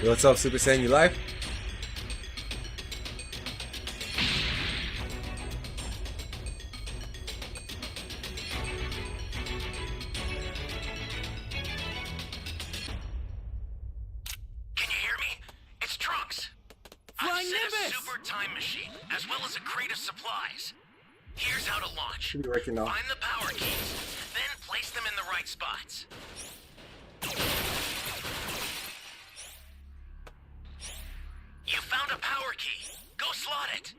Yo, what's up, Super Saiyan? You live? Can you hear me? It's Trunks. I've set a super time machine, as well as a crate of supplies. Here's how to launch. Should be working now. Find the power keys, then place them in the right spots. You found a power key. Go slot it.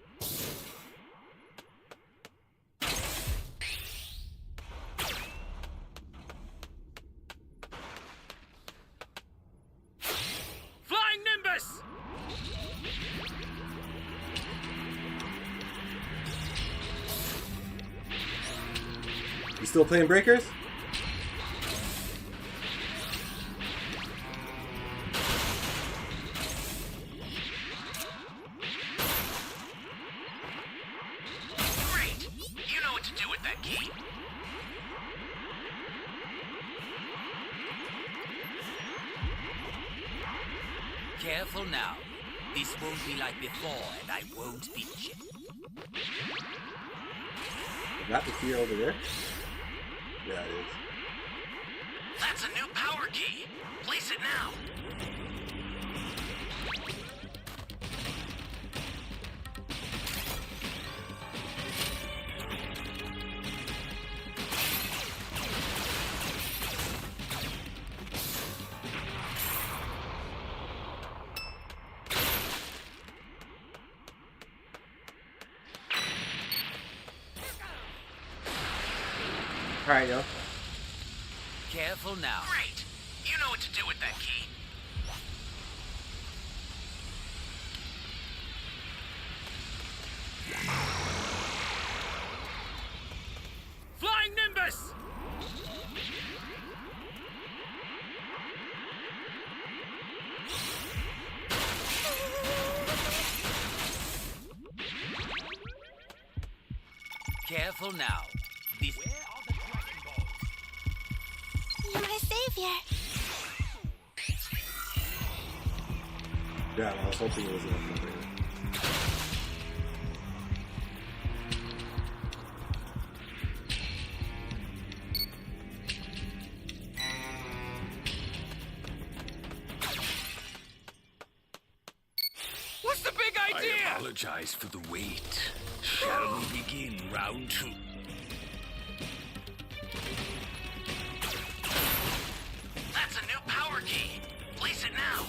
Flying Nimbus! You still playing Breakers? Great! You know what to do with that key. Careful now. This won't be like before, and I won't beat you. Is that the key over there? Yeah, it is. That's a new power key. Place it now. Alright, yo. Careful now. Great! You know what to do with that key. Flying Nimbus! Careful now. This. You're my savior. Yeah, I was hoping it was enough. What's the big idea? I apologize for the wait. Shall we begin round two? That's a new power key. Place it now.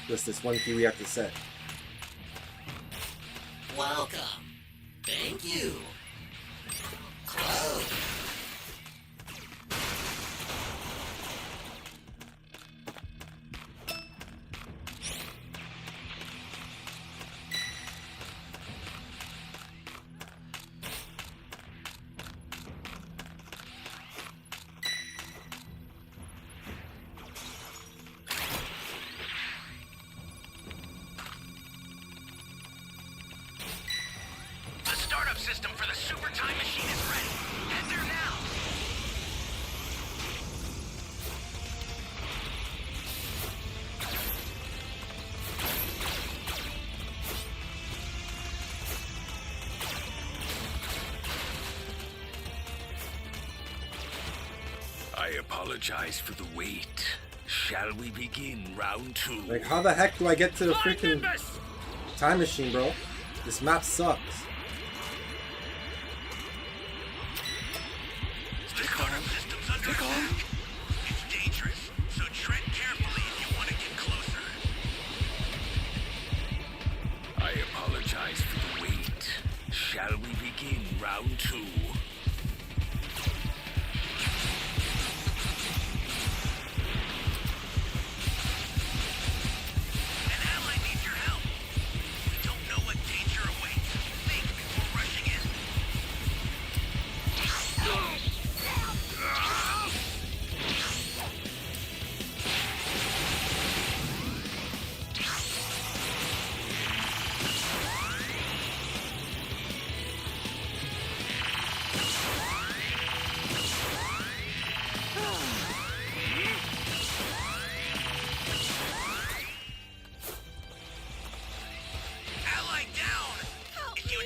Just this one key we have to set. Welcome. Thank you. Close. The startup system for the super time machine is ready. Head there now. I apologize for the wait. Shall we begin round two? Like, how the heck do I get to the Flying freaking Nimbus! time machine, bro? This map sucks. The startup system's under attack. It's dangerous, so tread carefully if you want to get closer. I apologize for the wait. Shall we begin round two? An ally needs your help. We don't know what danger awaits. Think before rushing in.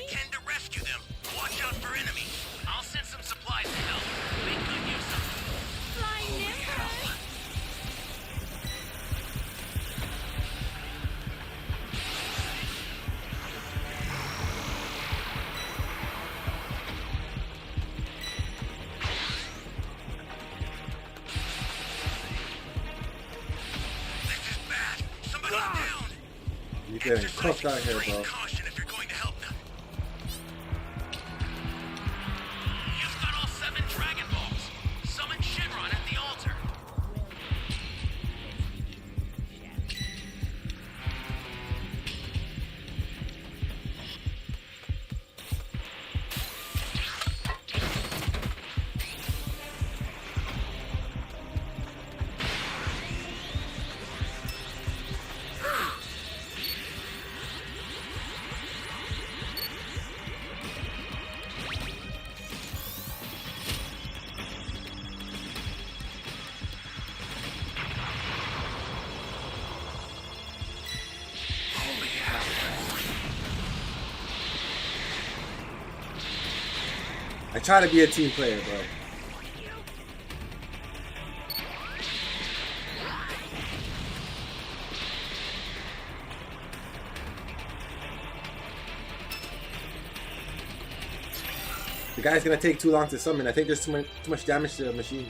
Ken to rescue them. Watch out for enemies. I'll send some supplies to help. Make good use of them. Flying Nimbus! You're getting cooked out here, bro. Caution if you're going to help them. You've got all 7 Dragon Balls. Summon Shenron at the altar. I try to be a team player, bro. The guy's gonna take too long to summon. I think there's too much damage to the machine.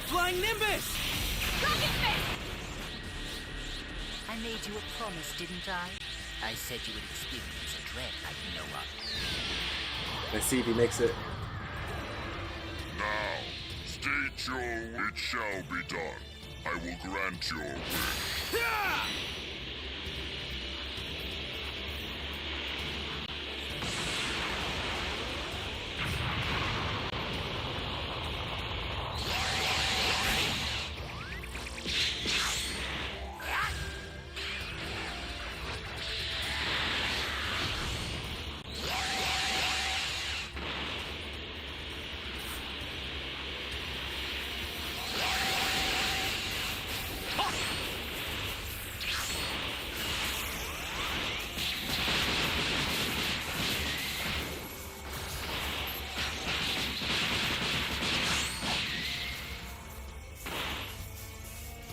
Flying Nimbus! Dragon Fist! I made you a promise, didn't I? I said you would experience a dread like no other. Let's see if he makes it. Now, state your wish shall be done. I will grant your wish.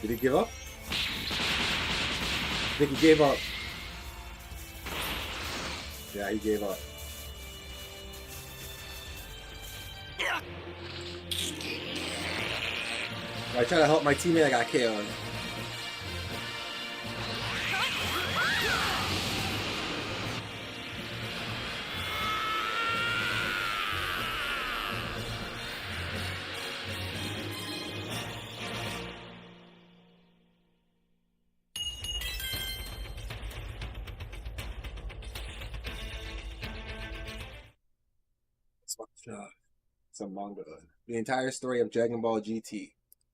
Did he give up? I think he gave up. Yeah, he gave up. I try to help my teammate, I got KO'd. Some manga. The entire story of Dragon Ball GT.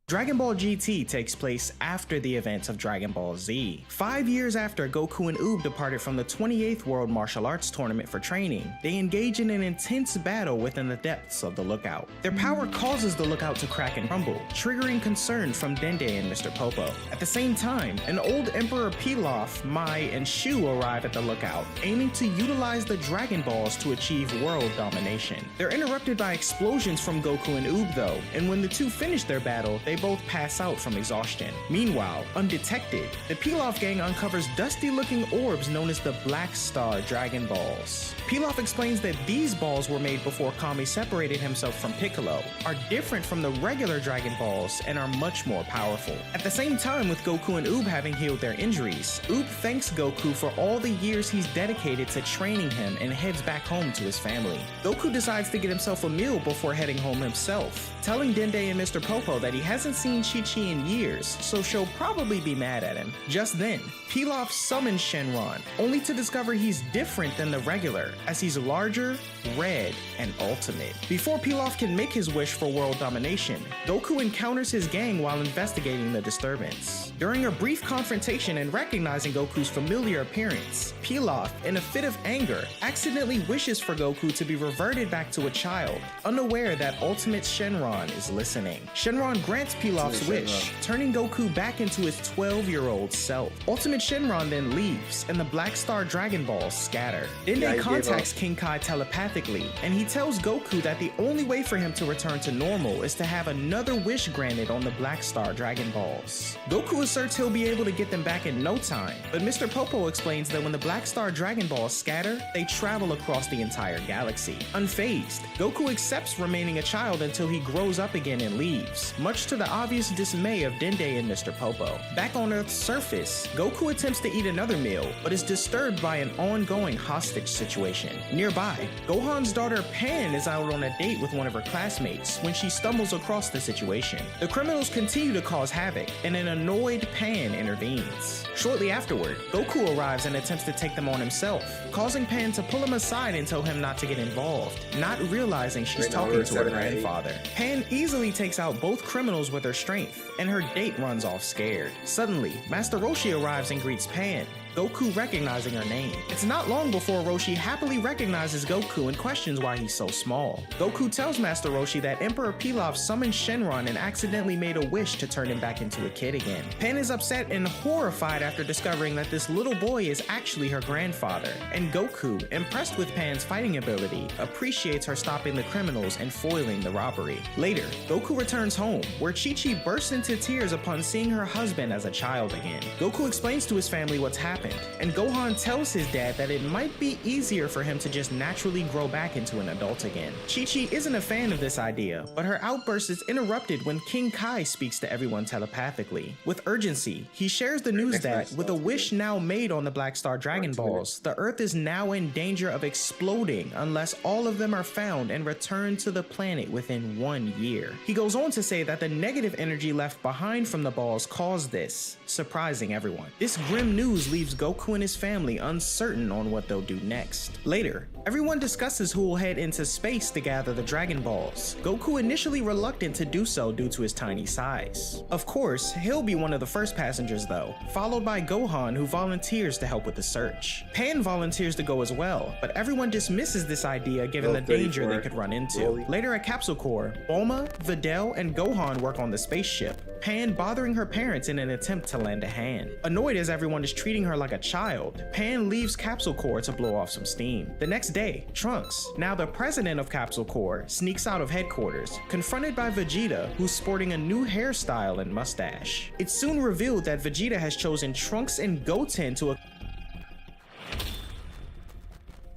Dragon Ball GT takes place after the events of Dragon Ball Z. 5 years after Goku and Oob departed from the 28th World Martial Arts Tournament for training, they engage in an intense battle within the depths of the Lookout. Their power causes the Lookout to crack and crumble, triggering concern from Dende and Mr. Popo. At the same time, an old Emperor Pilaf, Mai, and Shu arrive at the Lookout, aiming to utilize the Dragon Balls to achieve world domination. They're interrupted by explosions from Goku and Oob though, and when the two finish their battle, they both pass out from exhaustion. Meanwhile, undetected, the Pilaf gang uncovers dusty-looking orbs known as the Black Star Dragon Balls. Pilaf explains that these balls were made before Kami separated himself from Piccolo, are different from the regular Dragon Balls, and are much more powerful. At the same time, with Goku and Oob having healed their injuries, Oob thanks Goku for all the years he's dedicated to training him and heads back home to his family. Goku decides to get himself a meal before heading home himself, telling Dende and Mr. Popo that he hasn't seen Chi-Chi in years, so she'll probably be mad at him. Just then, Pilaf summons Shenron, only to discover he's different than the regular, as he's larger, red, and ultimate. Before Pilaf can make his wish for world domination, Goku encounters his gang while investigating the disturbance. During a brief confrontation and recognizing Goku's familiar appearance, Pilaf, in a fit of anger, accidentally wishes for Goku to be reverted back to a child, unaware that ultimate Shenron is listening. Shenron grants Pilaf's wish, turning Goku back into his 12-year-old self. Ultimate Shenron then leaves, and the Black Star Dragon Balls scatter. Dende contacts King Kai telepathically, and he tells Goku that the only way for him to return to normal is to have another wish granted on the Black Star Dragon Balls. Goku asserts he'll be able to get them back in no time, but Mr. Popo explains that when the Black Star Dragon Balls scatter, they travel across the entire galaxy. Unfazed, Goku accepts remaining a child until he grows up again and leaves, much to the obvious dismay of Dende and Mr. Popo. Back on Earth's surface, Goku attempts to eat another meal, but is disturbed by an ongoing hostage situation. Nearby, Gohan's daughter Pan is out on a date with one of her classmates when she stumbles across the situation. The criminals continue to cause havoc, and an annoyed Pan intervenes. Shortly afterward, Goku arrives and attempts to take them on himself, causing Pan to pull him aside and tell him not to get involved, not realizing she's talking to her grandfather. Pan easily takes out both criminals with her strength, and her date runs off scared. Suddenly, Master Roshi arrives and greets Pan, Goku recognizing her name. It's not long before Roshi happily recognizes Goku and questions why he's so small. Goku tells Master Roshi that Emperor Pilaf summoned Shenron and accidentally made a wish to turn him back into a kid again. Pan is upset and horrified after discovering that this little boy is actually her grandfather, and Goku, impressed with Pan's fighting ability, appreciates her stopping the criminals and foiling the robbery. Later, Goku returns home, where Chi-Chi bursts into tears upon seeing her husband as a child again. Goku explains to his family what's happened, and Gohan tells his dad that it might be easier for him to just naturally grow back into an adult again. Chi-Chi isn't a fan of this idea, but her outburst is interrupted when King Kai speaks to everyone telepathically. With urgency, he shares the news that, with a wish now made on the Black Star Dragon Balls, the Earth is now in danger of exploding unless all of them are found and returned to the planet within 1 year. He goes on to say that the negative energy left behind from the balls caused this, surprising everyone. This grim news leaves Goku and his family uncertain on what they'll do next. Later, everyone discusses who will head into space to gather the Dragon Balls. Goku initially reluctant to do so due to his tiny size. Of course, he'll be one of the first passengers though, followed by Gohan, who volunteers to help with the search. Pan volunteers to go as well, but everyone dismisses this idea given the danger they could run into. Later at Capsule Corps, Bulma, Videl, and Gohan work on the spaceship, Pan bothering her parents in an attempt to lend a hand. Annoyed as everyone is treating her like a child, Pan leaves Capsule Corps to blow off some steam. The next day, Trunks, now the president of Capsule Corps, sneaks out of headquarters, confronted by Vegeta, who's sporting a new hairstyle and mustache. It's soon revealed that Vegeta has chosen Trunks and Goten to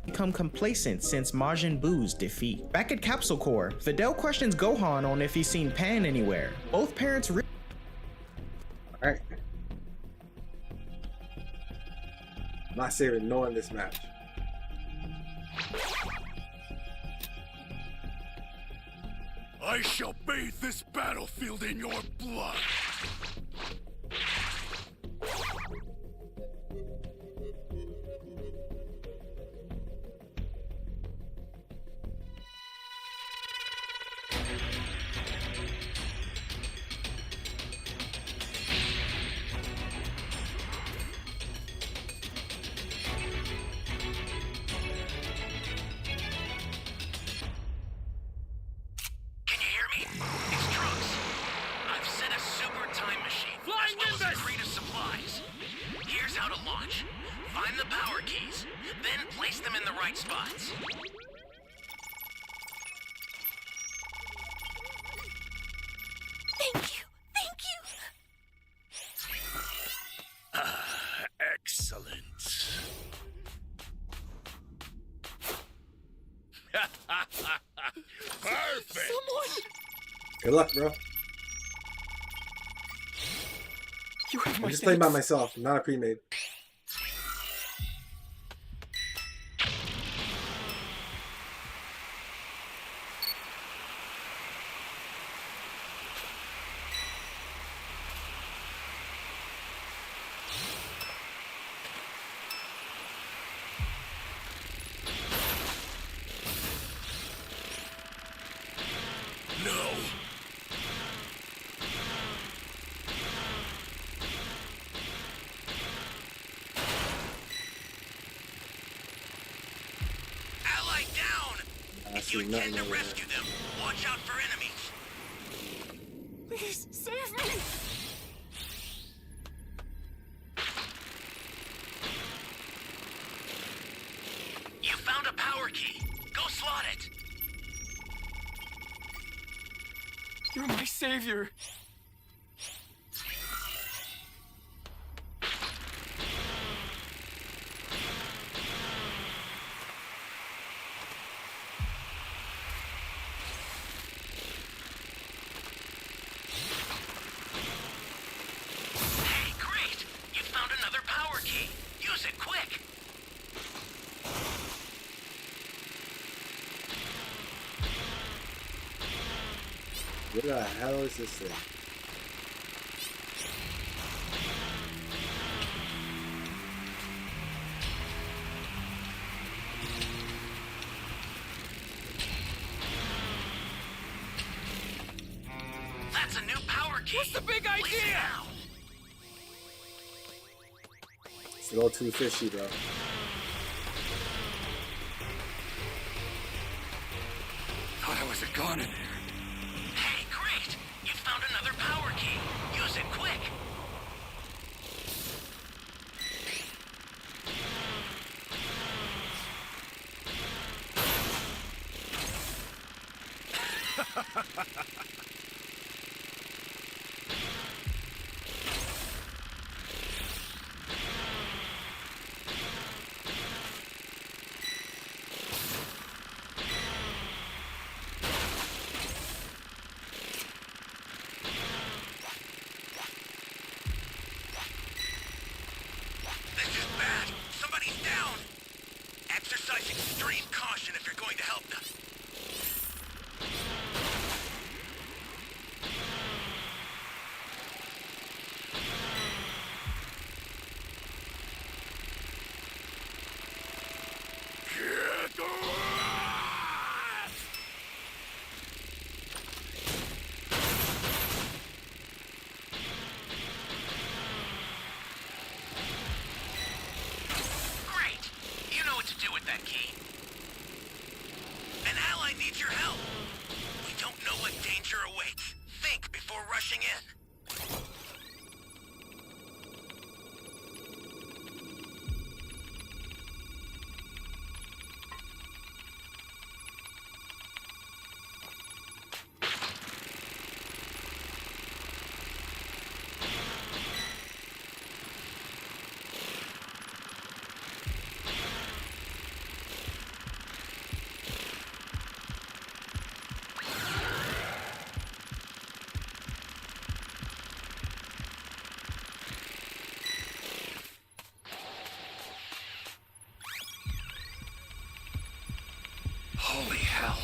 become complacent since Majin Buu's defeat. Back at Capsule Corps, Videl questions Gohan on if he's seen Pan anywhere. Both parents Alright. I'm not saving no in this match. I shall bathe this battlefield in your blood. Spots. Thank you. Thank you. Excellent. Perfect. Someone. Good luck, bro. You have my I'm just playing by myself, not a pre-made. If you intend to rescue them, watch out for enemies. Please Save me! You found a power key. Go slot it. You're my savior. Hey, great! You found another power key. Use it quick. What the hell is this thing? That's a new power key. What's the big Place it idea? now. It's a little too fishy, bro. Thought I was a gun in there. Hey, great! You found another power key. Use it quick. This is bad. Somebody's down. Exercise extreme caution if you're going to help them. Great! You know what to do with that key. An ally needs your help. We don't know what danger awaits. Think before rushing in. Holy hell.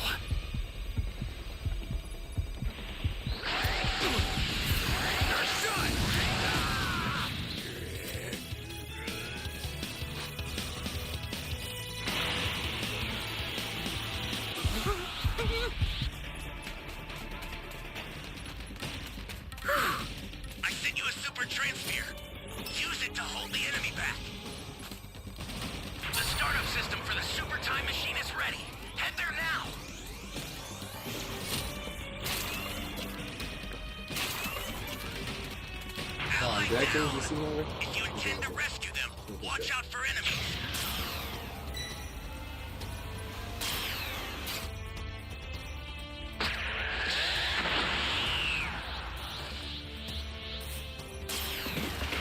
I sent you a super transfer. Use it to hold the enemy back. The startup system for the super time machine is ready. Head there now. Ally Did I change down. the scene over? If you intend to rescue them, watch out for enemies.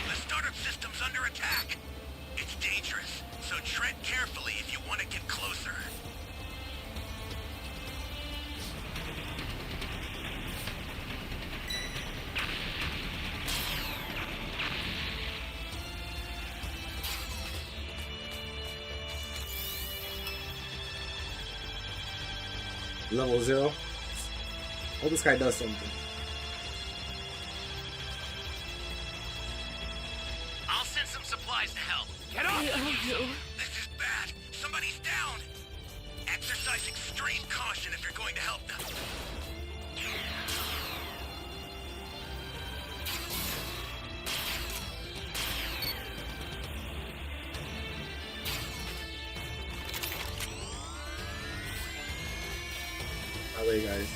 The startup system's under attack. It's dangerous, so tread carefully if you want to get closer. Level 0. Hope this guy does something. I'll send some supplies to help. Get off! This is bad. Somebody's down. Exercise extreme caution if you're going to help them. Alright, guys.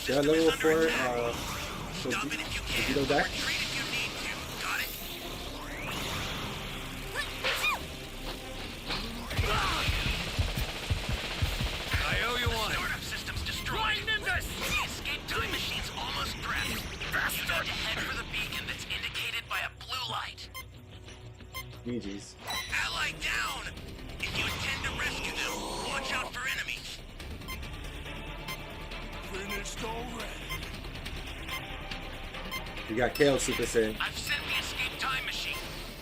Yeah, level 4, torpedo deck. Retreat if you need to. Got it? I owe you one. Startup systems destroyed. The escape time machine's almost prepped. You need to head for the beacon that's indicated by a blue light. GG's. Ally down! If you intend to rescue them, watch out for enemies. Finished already. You got KO Super Saiyan. I've sent the escape time machine.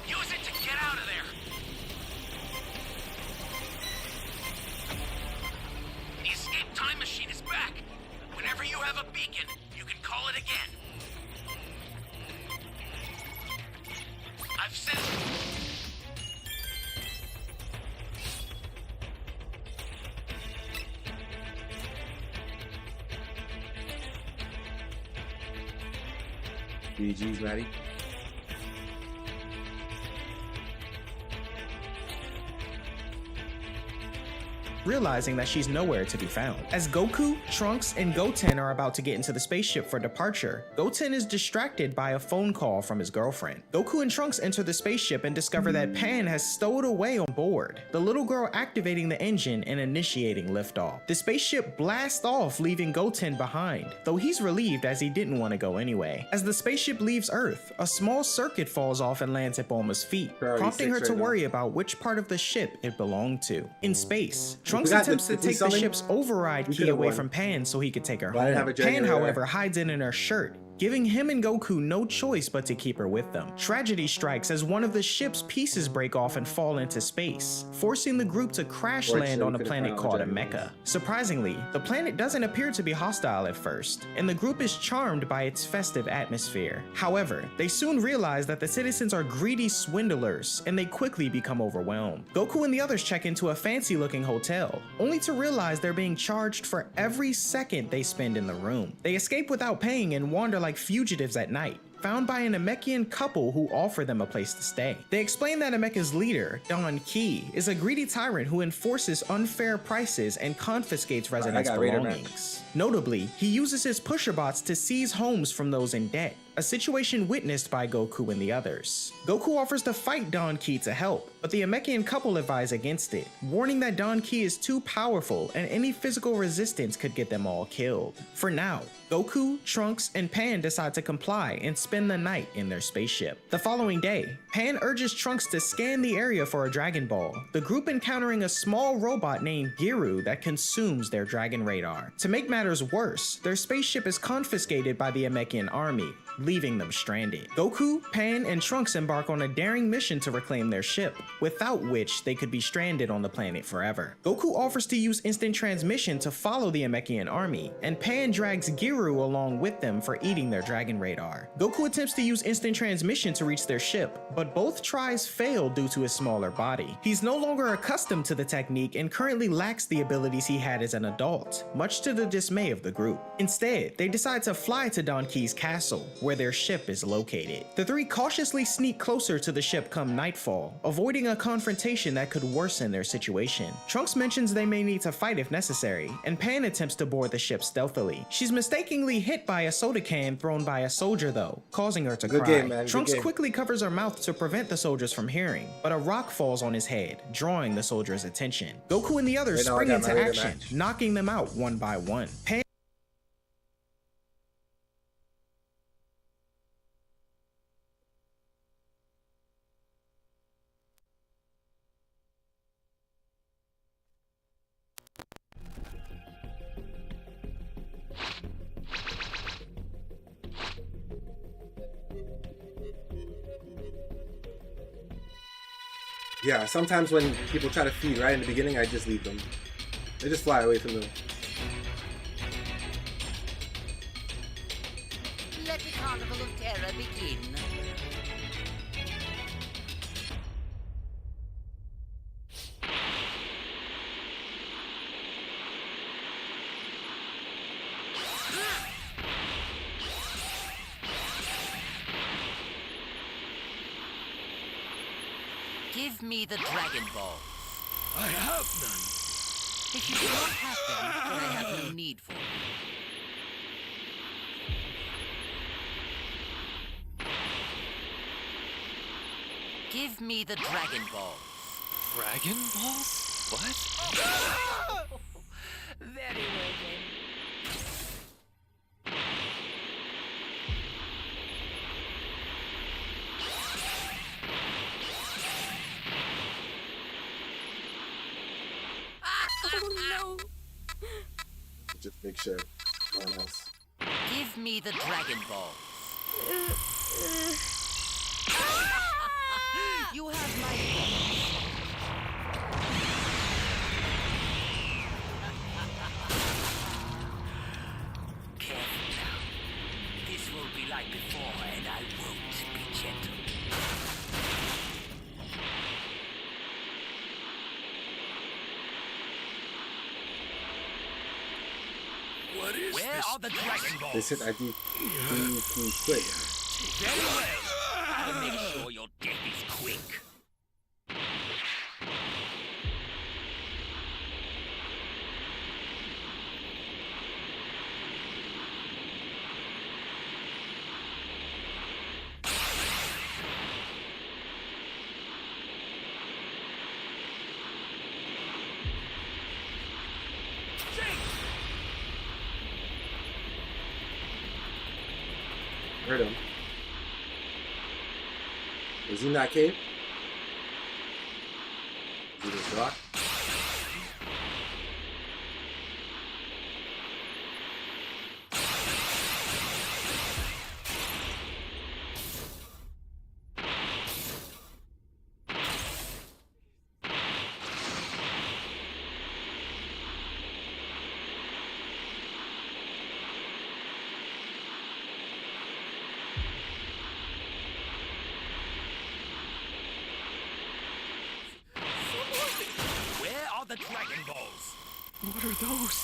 Use it to get out of there. The escape time machine is back. Whenever you have a beacon, you can call it again. I've sent... GG's, Maddie. realizing that she's nowhere to be found. As Goku, Trunks, and Goten are about to get into the spaceship for departure, Goten is distracted by a phone call from his girlfriend. Goku and Trunks enter the spaceship and discover that Pan has stowed away on board, the little girl activating the engine and initiating liftoff. The spaceship blasts off, leaving Goten behind, though he's relieved as he didn't want to go anyway. As the spaceship leaves Earth, a small circuit falls off and lands at Bulma's feet, prompting her to worry about which part of the ship it belonged to. In space, Trunks attempts to take the ship's override key away from Pan so he could take her home. Pan, however, hides it in her shirt, giving him and Goku no choice but to keep her with them. Tragedy strikes as one of the ship's pieces break off and fall into space, forcing the group to crash land on a planet called Amecha. Surprisingly, the planet doesn't appear to be hostile at first, and the group is charmed by its festive atmosphere. However, they soon realize that the citizens are greedy swindlers, and they quickly become overwhelmed. Goku and the others check into a fancy-looking hotel, only to realize they're being charged for every second they spend in the room. They escape without paying and wander like fugitives at night, found by an Amechian couple who offer them a place to stay. They explain that Amecha's leader, Don Ki, is a greedy tyrant who enforces unfair prices and confiscates residents' belongings. Notably, he uses his pusher bots to seize homes from those in debt, a situation witnessed by Goku and the others. Goku offers to fight Don Ki to help, but the Amechian couple advise against it, warning that Don Ki is too powerful and any physical resistance could get them all killed. For now, Goku, Trunks, and Pan decide to comply and spend the night in their spaceship. The following day, Pan urges Trunks to scan the area for a Dragon Ball, the group encountering a small robot named Giru that consumes their Dragon Radar. To make matters worse, their spaceship is confiscated by the Amechian army, leaving them stranded. Goku, Pan, and Trunks embark on a daring mission to reclaim their ship, without which they could be stranded on the planet forever. Goku offers to use instant transmission to follow the Amechian army, and Pan drags Giru along with them for eating their Dragon Radar. Goku attempts to use instant transmission to reach their ship, but both tries fail due to his smaller body. He's no longer accustomed to the technique and currently lacks the abilities he had as an adult, much to the dismay of the group. Instead, they decide to fly to Don Ki's castle, where their ship is located. The three cautiously sneak closer to the ship come nightfall, avoiding a confrontation that could worsen their situation. Trunks mentions they may need to fight if necessary, and Pan attempts to board the ship stealthily. She's mistakenly hit by a soda can thrown by a soldier though, causing her to cry. Trunks quickly covers her mouth to prevent the soldiers from hearing, but a rock falls on his head, drawing the soldiers' attention. Goku and the others spring into action, knocking them out one by one. Pan Yeah, sometimes when people try to feed right in the beginning, I just leave them. They just fly away from them. Let the carnival of terror begin. Give me the Dragon Balls. I have none. If you do not have them, then I have no need for them. Give me the Dragon Balls. Dragon Balls? What? Very well then. Oh no! Just make sure no one else. Give me the Dragon Balls. You have my careful now. This will be like before, and I won't be gentle. What is Where this? are the Dragon Balls? They said ID too quick. Very well. I'll make sure your death is quick. Heard him. Was he in that cave? Is he this rock? Where are the Dragon Balls? What are those?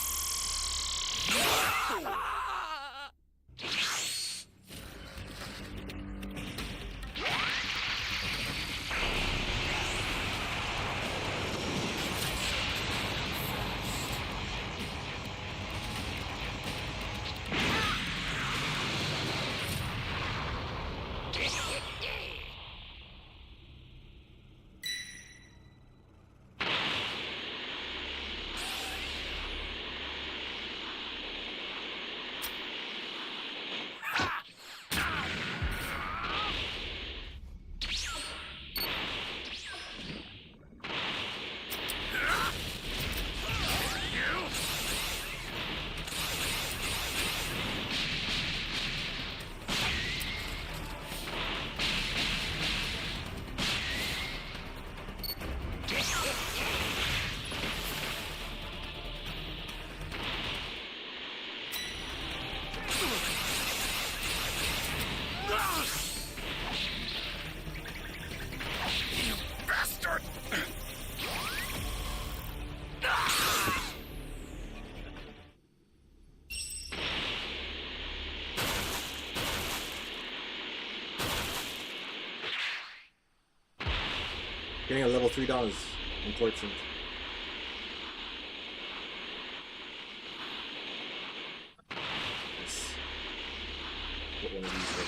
Getting a level 3 down is important. Let's put one of these there.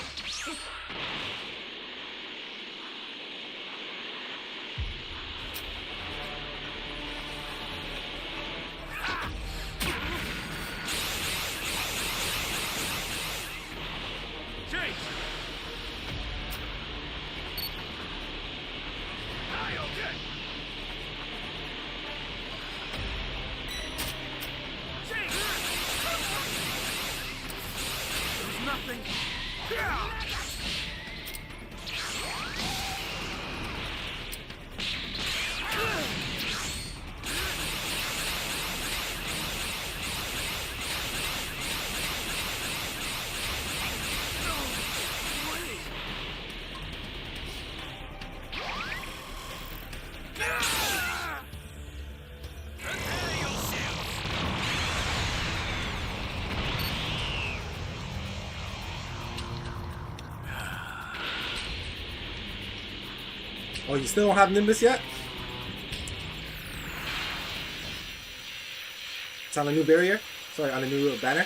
Oh, you still don't have Nimbus yet? It's on a new barrier? Sorry, on a new banner?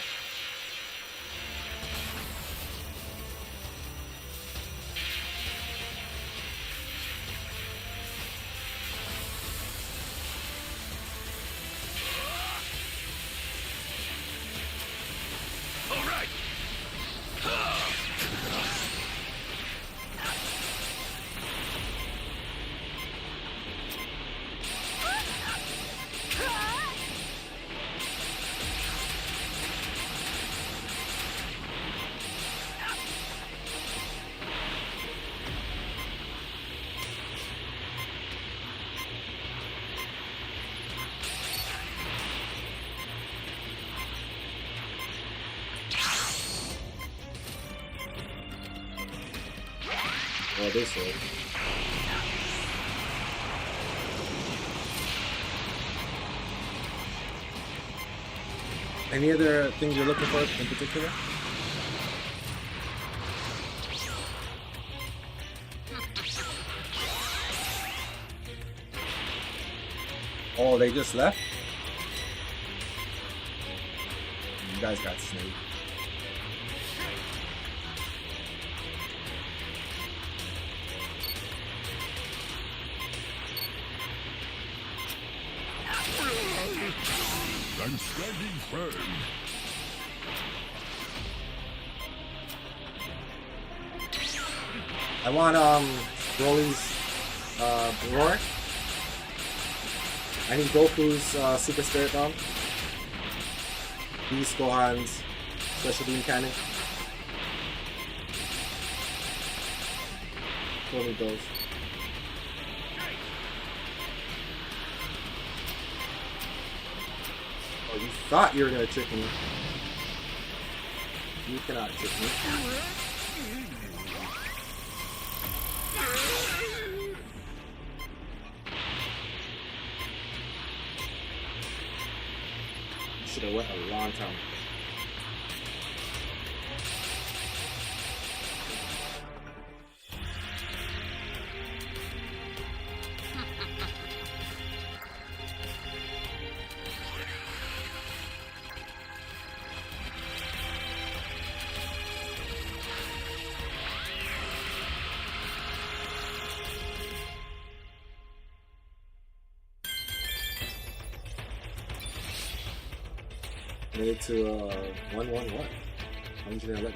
Well, they so. Any other things you're looking for in particular? Oh, they just left? You guys got snake. I'm standing firm. I want Broly's roar. I need Goku's Super Spirit Bomb. Beast Gohan's Special Beam Cannon. What need those? Oh, you thought you were gonna trick me. You cannot trick me. Should have went a long time. Made it to 111. 111.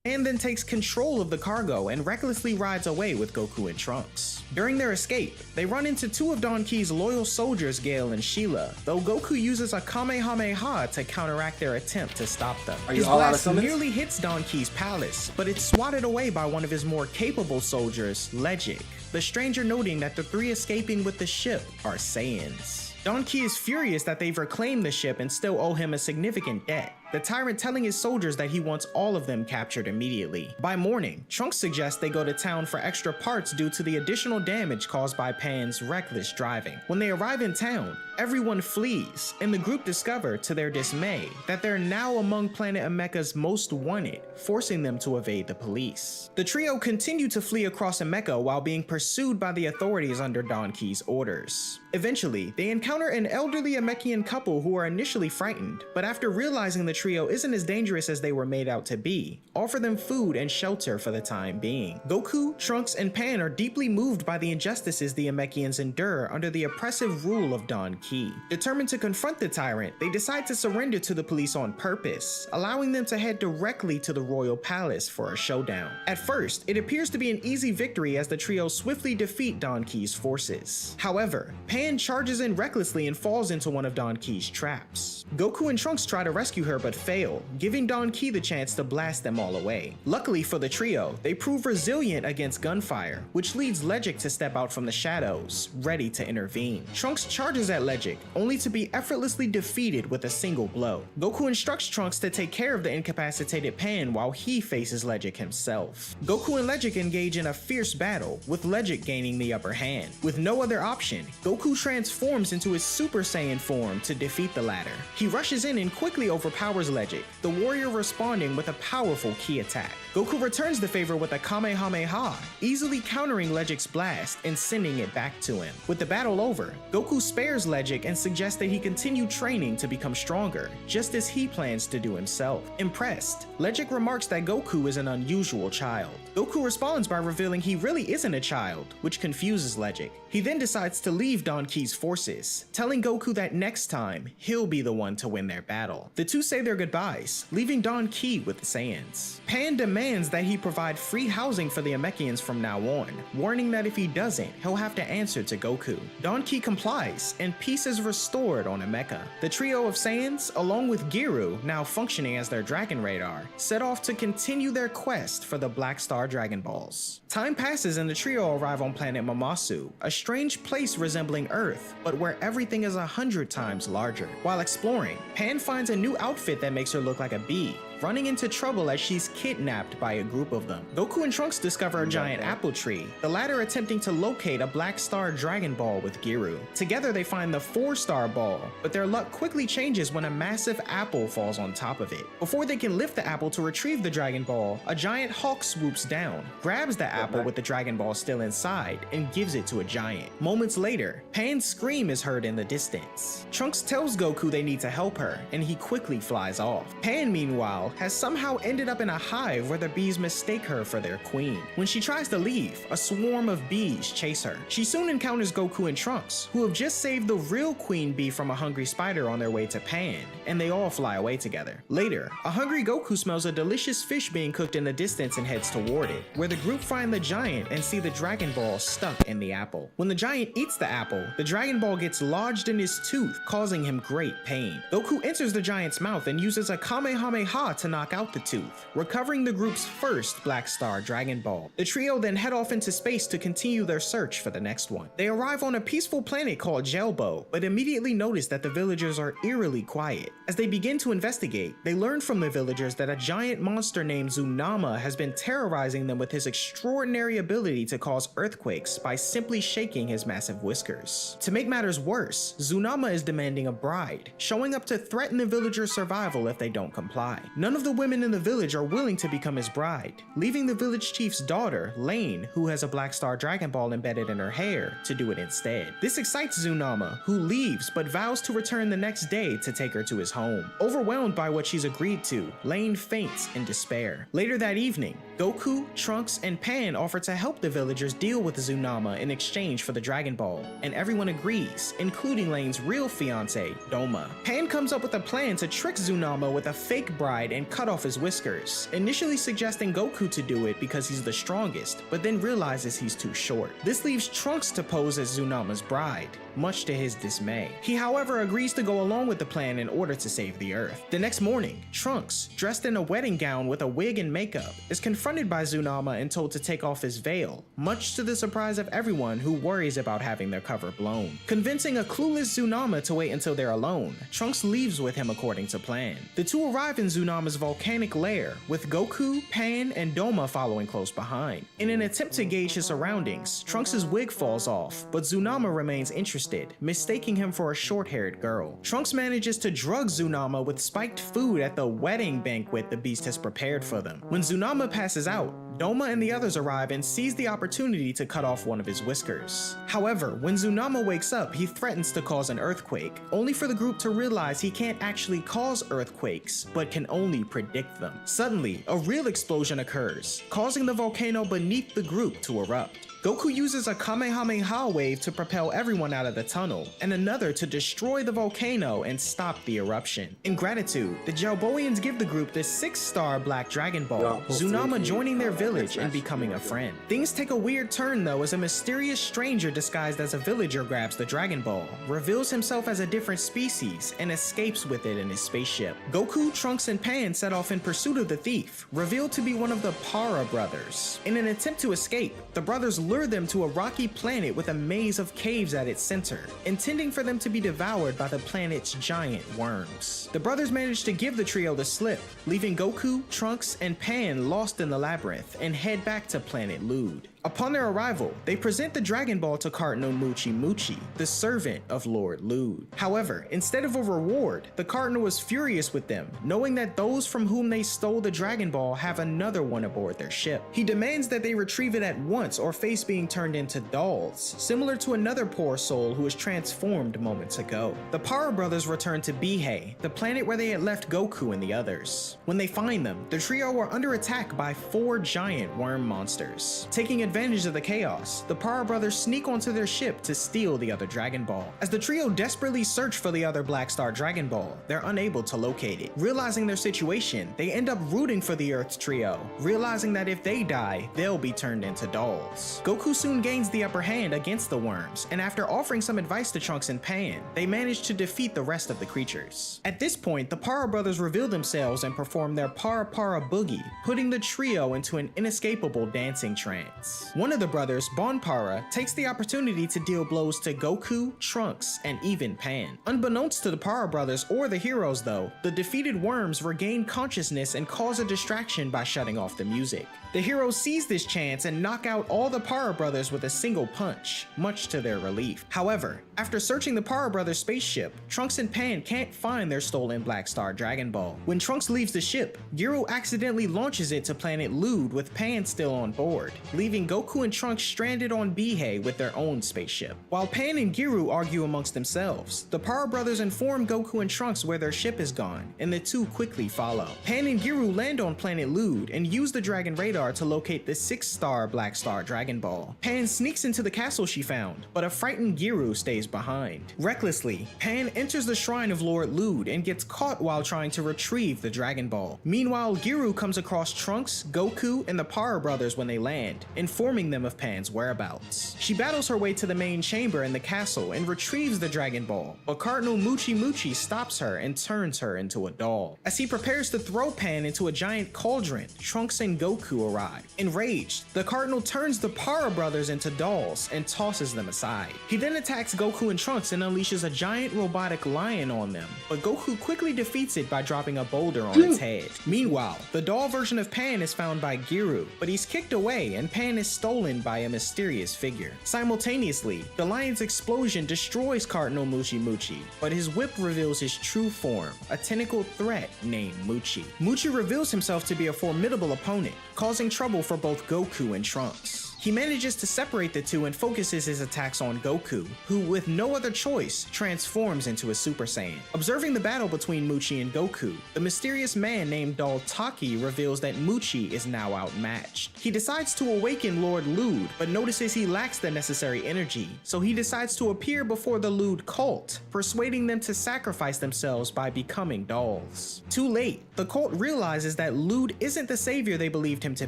And then takes control of the cargo and recklessly rides away with Goku and Trunks. During their escape, they run into two of Don Key's loyal soldiers, Gale and Sheila, though Goku uses a Kamehameha to counteract their attempt to stop them. Are you His all out of blast summons? nearly hits Don Key's palace, but it's swatted away by one of his more capable soldiers, Legic, the stranger noting that the three escaping with the ship are Saiyans. Don Key is furious that they've reclaimed the ship and still owe him a significant debt, the tyrant telling his soldiers that he wants all of them captured immediately. By morning, Trunks suggests they go to town for extra parts due to the additional damage caused by Pan's reckless driving. When they arrive in town, everyone flees, and the group discover, to their dismay, that they're now among planet Amecha's most wanted, forcing them to evade the police. The trio continue to flee across Amecha while being pursued by the authorities under Don Key's orders. Eventually, they encounter an elderly Amechian couple who are initially frightened, but after realizing the trio isn't as dangerous as they were made out to be, offer them food and shelter for the time being. Goku, Trunks, and Pan are deeply moved by the injustices the Amechians endure under the oppressive rule of Don Key. Determined to confront the tyrant, they decide to surrender to the police on purpose, allowing them to head directly to the royal palace for a showdown. At first, it appears to be an easy victory as the trio swiftly defeat Don Key's forces. However, Pan charges in recklessly and falls into one of Don Key's traps. Goku and Trunks try to rescue her but fail, giving Don Key the chance to blast them all away. Luckily for the trio, they prove resilient against gunfire, which leads Legic to step out from the shadows, ready to intervene. Trunks charges at Legic, only to be effortlessly defeated with a single blow. Goku instructs Trunks to take care of the incapacitated Pan while he faces Legic himself. Goku and Legic engage in a fierce battle, with Legic gaining the upper hand. With no other option, Goku transforms into his Super Saiyan form to defeat the latter. He rushes in and quickly overpowers Legic, the warrior responding with a powerful ki attack. Goku returns the favor with a Kamehameha, easily countering Legic's blast and sending it back to him. With the battle over, Goku spares Legic and suggests that he continue training to become stronger, just as he plans to do himself. Impressed, Legic remarks that Goku is an unusual child. Goku responds by revealing he really isn't a child, which confuses Legic. He then decides to leave Don Key's forces, telling Goku that next time, he'll be the one to win their battle. The two say their goodbyes, leaving Don Key with the Saiyans. Pan demands that he provide free housing for the Amechians from now on, warning that if he doesn't, he'll have to answer to Goku. Don Key complies, and peace is restored on Amecha. The trio of Saiyans, along with Giru, now functioning as their dragon radar, set off to continue their quest for the Black Star Star Dragon Balls. Time passes and the trio arrive on planet Mamasu, a strange place resembling Earth, but where everything is 100 times larger. While exploring, Pan finds a new outfit that makes her look like a bee, running into trouble as she's kidnapped by a group of them. Goku and Trunks discover a giant apple tree, the latter attempting to locate a Black Star Dragon Ball with Giru. Together they find the 4-star ball, but their luck quickly changes when a massive apple falls on top of it. Before they can lift the apple to retrieve the Dragon Ball, a giant hawk swoops down, grabs the apple with the Dragon Ball still inside, and gives it to a giant. Moments later, Pan's scream is heard in the distance. Trunks tells Goku they need to help her, and he quickly flies off. Pan, meanwhile, has somehow ended up in a hive where the bees mistake her for their queen. When she tries to leave, a swarm of bees chase her. She soon encounters Goku and Trunks, who have just saved the real queen bee from a hungry spider on their way to Pan, and they all fly away together. Later, a hungry Goku smells a delicious fish being cooked in the distance and heads toward it, where the group find the giant and see the Dragon Ball stuck in the apple. When the giant eats the apple, the Dragon Ball gets lodged in his tooth, causing him great pain. Goku enters the giant's mouth and uses a Kamehameha to knock out the tooth, recovering the group's first Black Star Dragon Ball. The trio then head off into space to continue their search for the next one. They arrive on a peaceful planet called Jailbo, but immediately notice that the villagers are eerily quiet. As they begin to investigate, they learn from the villagers that a giant monster named Zunama has been terrorizing them with his extraordinary ability to cause earthquakes by simply shaking his massive whiskers. To make matters worse, Zunama is demanding a bride, showing up to threaten the villagers' survival if they don't comply. None of the women in the village are willing to become his bride, leaving the village chief's daughter, Lane, who has a Black Star Dragon Ball embedded in her hair, to do it instead. This excites Zunama, who leaves but vows to return the next day to take her to his home. Overwhelmed by what she's agreed to, Lane faints in despair. Later that evening, Goku, Trunks, and Pan offer to help the villagers deal with Zunama in exchange for the Dragon Ball, and everyone agrees, including Lane's real fiancée, Doma. Pan comes up with a plan to trick Zunama with a fake bride and cut off his whiskers, initially suggesting Goku to do it because he's the strongest, but then realizes he's too short. This leaves Trunks to pose as Zunama's bride, much to his dismay. He, however, agrees to go along with the plan in order to save the Earth. The next morning, Trunks, dressed in a wedding gown with a wig and makeup, is confronted by Zunama and told to take off his veil, much to the surprise of everyone who worries about having their cover blown. Convincing a clueless Zunama to wait until they're alone, Trunks leaves with him according to plan. The two arrive in Zunama's volcanic lair, with Goku, Pan, and Doma following close behind. In an attempt to gauge his surroundings, Trunks' wig falls off, but Zunama remains interested, mistaking him for a short-haired girl. Trunks manages to drug Zunama with spiked food at the wedding banquet the Beast has prepared for them. When Zunama passes out, Doma and the others arrive and seize the opportunity to cut off one of his whiskers. However, when Zunama wakes up, he threatens to cause an earthquake, only for the group to realize he can't actually cause earthquakes, but can only predict them. Suddenly, a real explosion occurs, causing the volcano beneath the group to erupt. Goku uses a Kamehameha wave to propel everyone out of the tunnel, and another to destroy the volcano and stop the eruption. In gratitude, the Jailboians give the group the 6-star Black Dragon Ball, Zunama joining their village and becoming a friend. Things take a weird turn though as a mysterious stranger disguised as a villager grabs the Dragon Ball, reveals himself as a different species, and escapes with it in his spaceship. Goku, Trunks, and Pan set off in pursuit of the thief, revealed to be one of the Para brothers. In an attempt to escape, the brothers lure them to a rocky planet with a maze of caves at its center, intending for them to be devoured by the planet's giant worms. The brothers manage to give the trio the slip, leaving Goku, Trunks, and Pan lost in the labyrinth and head back to planet Lude. Upon their arrival, they present the Dragon Ball to Cardinal Muchi Muchi, the servant of Lord Lude. However, instead of a reward, the Cardinal was furious with them, knowing that those from whom they stole the Dragon Ball have another one aboard their ship. He demands that they retrieve it at once or face being turned into dolls, similar to another poor soul who was transformed moments ago. The Para brothers return to Bihei, the planet where they had left Goku and the others. When they find them, the trio are under attack by 4 giant worm monsters. Taking advantage of the chaos, the Para brothers sneak onto their ship to steal the other Dragon Ball. As the trio desperately search for the other Black Star Dragon Ball, they're unable to locate it. Realizing their situation, they end up rooting for the Earth trio, realizing that if they die, they'll be turned into dolls. Goku soon gains the upper hand against the worms, and after offering some advice to Trunks and Pan, they manage to defeat the rest of the creatures. At this point, the Para brothers reveal themselves and perform their Para Para Boogie, putting the trio into an inescapable dancing trance. One of the brothers, Bon Para, takes the opportunity to deal blows to Goku, Trunks, and even Pan. Unbeknownst to the Para brothers or the heroes though, the defeated worms regain consciousness and cause a distraction by shutting off the music. The heroes seize this chance and knock out all the Para brothers with a single punch, much to their relief. However, after searching the Para brothers' spaceship, Trunks and Pan can't find their stolen Black Star Dragon Ball. When Trunks leaves the ship, Giru accidentally launches it to planet Lude with Pan still on board, leaving Goku and Trunks stranded on Bihei with their own spaceship. While Pan and Giru argue amongst themselves, the Para brothers inform Goku and Trunks where their ship is gone, and the two quickly follow. Pan and Giru land on planet Lude and use the Dragon Radar to locate the 6-star Black Star Dragon Ball. Pan sneaks into the castle she found, but a frightened Giru stays behind. Recklessly, Pan enters the shrine of Lord Lude and gets caught while trying to retrieve the Dragon Ball. Meanwhile, Giru comes across Trunks, Goku, and the Para brothers when they land, informing them of Pan's whereabouts. She battles her way to the main chamber in the castle and retrieves the Dragon Ball, but Cardinal Muchi Muchi stops her and turns her into a doll. As he prepares to throw Pan into a giant cauldron, Trunks and Goku arrive. Enraged, the Cardinal turns the Para brothers into dolls and tosses them aside. He then attacks Goku and Trunks and unleashes a giant robotic lion on them, but Goku quickly defeats it by dropping a boulder on its head. Meanwhile, the doll version of Pan is found by Giru, but he's kicked away and Pan is stolen by a mysterious figure. Simultaneously, the lion's explosion destroys Cardinal Muchi Muchi, but his whip reveals his true form, a tentacled threat named Muchi. Muchi reveals himself to be a formidable opponent, causing trouble for both Goku and Trunks. He manages to separate the two and focuses his attacks on Goku, who with no other choice transforms into a Super Saiyan. Observing the battle between Muchi and Goku, the mysterious man named Daltaki reveals that Muchi is now outmatched. He decides to awaken Lord Lude, but notices he lacks the necessary energy, so he decides to appear before the Lude cult, persuading them to sacrifice themselves by becoming dolls. Too late, the cult realizes that Lude isn't the savior they believed him to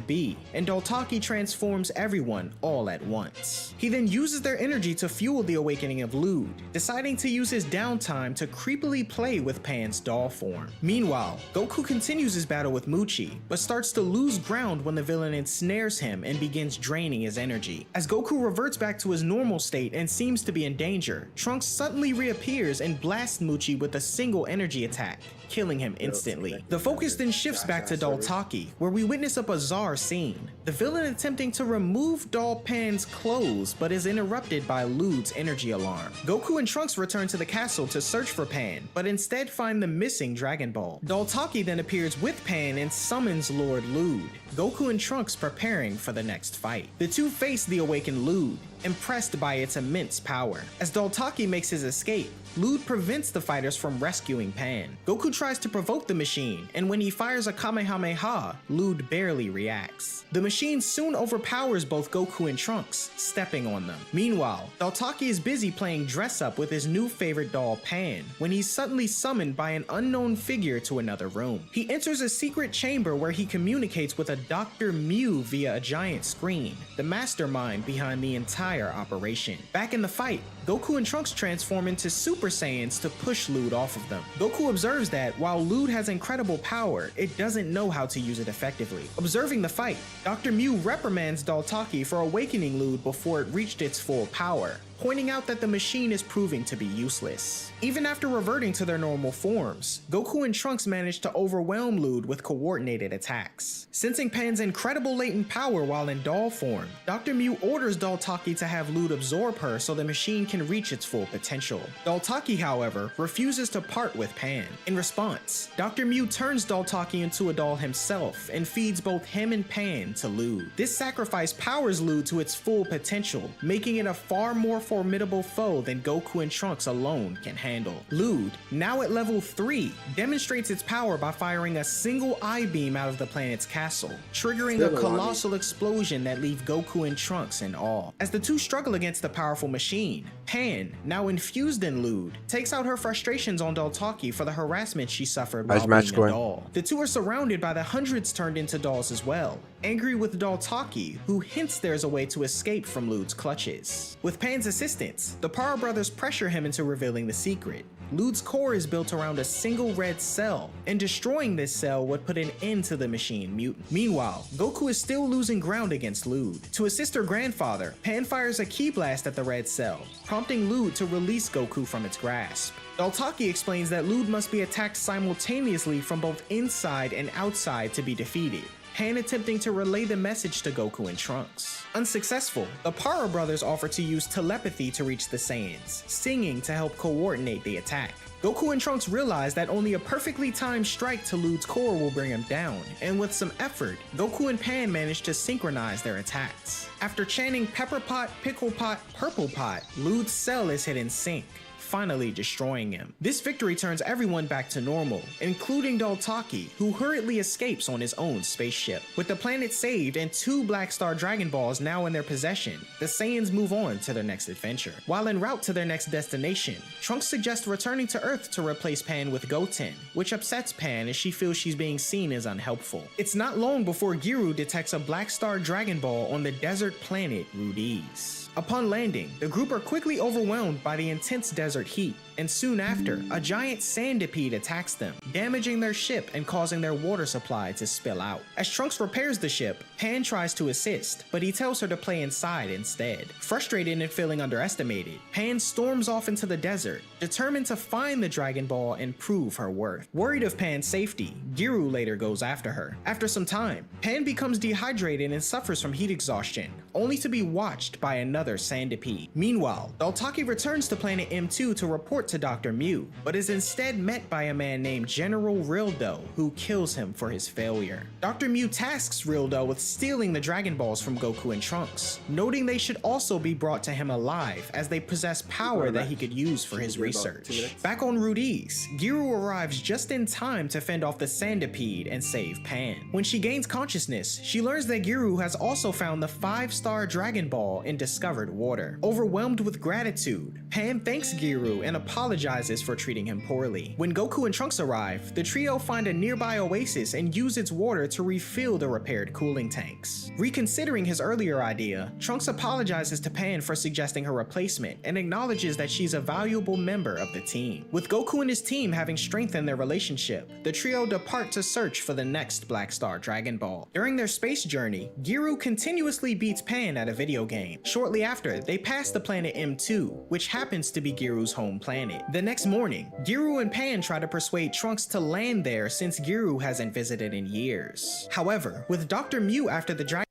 be, and Daltaki transforms everyone all at once. He then uses their energy to fuel the awakening of Lude, deciding to use his downtime to creepily play with Pan's doll form. Meanwhile, Goku continues his battle with Muchi, but starts to lose ground when the villain ensnares him and begins draining his energy. As Goku reverts back to his normal state and seems to be in danger, Trunks suddenly reappears and blasts Muchi with a single energy attack, killing him instantly. The focus then shifts back to Daltaki, where we witness a bizarre scene. The villain attempting to remove Doll Pan's clothes, but is interrupted by Lude's energy alarm. Goku and Trunks return to the castle to search for Pan, but instead find the missing Dragon Ball. Daltaki then appears with Pan and summons Lord Lude, Goku and Trunks preparing for the next fight. The two face the awakened Lude, impressed by its immense power. As Daltaki makes his escape, Lude prevents the fighters from rescuing Pan. Goku tries to provoke the machine, and when he fires a Kamehameha, Lude barely reacts. The machine soon overpowers both Goku and Trunks, stepping on them. Meanwhile, Daltaki is busy playing dress-up with his new favorite doll Pan, when he's suddenly summoned by an unknown figure to another room. He enters a secret chamber where he communicates with a Dr. Mew via a giant screen, the mastermind behind the entire operation. Back in the fight, Goku and Trunks transform into Super Saiyans to push Lude off of them. Goku observes that while Lude has incredible power, it doesn't know how to use it effectively. Observing the fight, Dr. Mew reprimands Daltaki for awakening Lude before it reached its full power, pointing out that the machine is proving to be useless. Even after reverting to their normal forms, Goku and Trunks manage to overwhelm Lude with coordinated attacks. Sensing Pan's incredible latent power while in doll form, Dr. Mew orders Daltaki to have Lude absorb her so the machine can reach its full potential. Daltaki, however, refuses to part with Pan. In response, Dr. Mew turns Daltaki into a doll himself and feeds both him and Pan to Lude. This sacrifice powers Lude to its full potential, making it a far more formidable foe than Goku and Trunks alone can handle. Lud, now at level 3, demonstrates its power by firing a single eye beam out of the planet's castle, triggering a colossal explosion that leaves Goku and Trunks in awe. As the two struggle against the powerful machine, Pan, now infused in Lud, takes out her frustrations on Daltaki for the harassment she suffered while being a doll. The two are surrounded by the hundreds turned into dolls as well, angry with Daltaki, who hints there's a way to escape from Lud's clutches. With Pan's assistance, the Para brothers pressure him into revealing the secret. Lud's core is built around a single red cell, and destroying this cell would put an end to the machine mutant. Meanwhile, Goku is still losing ground against Lud. To assist her grandfather, Pan fires a ki blast at the red cell, prompting Lud to release Goku from its grasp. Daltaki explains that Lud must be attacked simultaneously from both inside and outside to be defeated, Pan attempting to relay the message to Goku and Trunks. Unsuccessful, the Para brothers offer to use telepathy to reach the Saiyans, singing to help coordinate the attack. Goku and Trunks realize that only a perfectly timed strike to Lud's core will bring him down, and with some effort, Goku and Pan manage to synchronize their attacks. After chanting Pepper Pot, Pickle Pot, Purple Pot, Lud's cell is hit in sync, finally destroying him. This victory turns everyone back to normal, including Daltaki, who hurriedly escapes on his own spaceship. With the planet saved and 2 Black Star Dragon Balls now in their possession, the Saiyans move on to their next adventure. While en route to their next destination, Trunks suggests returning to Earth to replace Pan with Goten, which upsets Pan as she feels she's being seen as unhelpful. It's not long before Giru detects a Black Star Dragon Ball on the desert planet Rudies. Upon landing, the group are quickly overwhelmed by the intense desert heat, and soon after, a giant sandipede attacks them, damaging their ship and causing their water supply to spill out. As Trunks repairs the ship, Pan tries to assist, but he tells her to play inside instead. Frustrated and feeling underestimated, Pan storms off into the desert, determined to find the Dragon Ball and prove her worth. Worried of Pan's safety, Giru later goes after her. After some time, Pan becomes dehydrated and suffers from heat exhaustion, only to be watched by another sandipede. Meanwhile, Daltaki returns to planet M2 to report to Dr. Mew, but is instead met by a man named General Rildo, who kills him for his failure. Dr. Mew tasks Rildo with stealing the Dragon Balls from Goku and Trunks, noting they should also be brought to him alive as they possess power that he could use for his research. Back on Rudies, Giru arrives just in time to fend off the Sandipede and save Pan. When she gains consciousness, she learns that Giru has also found the 5-star Dragon Ball in discovered water. Overwhelmed with gratitude, Pan thanks Giru and apologizes for treating him poorly. When Goku and Trunks arrive, the trio find a nearby oasis and use its water to refill the repaired cooling tanks. Reconsidering his earlier idea, Trunks apologizes to Pan for suggesting her replacement and acknowledges that she's a valuable member of the team. With Goku and his team having strengthened their relationship, the trio depart to search for the next Black Star Dragon Ball. During their space journey, Giru continuously beats Pan at a video game. Shortly after, they pass the planet M2, which happens to be Giru's home planet. The next morning, Giru and Pan try to persuade Trunks to land there since Giru hasn't visited in years. However, with Dr. Mew after the Dragon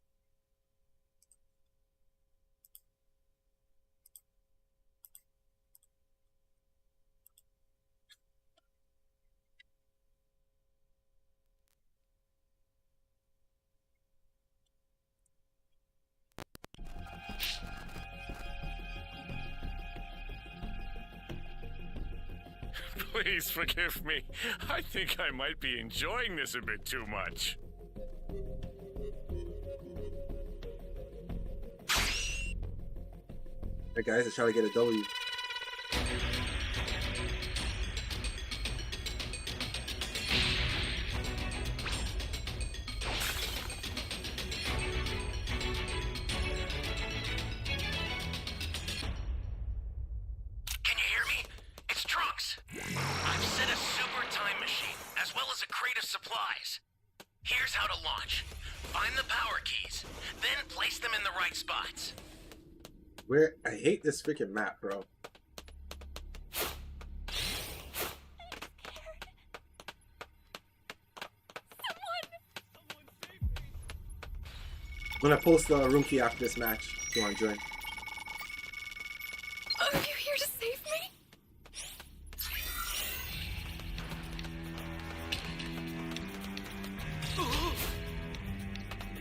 Please forgive me. I think I might be enjoying this a bit too much. Alright guys, let's try to get a W. Supplies. Here's how to launch. Find the power keys, then place them in the right spots. Where I hate this freaking map, bro. I'm gonna post the room key after this match if you want to join. Are you here to save me?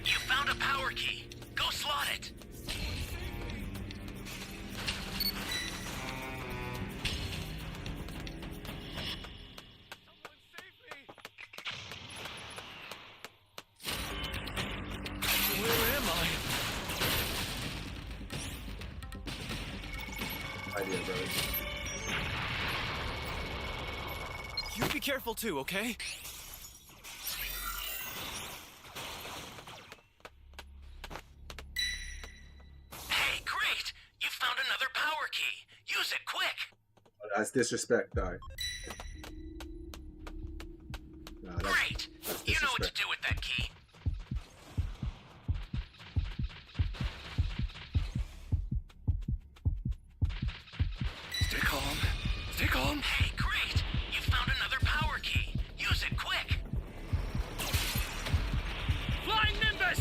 You found a power key. Go slot it. idea, brother. You be careful too, okay? Hey, great! You found another power key. Use it quick. Oh, that's disrespect, dog. No, Great! that's You know what to disrespect. do with that key. Stay calm. Stay calm. Hey, great! You found another power key. Use it quick. Flying Nimbus!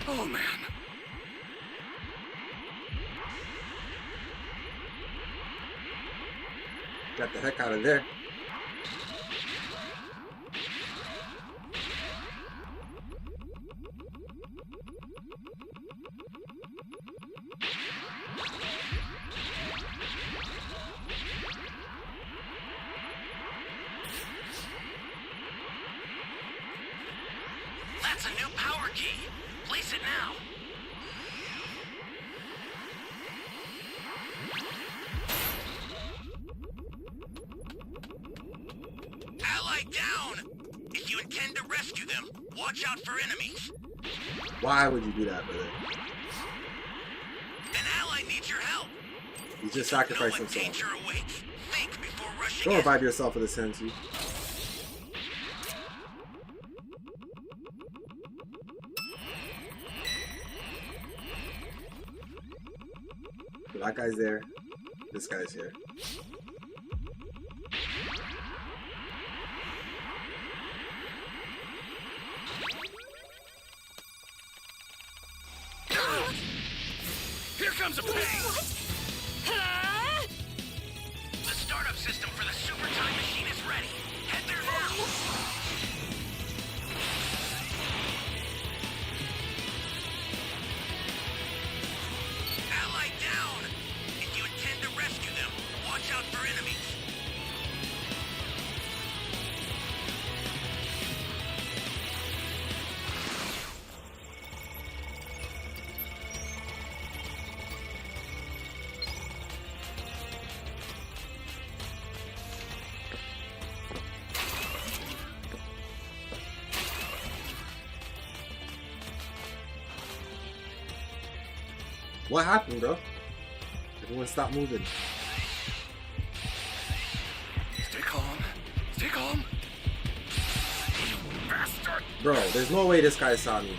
Oh man. Got the heck out of there. That's a new power key. Place it now. Ally down! If you intend to rescue them, watch out for enemies. Why would you do that, brother? An ally needs your help. You just Know sacrificed what himself. danger awaits. Think before rushing Don't in. revive yourself for the sensu. So that guy's there. This guy's here. Here comes a pain! The startup system for the super time machine is ready. Head there now. Ally down! If you intend to rescue them, watch out for enemies. What happened, bro? Everyone stop moving. Stay calm. Stay calm. Bastard! Bro, there's no way this guy saw me.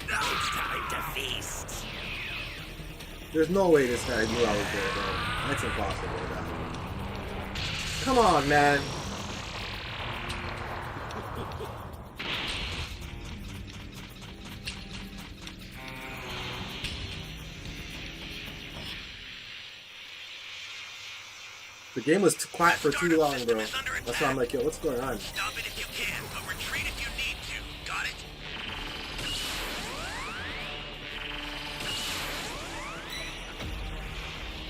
It's time to feast. There's no way this guy knew I was there, bro. That's impossible, bro. Come on, man. The game was quiet for too long, bro. That's why I'm like, yo, what's going on? Stop it if you can, but retreat if you need to. Got it?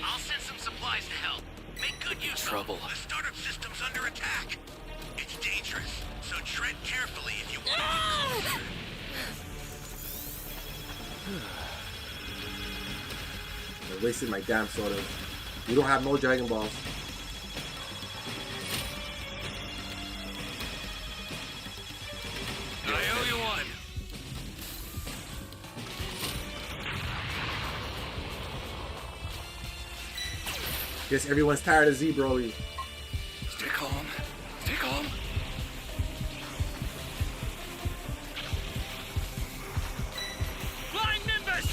I'll send some supplies to help. Make good use Trouble. of them. The startup system's under attack. It's dangerous, so tread carefully if you want to get closer. I wasted my damn soda. We don't have no Dragon Balls. I owe you one. Guess everyone's tired of Z Broly. Stay calm. Stay calm. Flying Nimbus!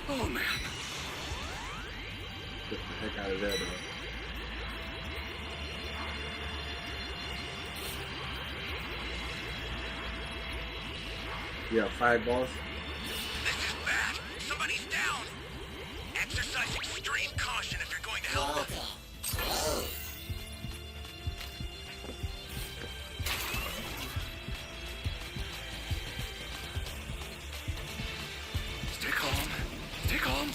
Oh man. Get the heck out of there, bro. You have 5 balls? This is bad. Somebody's down. Exercise extreme caution if you're going to help them. Stay calm. Stay calm.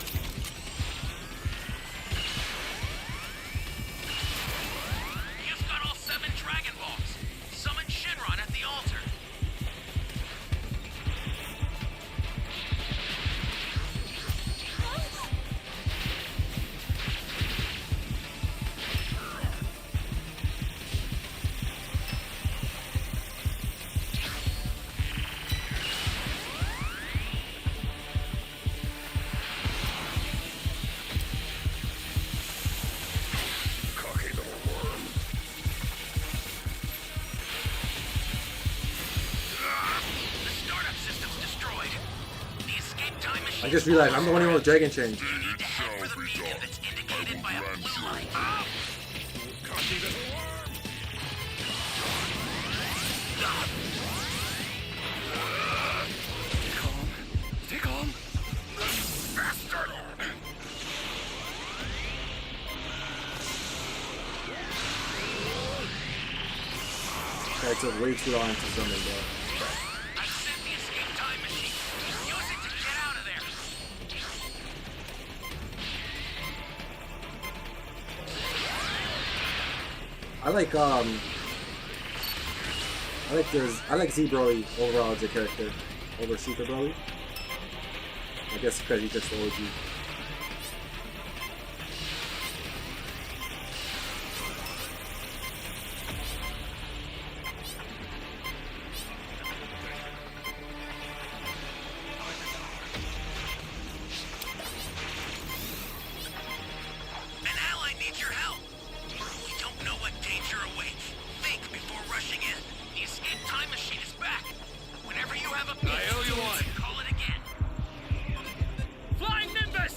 I just realized I'm the only one with Dragon Chain. You need to head for the beacon that's indicated by a blue line. Stay calm. Bastard! That took way too long to summon, bro. I sent the escape time machine. Use it to get out of there. I like Z Broly overall as a character over Super Broly. I guess because he's just the OG. An ally needs your help. We don't know what danger awaits. Think before rushing in. The escape time machine is back. Whenever you have a beat, I owe you one. call it again. Flying Nimbus!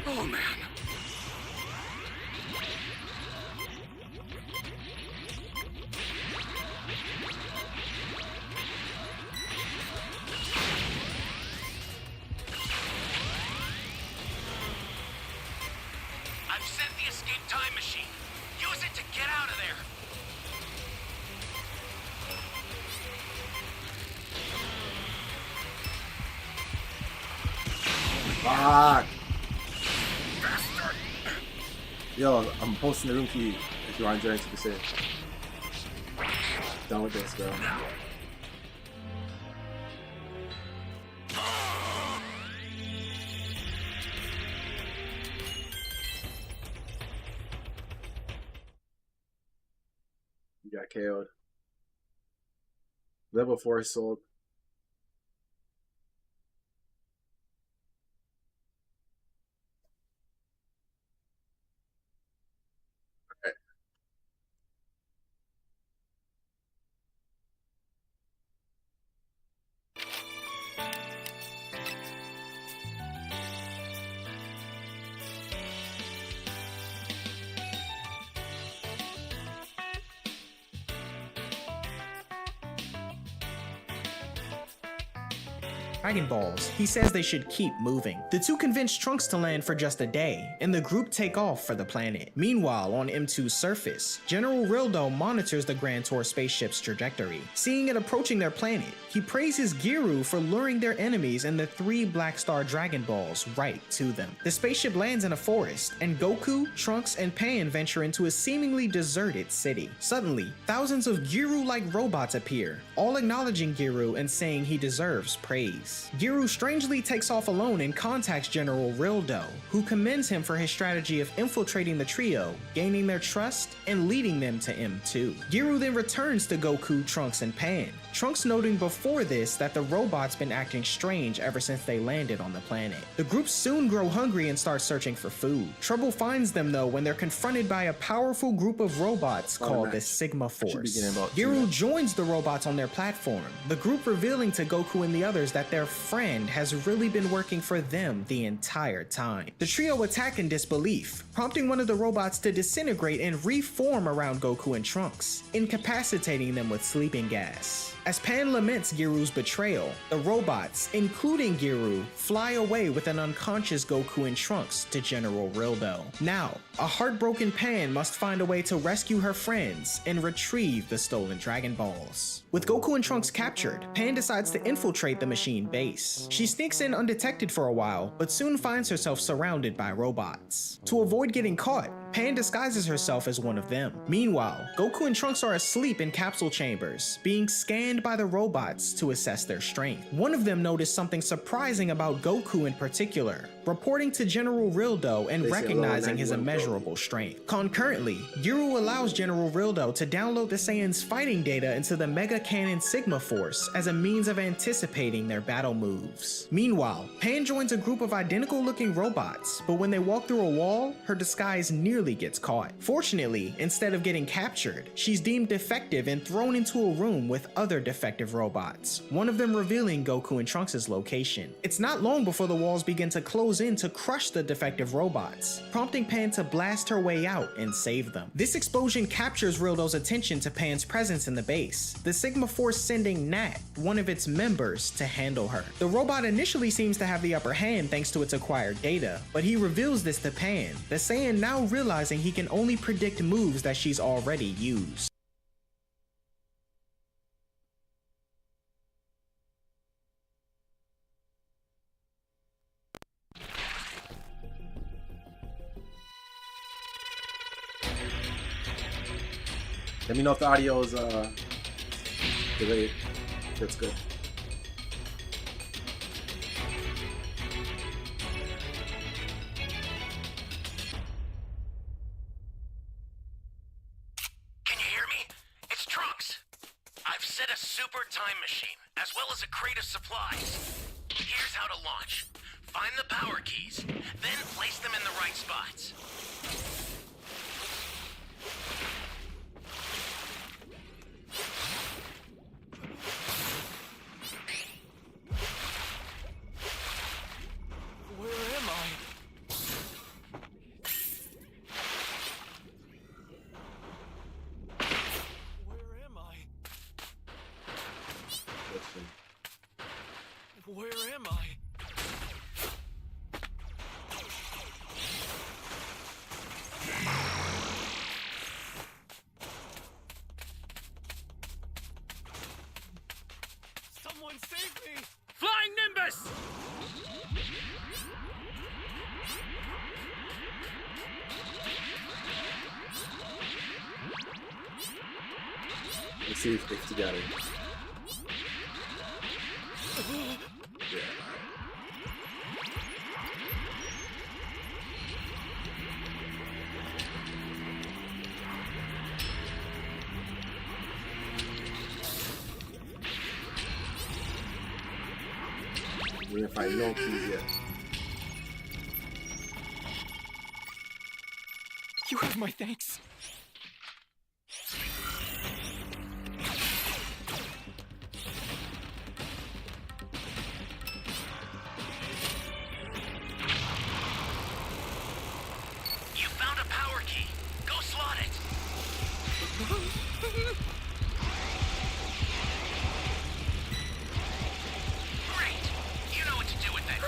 Oh man. I've sent the escape time machine. Use it to get out of there. Fuck! Yo, I'm posting the room key if you want to join to the set. Done with this, bro. You got KO'd. Level 4 sold. Dragon Balls, he says they should keep moving. The two convince Trunks to land for just a day, and the group take off for the planet. Meanwhile, on M2's surface, General Rildo monitors the Grand Tour spaceship's trajectory. Seeing it approaching their planet, he praises Giru for luring their enemies and the 3 Black Star Dragon Balls right to them. The spaceship lands in a forest, and Goku, Trunks, and Pan venture into a seemingly deserted city. Suddenly, thousands of Giru-like robots appear, all acknowledging Giru and saying he deserves praise. Giru strangely takes off alone and contacts General Rildo, who commends him for his strategy of infiltrating the trio, gaining their trust, and leading them to M2. Giru then returns to Goku, Trunks, and Pan, Trunks noting before this that the robot's been acting strange ever since they landed on the planet. The group soon grow hungry and start searching for food. Trouble finds them though when they're confronted by a powerful group of robots called the Sigma Force. Giru joins the robots on their platform, the group revealing to Goku and the others that their friend has really been working for them the entire time. The trio attack in disbelief, prompting one of the robots to disintegrate and reform around Goku and Trunks, incapacitating them with sleeping gas. As Pan laments Giru's betrayal, the robots, including Giru, fly away with an unconscious Goku and Trunks to General Rildo. Now, a heartbroken Pan must find a way to rescue her friends and retrieve the stolen Dragon Balls. With Goku and Trunks captured, Pan decides to infiltrate the machine base. She sneaks in undetected for a while, but soon finds herself surrounded by robots. To avoid getting caught, Pan disguises herself as one of them. Meanwhile, Goku and Trunks are asleep in capsule chambers, being scanned by the robots to assess their strength. One of them noticed something surprising about Goku in particular, reporting to General Rildo and recognizing his immeasurable strength. Concurrently, Giru allows General Rildo to download the Saiyans' fighting data into the Mega Cannon Sigma Force as a means of anticipating their battle moves. Meanwhile, Pan joins a group of identical-looking robots, but when they walk through a wall, her disguise nearly nearly gets caught. Fortunately, instead of getting captured, she's deemed defective and thrown into a room with other defective robots, one of them revealing Goku and Trunks' location. It's not long before the walls begin to close in to crush the defective robots, prompting Pan to blast her way out and save them. This explosion captures Rildo's attention to Pan's presence in the base, the Sigma Force sending Nat, one of its members, to handle her. The robot initially seems to have the upper hand thanks to its acquired data, but he reveals this to Pan, the Saiyan now realizing he can only predict moves that she's already used. Let me know if the audio is delayed. That's good. Can you hear me? It's Trunks. I've set a super time machine, as well as a crate of supplies. Here's how to launch. Find the power keys, then place them in the right spots. Where am I? Where am I? Where am I? Someone save me! Flying Nimbus! Let's see if it's together. Yeah. We didn't find no keys yet. You have my thanks. You found a power key. Go slot it. Great. You know what to do with that key.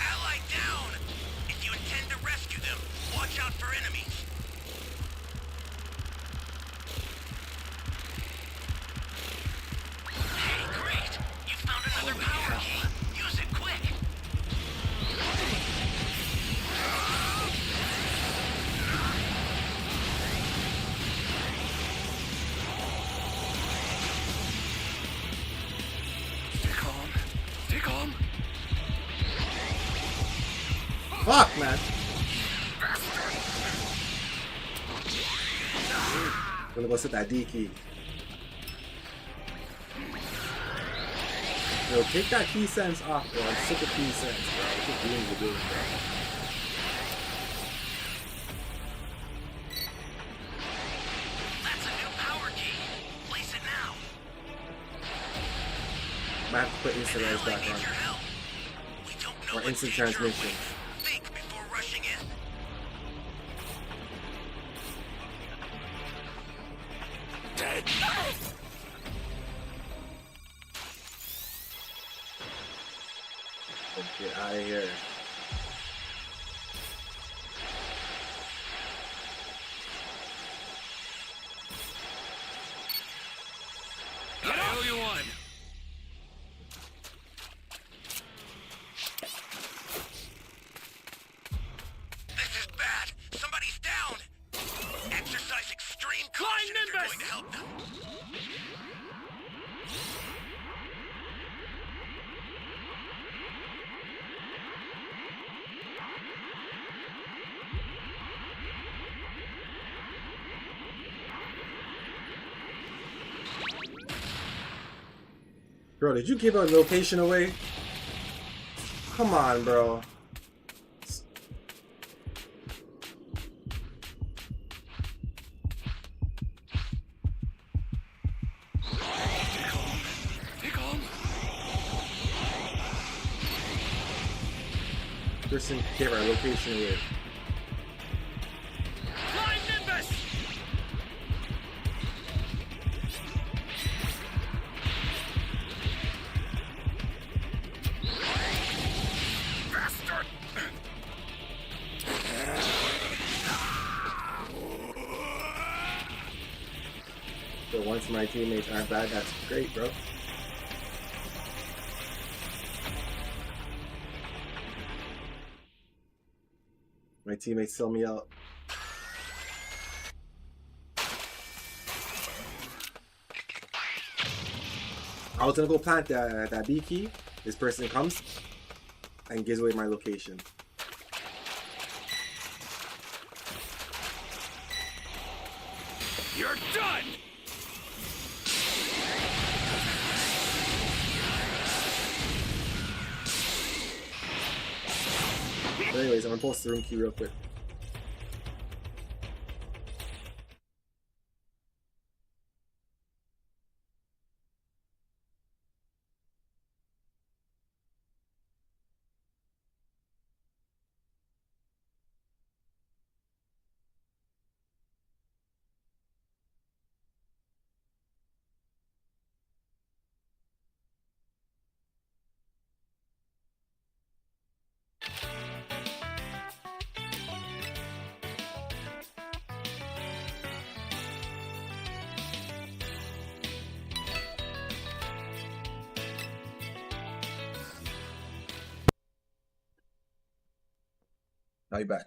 Ally down! If you intend to rescue them, watch out for enemies. Hey, great! You found another power key. Use it quick. Stay calm. Stay calm. Fuck, man. Gonna go set that D key. Yo, take that key sense off, bro. I'm sick of key sense, bro. It's just doing the doing, bro. That's a new power key. Place it now. Might have to put instant res Ally back needs on. your help. We don't know Or what instant danger transmission. awaits. Think before rushing in. Dead. Get out of here. I owe you one. This is bad. Somebody's down. Exercise extreme caution if you're going to help them. Bro, did you give a location away? Come on, bro. Stay calm. Person gave our location away. Flying Nimbus! Bastard! So once my teammates aren't bad, that's great, bro. My teammates sell me out. I was gonna go plant that B key. This person comes and gives away my location. You're done! But anyways, I'm gonna post the room key real quick. I'll be back.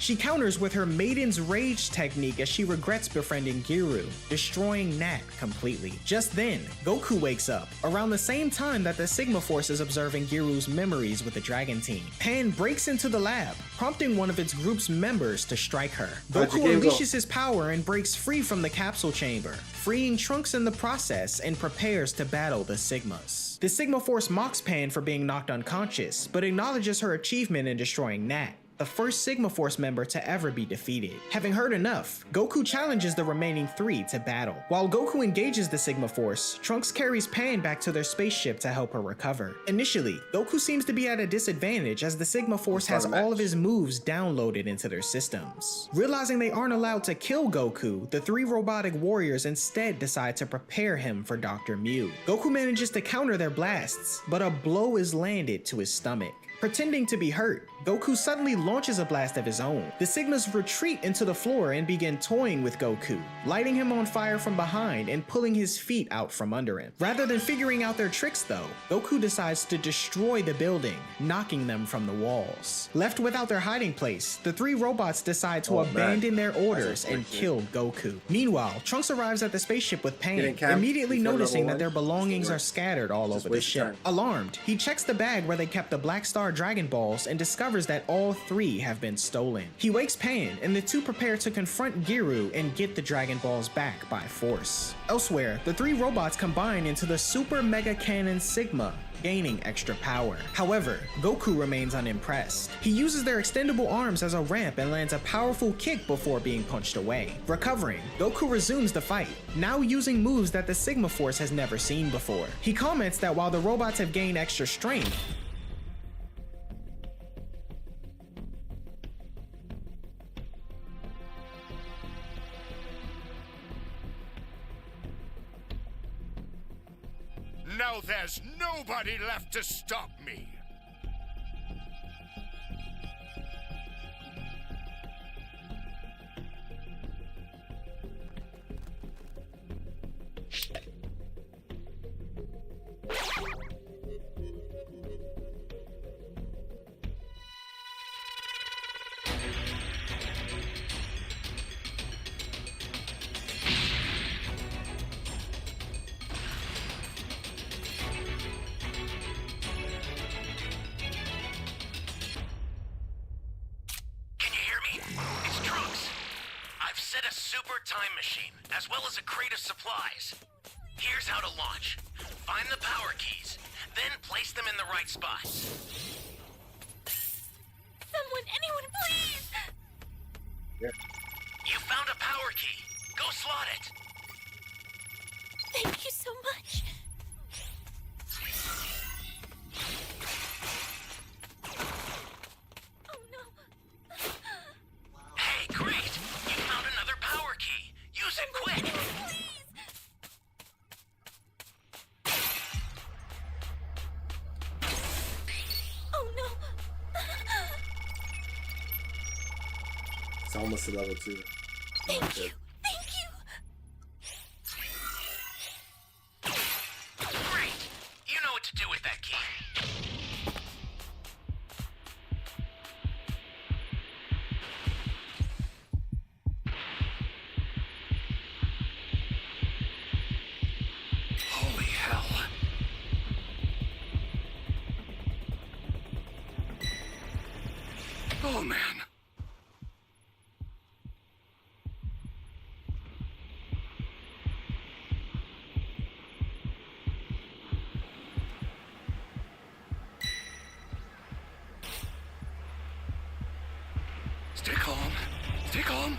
She counters with her Maiden's Rage technique as she regrets befriending Giru, destroying Nat completely. Just then, Goku wakes up, around the same time that the Sigma Force is observing Giru's memories with the Dragon Team. Pan breaks into the lab, prompting one of its group's members to strike her. Goku unleashes his power and breaks free from the capsule chamber, freeing Trunks in the process, and prepares to battle the Sigmas. The Sigma Force mocks Pan for being knocked unconscious, but acknowledges her achievement in destroying Nat, the first Sigma Force member to ever be defeated. Having heard enough, Goku challenges the remaining 3 to battle. While Goku engages the Sigma Force, Trunks carries Pan back to their spaceship to help her recover. Initially, Goku seems to be at a disadvantage as the Sigma Force has all of his moves downloaded into their systems. Realizing they aren't allowed to kill Goku, the 3 robotic warriors instead decide to prepare him for Dr. Mew. Goku manages to counter their blasts, but a blow is landed to his stomach. Pretending to be hurt, Goku suddenly launches a blast of his own. The Sigmas retreat into the floor and begin toying with Goku, lighting him on fire from behind and pulling his feet out from under him. Rather than figuring out their tricks though, Goku decides to destroy the building, knocking them from the walls. Left without their hiding place, the 3 robots decide to abandon their orders and kill Goku. Meanwhile, Trunks arrives at the spaceship with Pan, immediately noticing that their belongings are scattered all over the ship. Alarmed, he checks the bag where they kept the Black Star Dragon Balls and discovers that all 3 have been stolen. He wakes Pan, and the 2 prepare to confront Giru and get the Dragon Balls back by force. Elsewhere, the 3 robots combine into the Super Mega Cannon Sigma, gaining extra power. However, Goku remains unimpressed. He uses their extendable arms as a ramp and lands a powerful kick before being punched away. Recovering, Goku resumes the fight, now using moves that the Sigma Force has never seen before. He comments that while the robots have gained extra strength, now there's nobody left to stop me. time machine, as well as a crate of supplies. Here's how to launch. Find the power keys, then place them in the right spots. Anyone, please! Yeah. You found a power key. Go slot it. Thank you so much. Oh no. Hey, great! You found another power key. Use it quick. Anyone, please! Oh no. It's almost a level 2. Thank you. Thank you. Great! You know what to do with that key. Holy hell. Oh, man. Stay calm. Stay calm.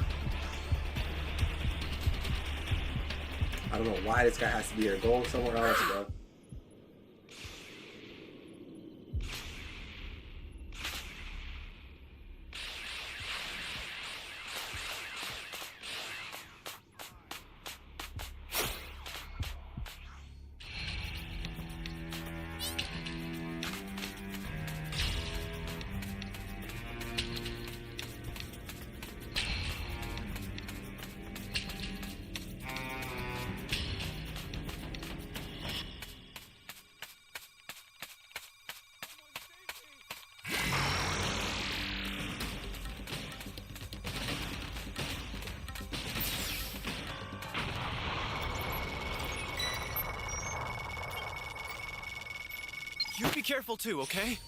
I don't know why this guy has to be here. Go somewhere else, bro. You be careful too, okay?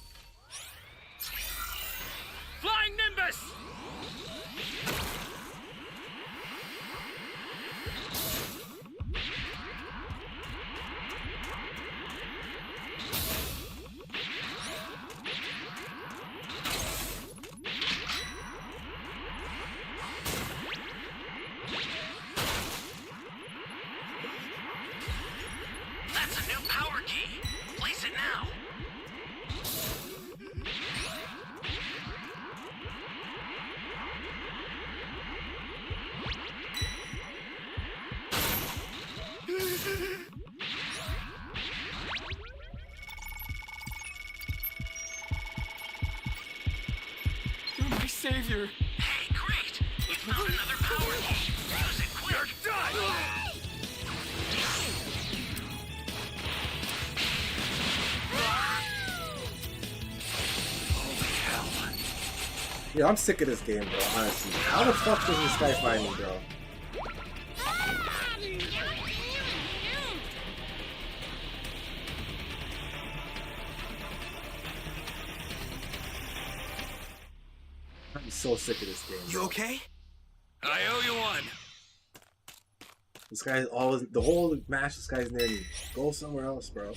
Flying Nimbus! That's a new power key. Place it now. You're my savior. Hey, great! You found another power key. Use it quick. You're done. Holy hell. Yeah, I'm sick of this game, bro. Honestly, how the fuck does this guy find me, bro? I'm so sick of this game. You bro. okay? I owe you one. This guy's always the whole match. This guy's near me. Go somewhere else, bro.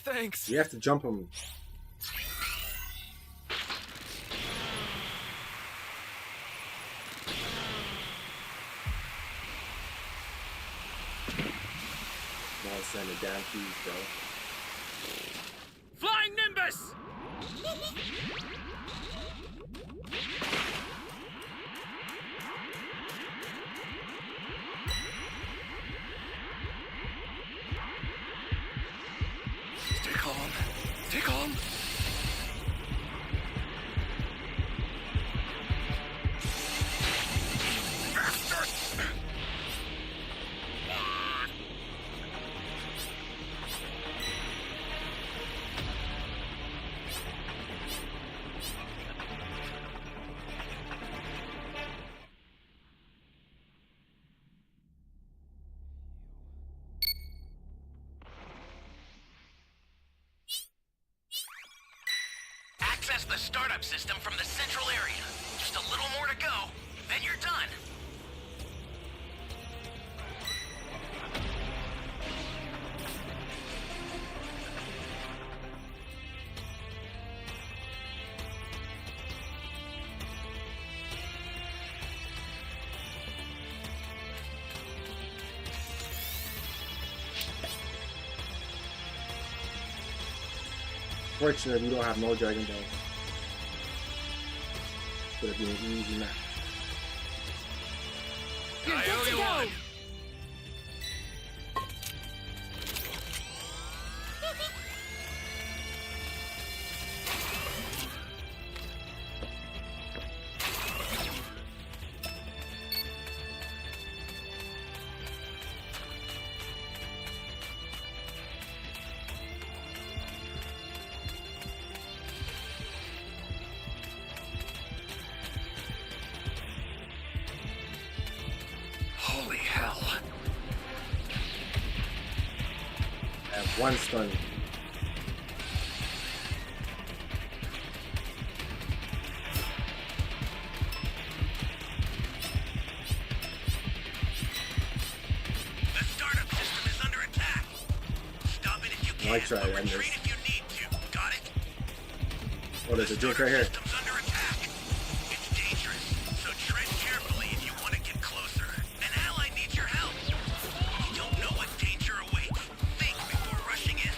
Thanks. You have to jump him. Don't send the damn keys, bro. Flying Nimbus! Stay calm. Stay calm. Access the startup system from the central area. Just a little more to go, then you're done. Fortunately, we don't have no Dragon Balls. Could have been an easy match. I owe you one. Holy hell. I have one stun. The startup system is under attack. Stop it if you can. I tried, but I retreat missed. if you need to. Got it? Oh, there's a drink right here. System's under attack. It's dangerous, so tread carefully if you want to get closer. An ally needs your help. You don't know what danger awaits. Think before rushing in.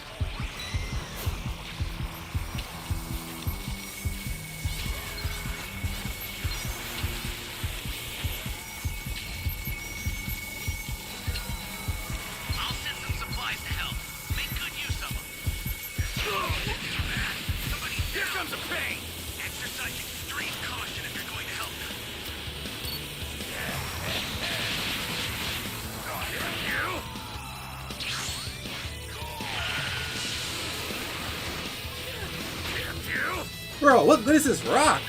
Bro, what is this rock?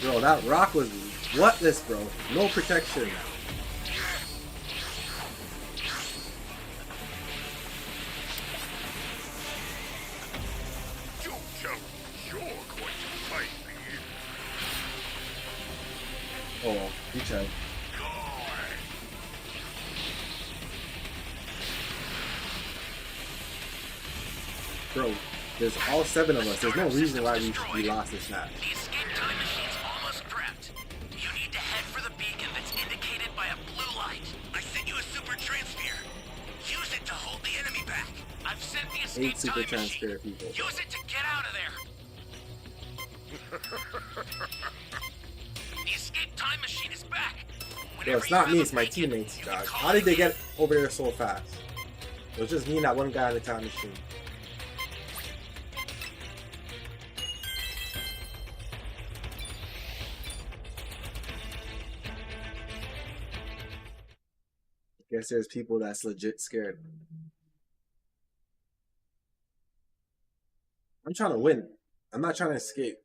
Bro, that rock was what this, bro? No protection. Don't tell me you're going to fight me. Oh, he tried. Bro, there's all 7 of us. There's no reason why we lost this match. The escape time machine's almost prepped. You need to head for the beacon that's indicated by a blue light. I sent you a super transfer. Use it to hold the enemy back. I've sent the escape 8 super time machine. transfer people. Use it to get out of there. The escape time machine is back. Yo, it's not me, it's my teammates, dog. How did they get over there so fast? It was just me and that one guy on the time machine. Guess there's people that's legit scared. I'm trying to win. I'm not trying to escape.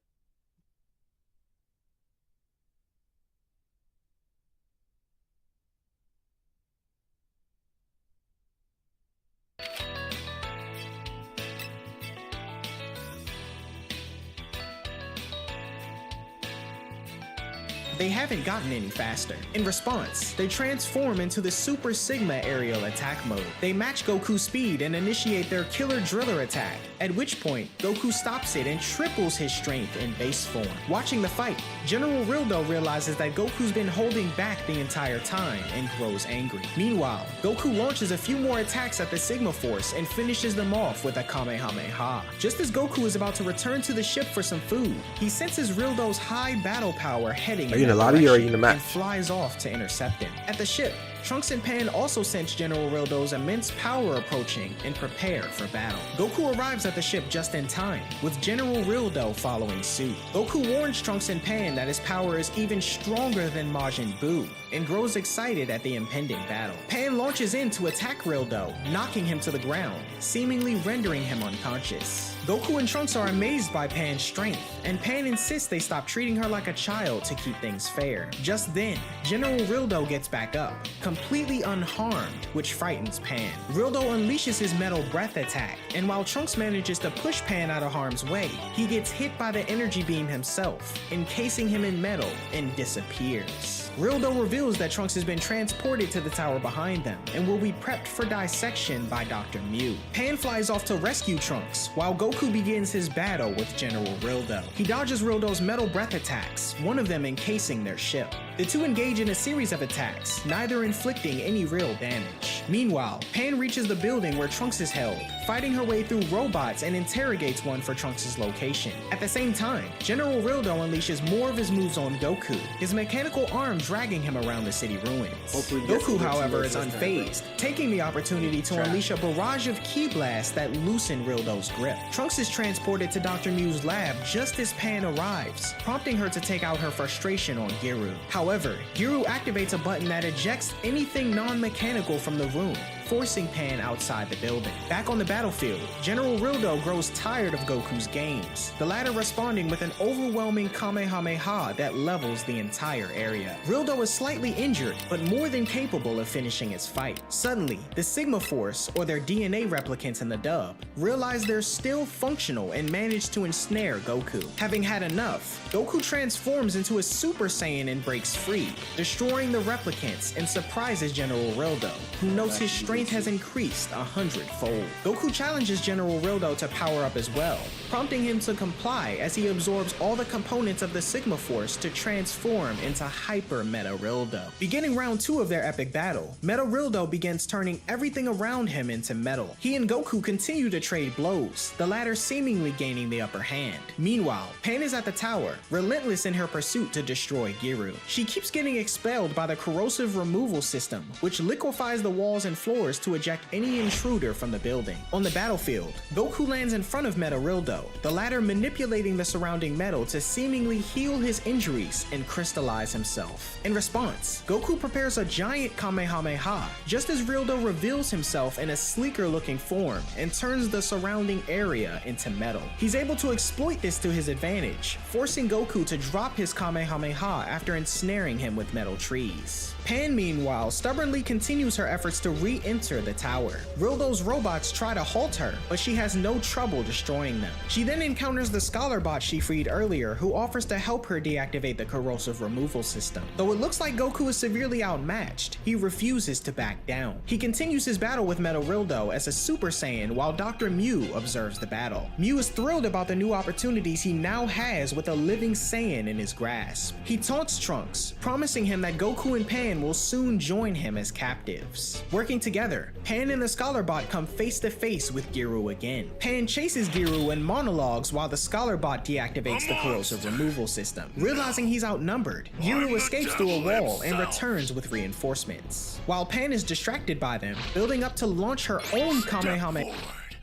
They haven't gotten any faster. In response, they transform into the Super Sigma aerial attack mode. They match Goku's speed and initiate their Killer Driller attack, at which point, Goku stops it and triples his strength in base form. Watching the fight, General Rildo realizes that Goku's been holding back the entire time and grows angry. Meanwhile, Goku launches a few more attacks at the Sigma Force and finishes them off with a Kamehameha. Just as Goku is about to return to the ship for some food, he senses Rildo's high battle power heading Are you in a lobby or are you in a match? and flies off to intercept him. At the ship, Trunks and Pan also sense General Rildo's immense power approaching and prepare for battle. Goku arrives at the ship just in time, with General Rildo following suit. Goku warns Trunks and Pan that his power is even stronger than Majin Buu, and grows excited at the impending battle. Pan launches in to attack Rildo, knocking him to the ground, seemingly rendering him unconscious. Goku and Trunks are amazed by Pan's strength, and Pan insists they stop treating her like a child to keep things fair. Just then, General Rildo gets back up, completely unharmed, which frightens Pan. Rildo unleashes his metal breath attack, and while Trunks manages to push Pan out of harm's way, he gets hit by the energy beam himself, encasing him in metal, and disappears. Rildo reveals that Trunks has been transported to the tower behind them and will be prepped for dissection by Dr. Mew. Pan flies off to rescue Trunks, while Goku begins his battle with General Rildo. He dodges Rildo's metal breath attacks, one of them encasing their ship. The two engage in a series of attacks, neither inflicting any real damage. Meanwhile, Pan reaches the building where Trunks is held, fighting her way through robots and interrogates one for Trunks' location. At the same time, General Rildo unleashes more of his moves on Goku, his mechanical arm dragging him around the city ruins. Goku, however, is unfazed, taking the opportunity to unleash a barrage of ki blasts that loosen Rildo's grip. Trunks is transported to Dr. Mew's lab just as Pan arrives, prompting her to take out her frustration on Giru. However, Giru activates a button that ejects anything non-mechanical from the room, forcing Pan outside the building. Back on the battlefield, General Rildo grows tired of Goku's games, the latter responding with an overwhelming Kamehameha that levels the entire area. Rildo is slightly injured, but more than capable of finishing his fight. Suddenly, the Sigma Force, or their DNA replicants in the dub, realize they're still functional and manage to ensnare Goku. Having had enough, Goku transforms into a Super Saiyan and breaks free, destroying the replicants and surprises General Rildo, who notes his strength has increased 100-fold. Goku challenges General Rildo to power up as well, prompting him to comply as he absorbs all the components of the Sigma Force to transform into Hyper Meta Rildo. Beginning round 2 of their epic battle, Meta Rildo begins turning everything around him into metal. He and Goku continue to trade blows, the latter seemingly gaining the upper hand. Meanwhile, Pan is at the tower, relentless in her pursuit to destroy Giru. She keeps getting expelled by the corrosive removal system, which liquefies the walls and floors doors to eject any intruder from the building. On the battlefield, Goku lands in front of Metal Rildo, the latter manipulating the surrounding metal to seemingly heal his injuries and crystallize himself. In response, Goku prepares a giant Kamehameha, just as Rildo reveals himself in a sleeker looking form and turns the surrounding area into metal. He's able to exploit this to his advantage, forcing Goku to drop his Kamehameha after ensnaring him with metal trees. Pan, meanwhile, stubbornly continues her efforts to re-enter the tower. Rildo's robots try to halt her, but she has no trouble destroying them. She then encounters the Scholar bot she freed earlier, who offers to help her deactivate the corrosive removal system. Though it looks like Goku is severely outmatched, he refuses to back down. He continues his battle with Metal Rildo as a Super Saiyan while Dr. Mew observes the battle. Mew is thrilled about the new opportunities he now has with a living Saiyan in his grasp. He taunts Trunks, promising him that Goku and Pan will soon join him as captives. Working together, Pan and the Scholar bot come face to face with Giru again. Pan chases Giru and monologues while the Scholar bot deactivates the corrosive removal system. Realizing he's outnumbered, Giru escapes through a wall and returns with reinforcements. While Pan is distracted by them, building up to launch her own Kamehameha. Forward,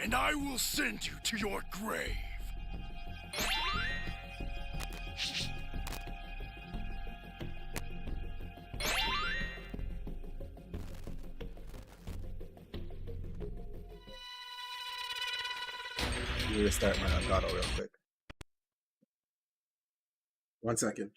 and I will send you to your grave. Let me restart my Elgato real quick. 1 second.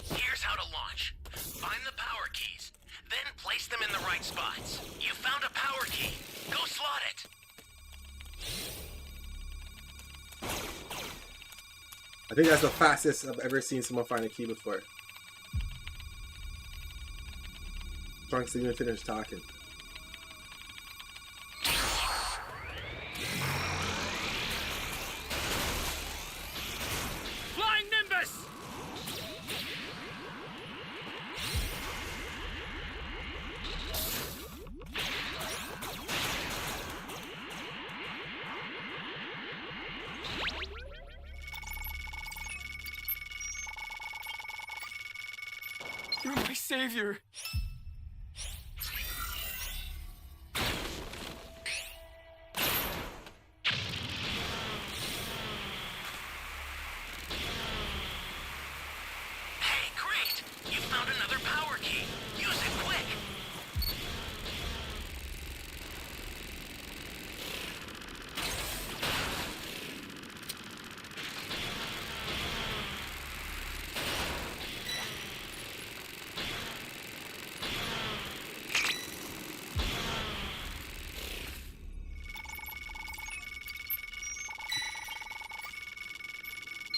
Here's how to launch. Find the power keys, then place them in the right spots. You found a power key. Go slot it. I think that's the fastest I've ever seen someone find a key before. Trunks didn't even finish talking. Flying Nimbus! You're my savior. Hey, great! You found another power key. Use it quick.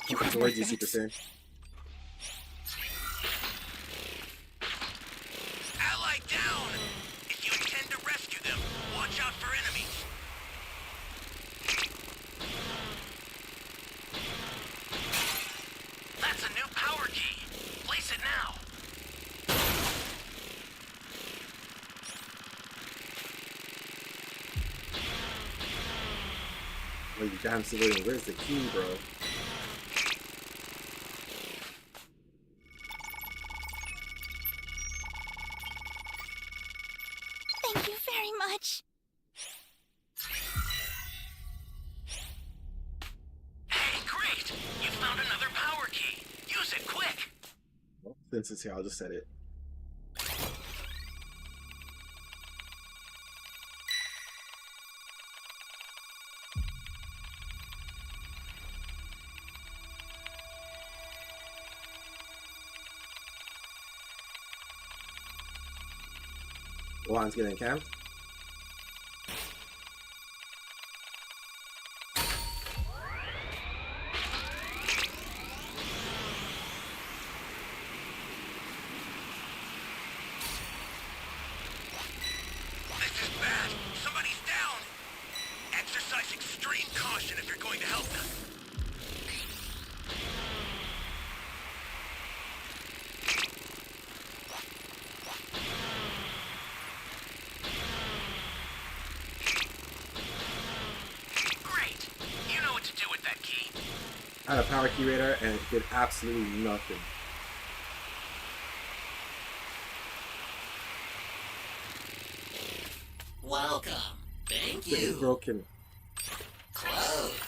You got Towards you, my Super thanks. Saiyan. Ally down! If you intend to rescue them, watch out for enemies. That's a new power key. Place it now. Like, you damn civilian, where's the key, bro? Thank you very much. Hey, great! You found another power key. Use it quick. Well, since it's here, I'll just set it. Gohan's getting camped. This is bad. Somebody's down. Exercise extreme caution if you're going to help them. I had a power key radar and it did absolutely nothing. Welcome. Thank It's you. broken. Close.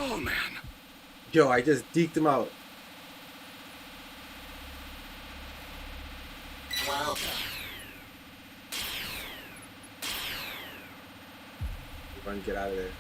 Oh, man. Yo, I just deked him out. Welcome. Run, get out of there.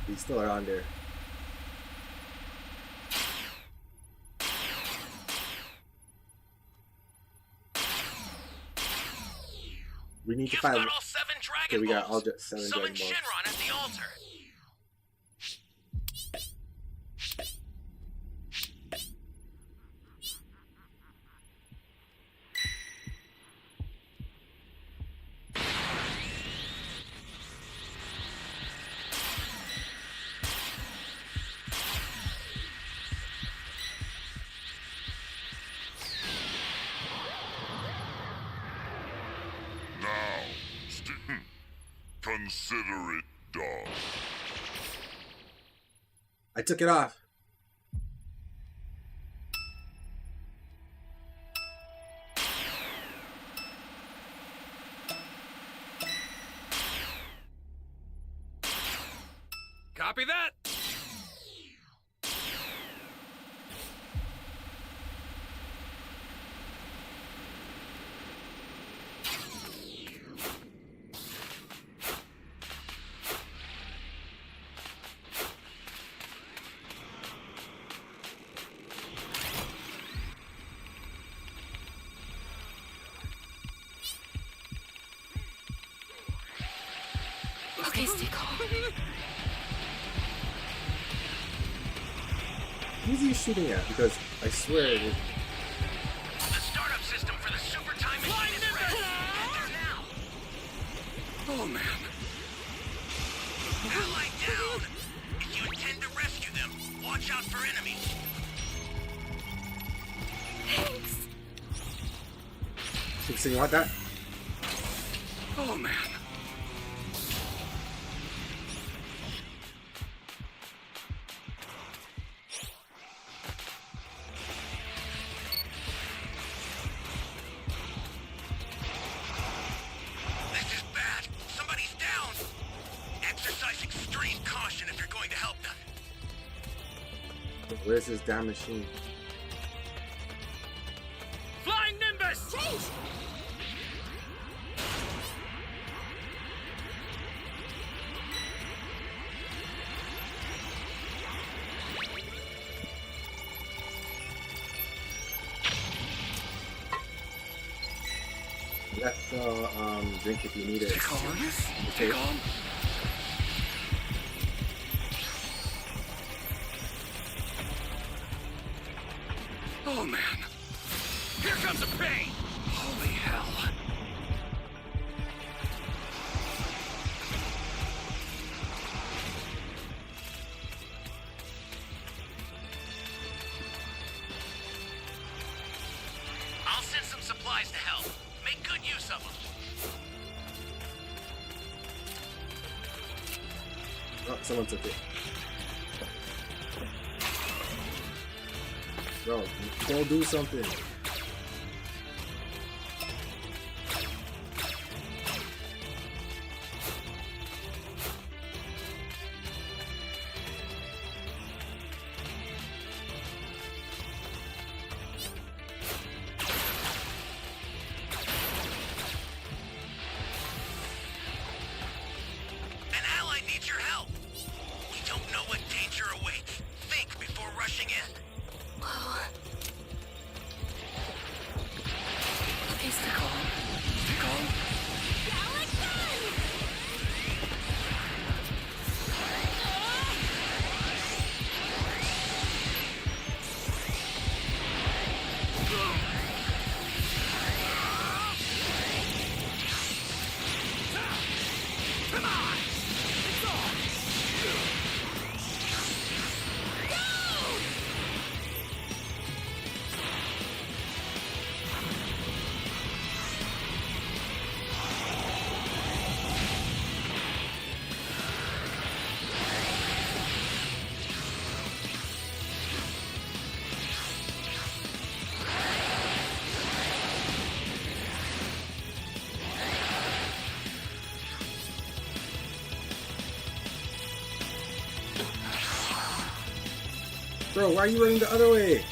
He's still around there. We need to You've find. got all 7 Dragon Okay, we got Balls. all 7 Summon Dragon Balls. Shenron at the altar. Now, consider it done. I took it off. Copy that. Okay, stay calm. Who's he shooting at? Because I swear it is. The startup system for the super time machine is ready. Get there now. Oh, man. Ally down. If you intend to rescue them, watch out for enemies. Thanks. So you want that? Oh, man. This is bad. Somebody's down. Exercise extreme caution if you're going to help them. Where's this damn machine? Flying Nimbus! Change! Left drink if you need it. Stay calm. Okay. Stay calm. Oh, man. Here comes the pain! Holy hell. I'll send some supplies to help. Make good use of them. Oh, someone took it. Bro, go do something. An ally needs your help. We don't know what danger awaits. Think before rushing in. Okay, stay calm. Stay calm. Bro, why are you running the other way?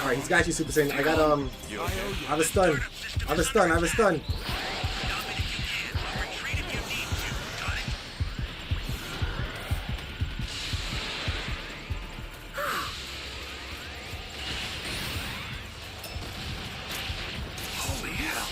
Alright, he's got you, Super Saiyan. I got, I have a stun. I have a stun, I have a stun. Stop it if you can. Retreat if you need to. Got it? Holy hell.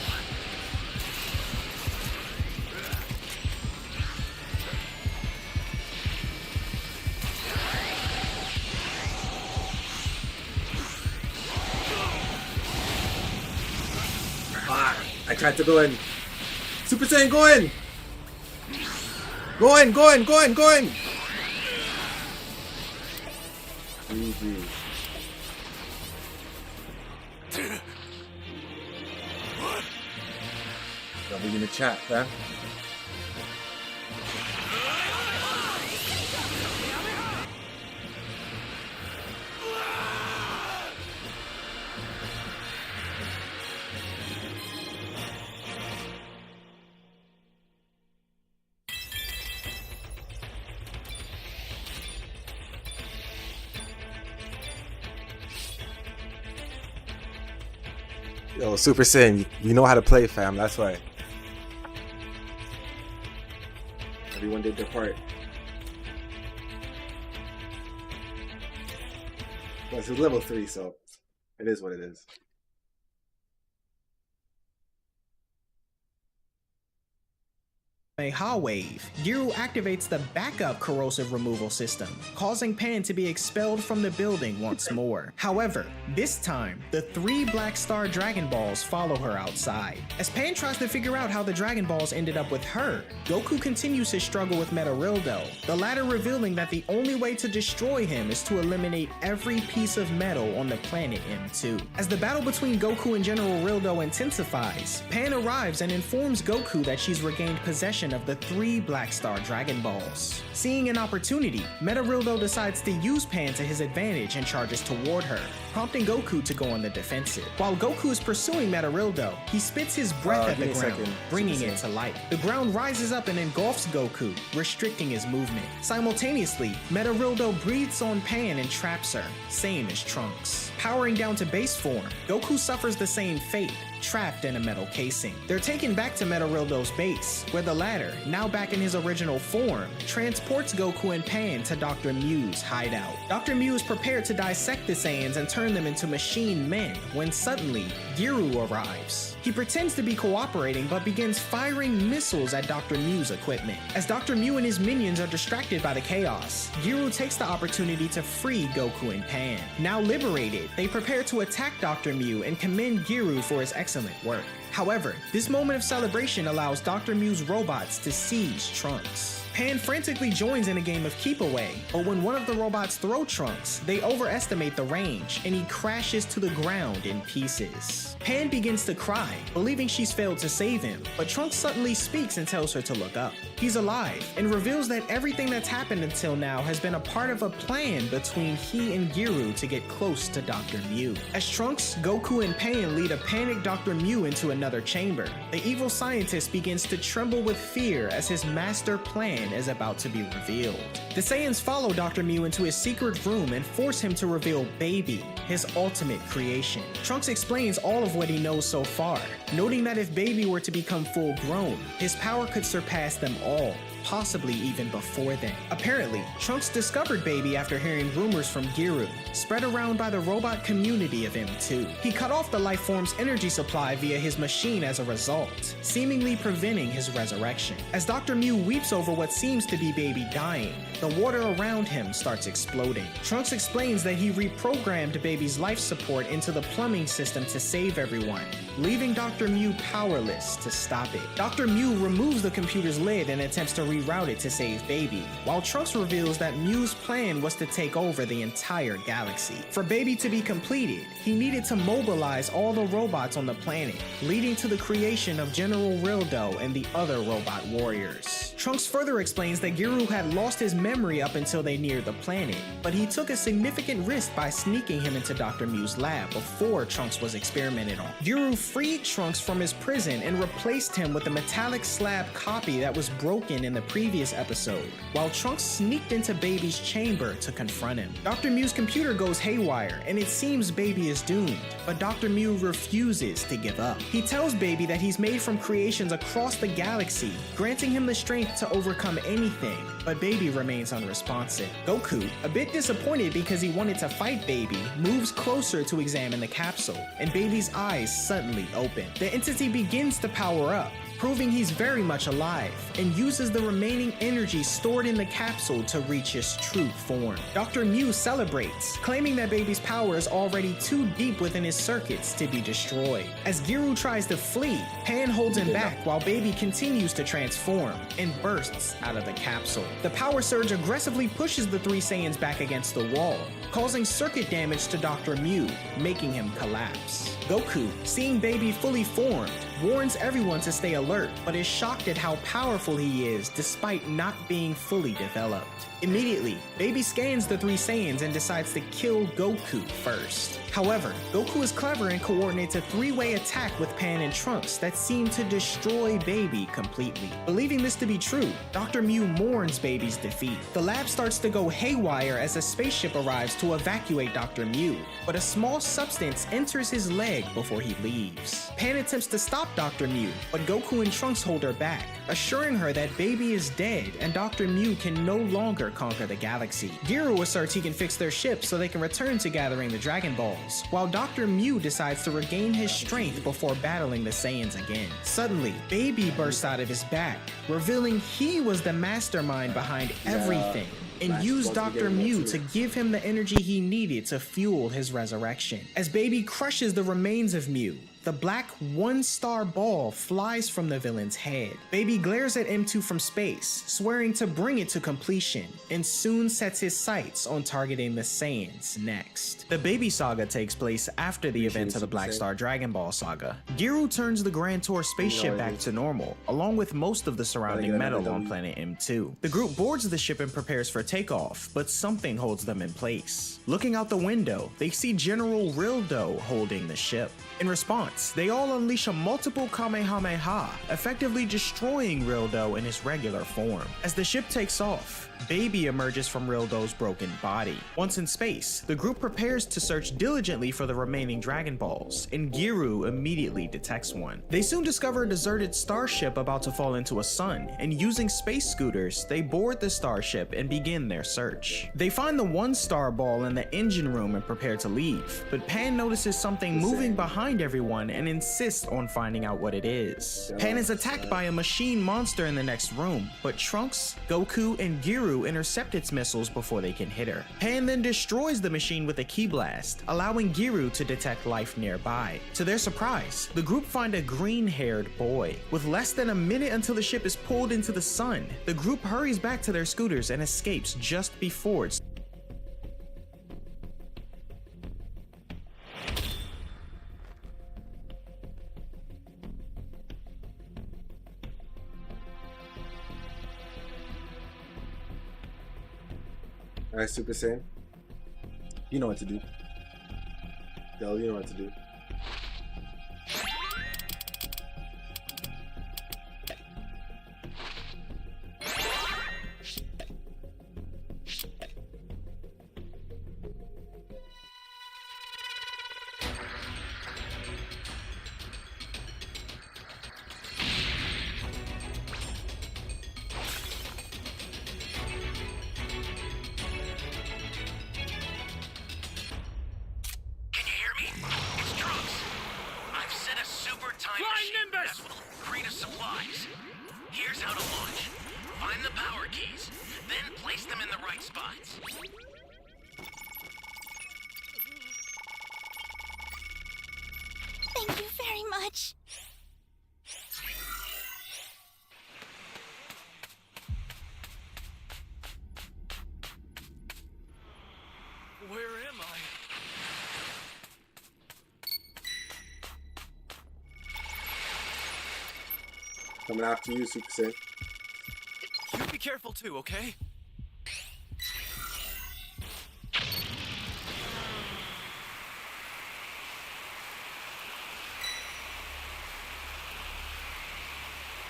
Ah, I tried to go in. Super Saiyan, go in! Go in, go in, go in, go in! GG. W in the chat, fam. Yo, Super Saiyan, you know how to play, fam. That's why. Everyone did their part. Well, it's level 3, so it is what it is. Amecha wave, Giru activates the backup corrosive removal system, causing Pan to be expelled from the building once more. However, this time, the 3 Black Star Dragon Balls follow her outside. As Pan tries to figure out how the Dragon Balls ended up with her, Goku continues his struggle with Meta Rildo, the latter revealing that the only way to destroy him is to eliminate every piece of metal on the planet M2. As the battle between Goku and General Rildo intensifies, Pan arrives and informs Goku that she's regained possession of the 3 Black Star Dragon Balls. Seeing an opportunity, Meta Rildo decides to use Pan to his advantage and charges toward her, prompting Goku to go on the defensive. While Goku is pursuing Meta Rildo, he spits his breath at the ground, bringing it to life. The ground rises up and engulfs Goku, restricting his movement. Simultaneously, Meta Rildo breathes on Pan and traps her, same as Trunks. Powering down to base form, Goku suffers the same fate, trapped in a metal casing. They're taken back to Meta Rildo's base, where the latter, now back in his original form, transports Goku and Pan to Dr. Mew's hideout. Dr. Mew is prepared to dissect the Saiyans and turn them into machine men when suddenly, Giru arrives. He pretends to be cooperating but begins firing missiles at Dr. Mew's equipment. As Dr. Mew and his minions are distracted by the chaos, Giru takes the opportunity to free Goku and Pan. Now liberated, they prepare to attack Dr. Mew and commend Giru for his excellent work. However, this moment of celebration allows Dr. Mew's robots to siege Trunks. Pan frantically joins in a game of keep away, but when one of the robots throw Trunks, they overestimate the range and he crashes to the ground in pieces. Pan begins to cry eye, believing she's failed to save him, but Trunks suddenly speaks and tells her to look up. He's alive, and reveals that everything that's happened until now has been a part of a plan between he and Giru to get close to Dr. Mew. As Trunks, Goku, and Pain lead a panicked Dr. Mew into another chamber, the evil scientist begins to tremble with fear as his master plan is about to be revealed. The Saiyans follow Dr. Mew into his secret room and force him to reveal Baby, his ultimate creation. Trunks explains all of what he knows so far, noting that if Baby were to become full grown, his power could surpass them all, possibly even before then. Apparently, Trunks discovered Baby after hearing rumors from Giru, spread around by the robot community of M2. He cut off the life form's energy supply via his machine as a result, seemingly preventing his resurrection. As Dr. Mew weeps over what seems to be Baby dying, the water around him starts exploding. Trunks explains that he reprogrammed Baby's life support into the plumbing system to save everyone, leaving Dr. Mew powerless to stop it. Dr. Mew removes the computer's lid and attempts to reroute it to save Baby, while Trunks reveals that Mew's plan was to take over the entire galaxy. For Baby to be completed, he needed to mobilize all the robots on the planet, leading to the creation of General Rildo and the other robot warriors. Trunks further explains that Giru had lost his memory up until they neared the planet, but he took a significant risk by sneaking him into Dr. Mew's lab before Trunks was experimented on. Giru freed Trunks from his prison and replaced him with a metallic slab copy that was broken in the previous episode, while Trunks sneaked into Baby's chamber to confront him. Dr. Mew's computer goes haywire, and it seems Baby is doomed, but Dr. Mew refuses to give up. He tells Baby that he's made from creations across the galaxy, granting him the strength to overcome anything, but Baby remains unresponsive. Goku, a bit disappointed because he wanted to fight Baby, moves closer to examine the capsule, and Baby's eyes suddenly open. The entity begins to power up, proving he's very much alive, and uses the remaining energy stored in the capsule to reach his true form. Dr. Mew celebrates, claiming that Baby's power is already too deep within his circuits to be destroyed. As Giru tries to flee, Pan holds him back while Baby continues to transform and bursts out of the capsule. The power surge aggressively pushes the three Saiyans back against the wall, causing circuit damage to Dr. Mew, making him collapse. Goku, seeing Baby fully formed, warns everyone to stay alert, but is shocked at how powerful he is despite not being fully developed. Immediately, Baby scans the three Saiyans and decides to kill Goku first. However, Goku is clever and coordinates a three-way attack with Pan and Trunks that seem to destroy Baby completely. Believing this to be true, Dr. Mew mourns Baby's defeat. The lab starts to go haywire as a spaceship arrives to evacuate Dr. Mew, but a small substance enters his leg before he leaves. Pan attempts to stop Dr. Mew, but Goku and Trunks hold her back, assuring her that Baby is dead and Dr. Mew can no longer conquer the galaxy. Giru asserts he can fix their ship so they can return to gathering the Dragon Balls, while Dr. Mew decides to regain his strength before battling the Saiyans again. Suddenly, Baby bursts out of his back, revealing he was the mastermind behind everything, and used Dr. Mew to give him the energy he needed to fuel his resurrection. As Baby crushes the remains of Mew, the black one-star ball flies from the villain's head. Baby glares at M2 from space, swearing to bring it to completion, and soon sets his sights on targeting the Saiyans next. The Baby saga takes place after the events of the Black Star Dragon Ball saga. Giru turns the Grand Tour spaceship back to normal, along with most of the surrounding metal on planet M2. The group boards the ship and prepares for takeoff, but something holds them in place. Looking out the window, they see General Rildo holding the ship. In response, they all unleash a multiple Kamehameha, effectively destroying Rildo in his regular form. As the ship takes off, Baby emerges from Rildo's broken body. Once in space, the group prepares to search diligently for the remaining Dragon Balls, and Giru immediately detects one. They soon discover a deserted starship about to fall into a sun, and using space scooters, they board the starship and begin their search. They find the one-star ball in the engine room and prepare to leave, but Pan notices something moving behind everyone and insists on finding out what it is. Pan is attacked by a machine monster in the next room, but Trunks, Goku, and Giru intercept its missiles before they can hit her. Pan then destroys the machine with a key blast, allowing Giru to detect life nearby. To their surprise, the group find a green-haired boy. With less than a minute until the ship is pulled into the sun, the group hurries back to their scooters and escapes just before it's Alright, Super Saiyan. You know what to do. Del, you know what to do. Can you hear me? It's Trunks. I've set a super time Flying machine Nimbus! that will create supplies. Here's how to launch. Find the power keys, then place them in the right spots. Thank you very much. Where am I? Coming after you, Super Saiyan. You be careful too, okay?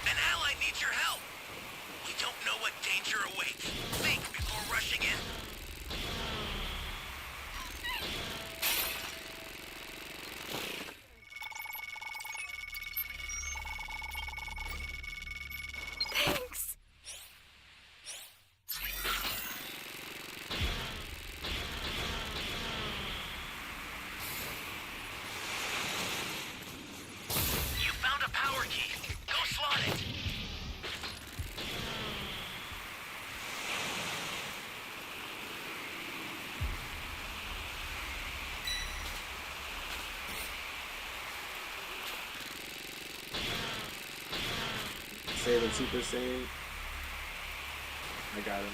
An ally needs your help. We don't know what danger awaits. Think before rushing in. Thanks. You found a power key. Go slot it. Saving Super Saiyan. I got him.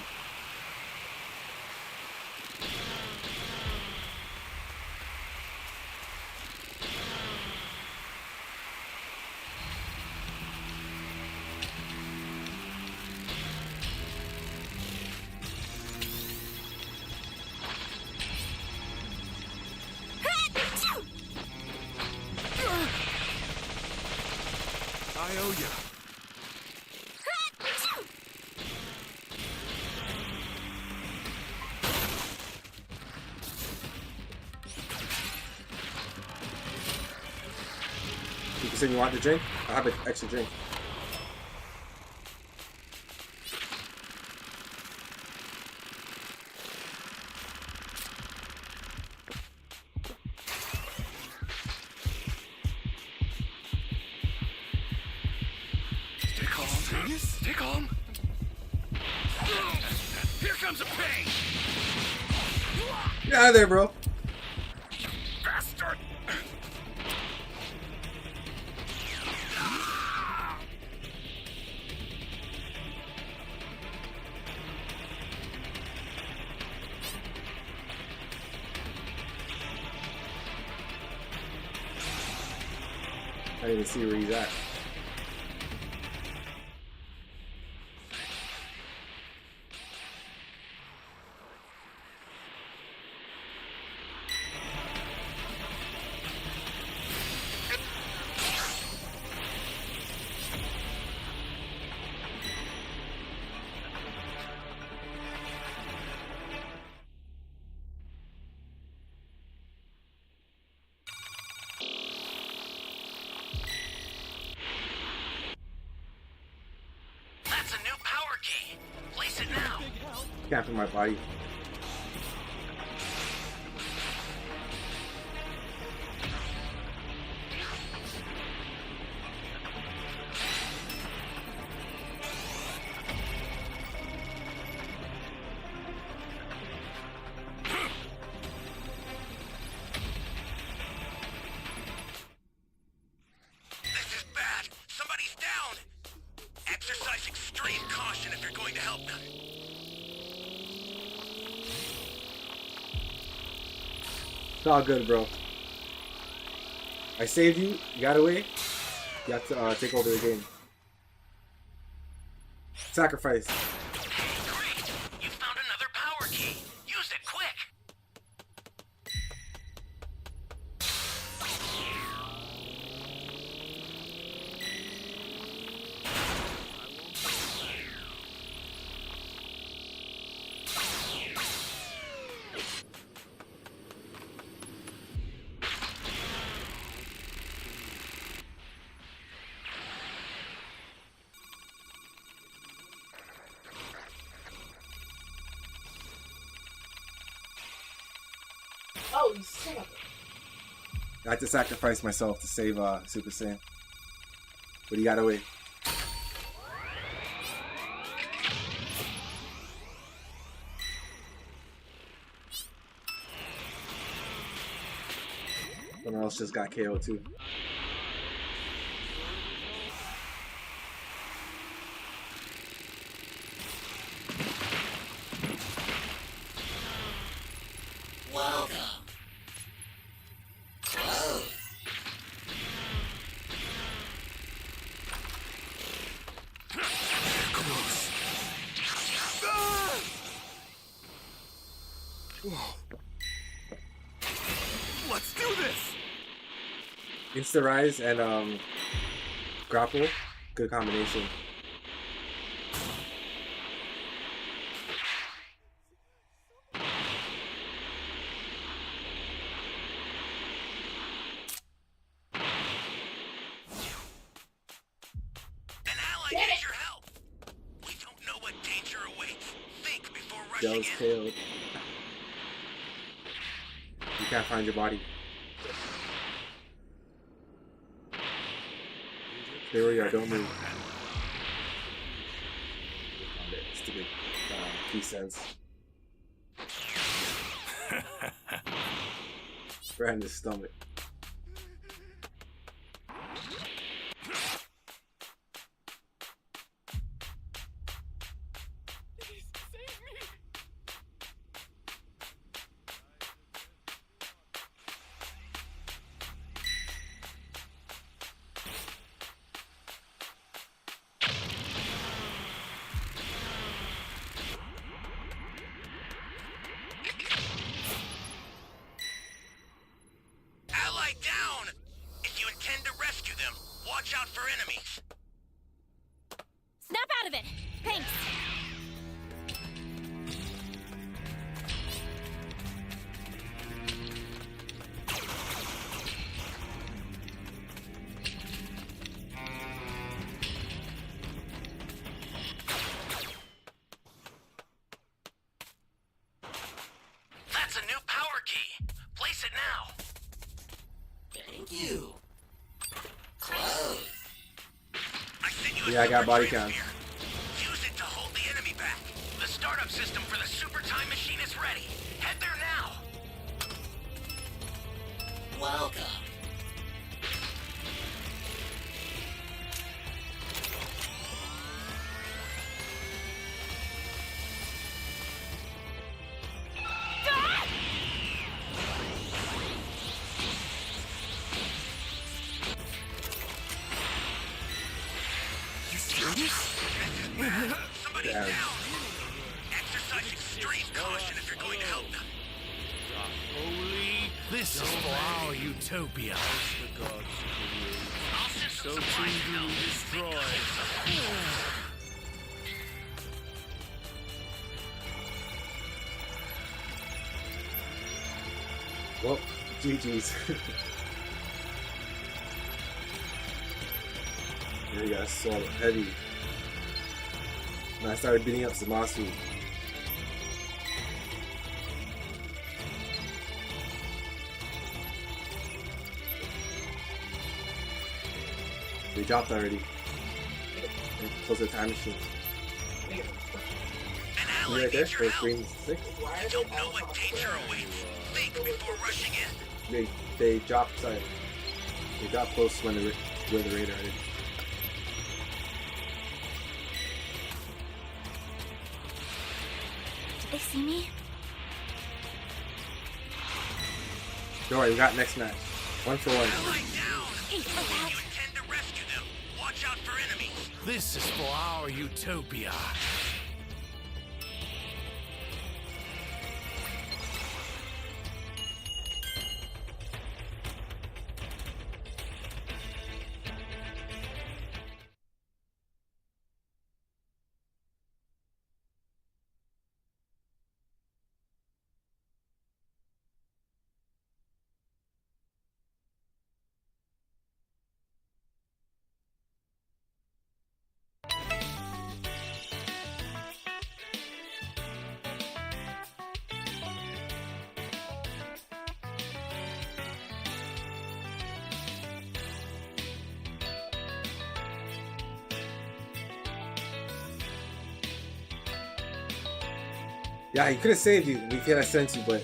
I owe you. Super Saiyan, you want the drink? I have an extra drink. Stay calm. Stay calm. Here comes a pain! Get out of there, bro. Bastard! I didn't even see where he's at. That's a new power key. Place it now. Camping my body. This is bad. Somebody's down. Exercise extreme caution if you're going to help them. It's all good, bro. I saved you. You got away. You have to take over the game. Sacrifice. Great. You found another power key. I had to sacrifice myself to save Super Saiyan. But he got away. Someone else just got KO'd too. Welcome. Close. Close. Let's do this. Insta Rise and grapple, good combination. An ally needs your help. We don't know what danger awaits. Think before rushing Gels in. KO'd. You can't find your body. There we are, don't move. Stupid key sense. Right in the stomach. Ally down! If you intend to rescue them, watch out for enemies. Snap out of it. Thanks. That's a new power key. Place it now. Thank you. Close. I sent you a Yeah, I got super body train count. sphere. Use it to hold the enemy back. The startup system for the super time machine is ready. Head there now. Welcome. You serious? Somebody's Damn. down. Exercise extreme caution if you're going to help them. This is for our utopia. I'll send some supplies to help. Well, GG's. Yeah, he got so heavy. And I started beating up Mamasu. They dropped already. And close the time machine. An You ally right there? needs your For help. screen 6? You don't know what danger awaits. Think before rushing in. They dropped, sorry. They dropped close when where the radar is. Did they see me? Don't worry, we got next match. 1 for 1. Ally down. Hey, for If that. you intend to rescue them, watch out for enemies. This is for our utopia. Yeah, he could have saved you if he had sent you, but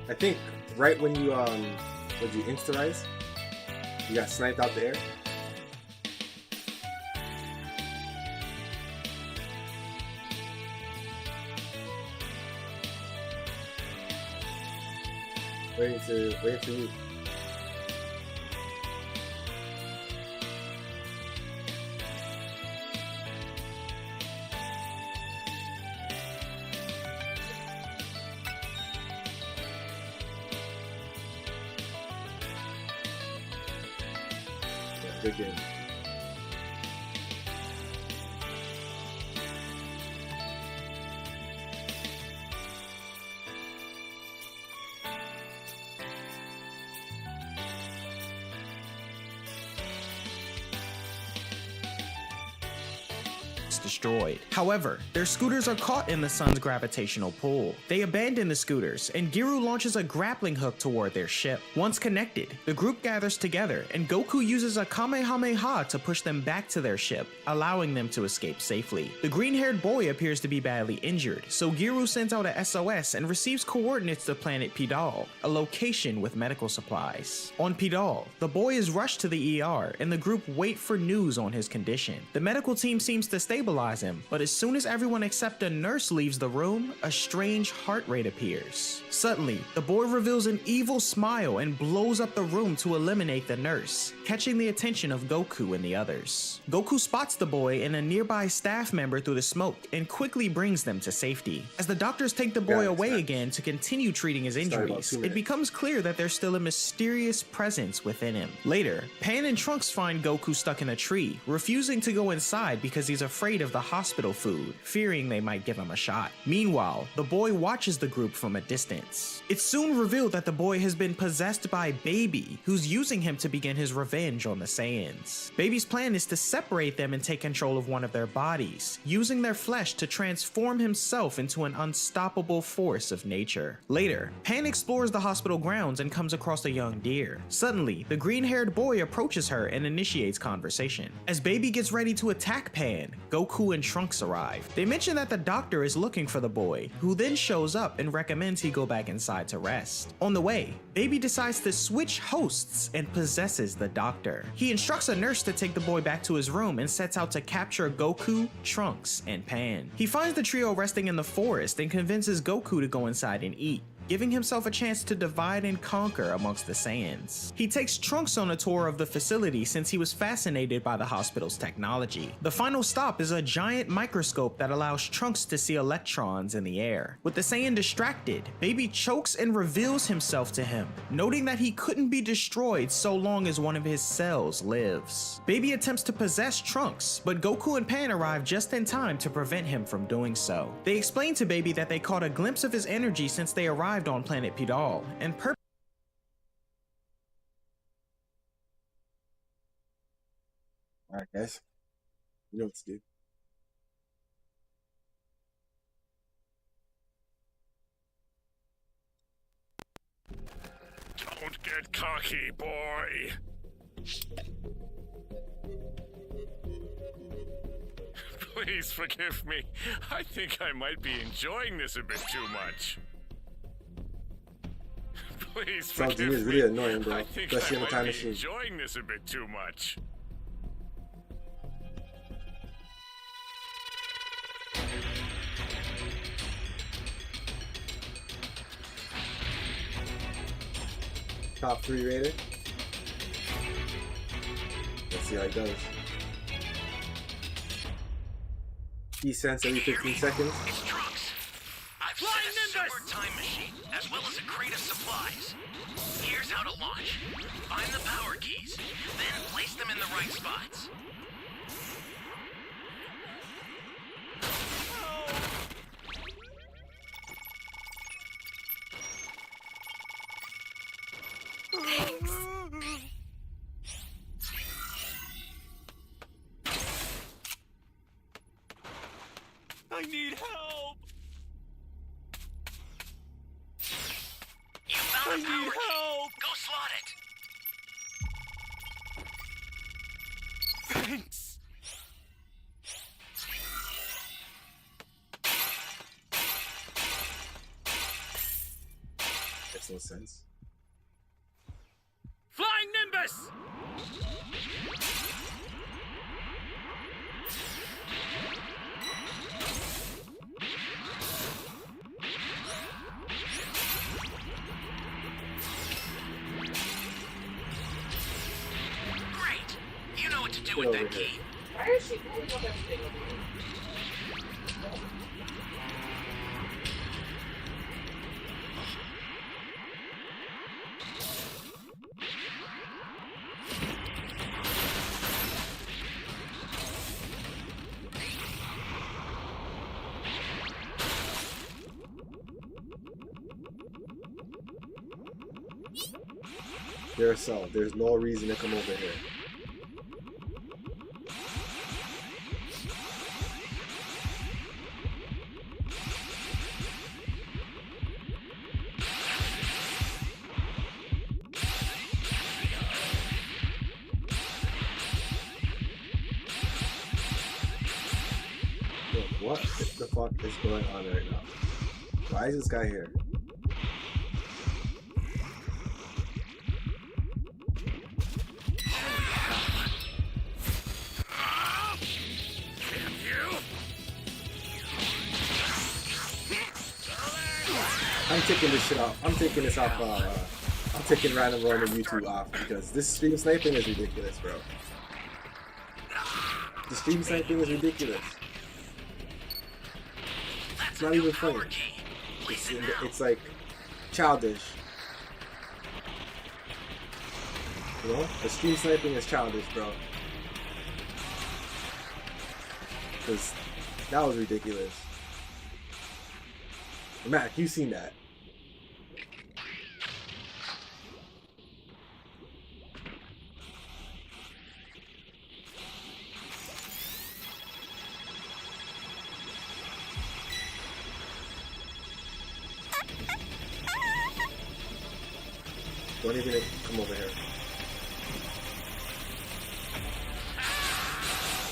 I think right when you would you insta-rise, you got sniped out the air. Waiting for you. Yeah, good game. Destroyed. However, their scooters are caught in the sun's gravitational pull. They abandon the scooters, and Giru launches a grappling hook toward their ship. Once connected, the group gathers together, and Goku uses a Kamehameha to push them back to their ship, allowing them to escape safely. The green-haired boy appears to be badly injured, so Giru sends out a SOS and receives coordinates to planet Pidal, a location with medical supplies. On Pidal, the boy is rushed to the ER, and the group wait for news on his condition. The medical team seems to stabilize him, but as soon as everyone except a nurse leaves the room, a strange heart rate appears. Suddenly, the boy reveals an evil smile and blows up the room to eliminate the nurse, catching the attention of Goku and the others. Goku spots the boy and a nearby staff member through the smoke and quickly brings them to safety. As the doctors take the boy away again to continue treating his injuries, it becomes clear that there's still a mysterious presence within him. Later, Pan and Trunks find Goku stuck in a tree, refusing to go inside because he's afraid of the hospital food, fearing they might give him a shot. Meanwhile, the boy watches the group from a distance. It's soon revealed that the boy has been possessed by Baby, who's using him to begin his revenge on the Saiyans. Baby's plan is to separate them and take control of one of their bodies, using their flesh to transform himself into an unstoppable force of nature. Later, Pan explores the hospital grounds and comes across a young deer. Suddenly, the green-haired boy approaches her and initiates conversation. As Baby gets ready to attack Pan, Goku and Trunks arrive. They mention that the doctor is looking for the boy, who then shows up and recommends he go back inside to rest. On the way, Baby decides to switch hosts and possesses the doctor. He instructs a nurse to take the boy back to his room and sets out to capture Goku, Trunks, and Pan. He finds the trio resting in the forest and convinces Goku to go inside and eat, giving himself a chance to divide and conquer amongst the Saiyans. He takes Trunks on a tour of the facility since he was fascinated by the hospital's technology. The final stop is a giant microscope that allows Trunks to see electrons in the air. With the Saiyan distracted, Baby chokes and reveals himself to him, noting that he couldn't be destroyed so long as one of his cells lives. Baby attempts to possess Trunks, but Goku and Pan arrive just in time to prevent him from doing so. They explain to Baby that they caught a glimpse of his energy since they arrived on planet Pidal, and Alright guys, you know what to do. Don't get cocky, boy. Please forgive me. I think I might be enjoying this a bit too much. Please forgive Is me. really annoying, bro. I think Especially I in the might time be machine. enjoying this a bit too much. Top 3 rated. Let's see how it goes. He sense every 15 seconds. It's Trunks. I've set a super time machine, as well as a crate of supplies. Here's how to launch. Find the power keys, then place them in the right spots. I need help! You found a power key. Help! Go slot it. Thanks! makes no sense. Flying Nimbus! Great! You know what to do Get with over that here. key. Why is she pulling up everything over here? Yourself. There's no reason to come over here. Yo, what the fuck is going on right now? Why is this guy here? I'm taking this shit off. I'm taking this off. I'm taking random Roman YouTube off because this stream sniping is ridiculous, bro. The stream sniping is ridiculous. It's not even funny. It's like childish. You know, the stream sniping is childish, bro. Because that was ridiculous. Mac, you seen that? Don't even come over here.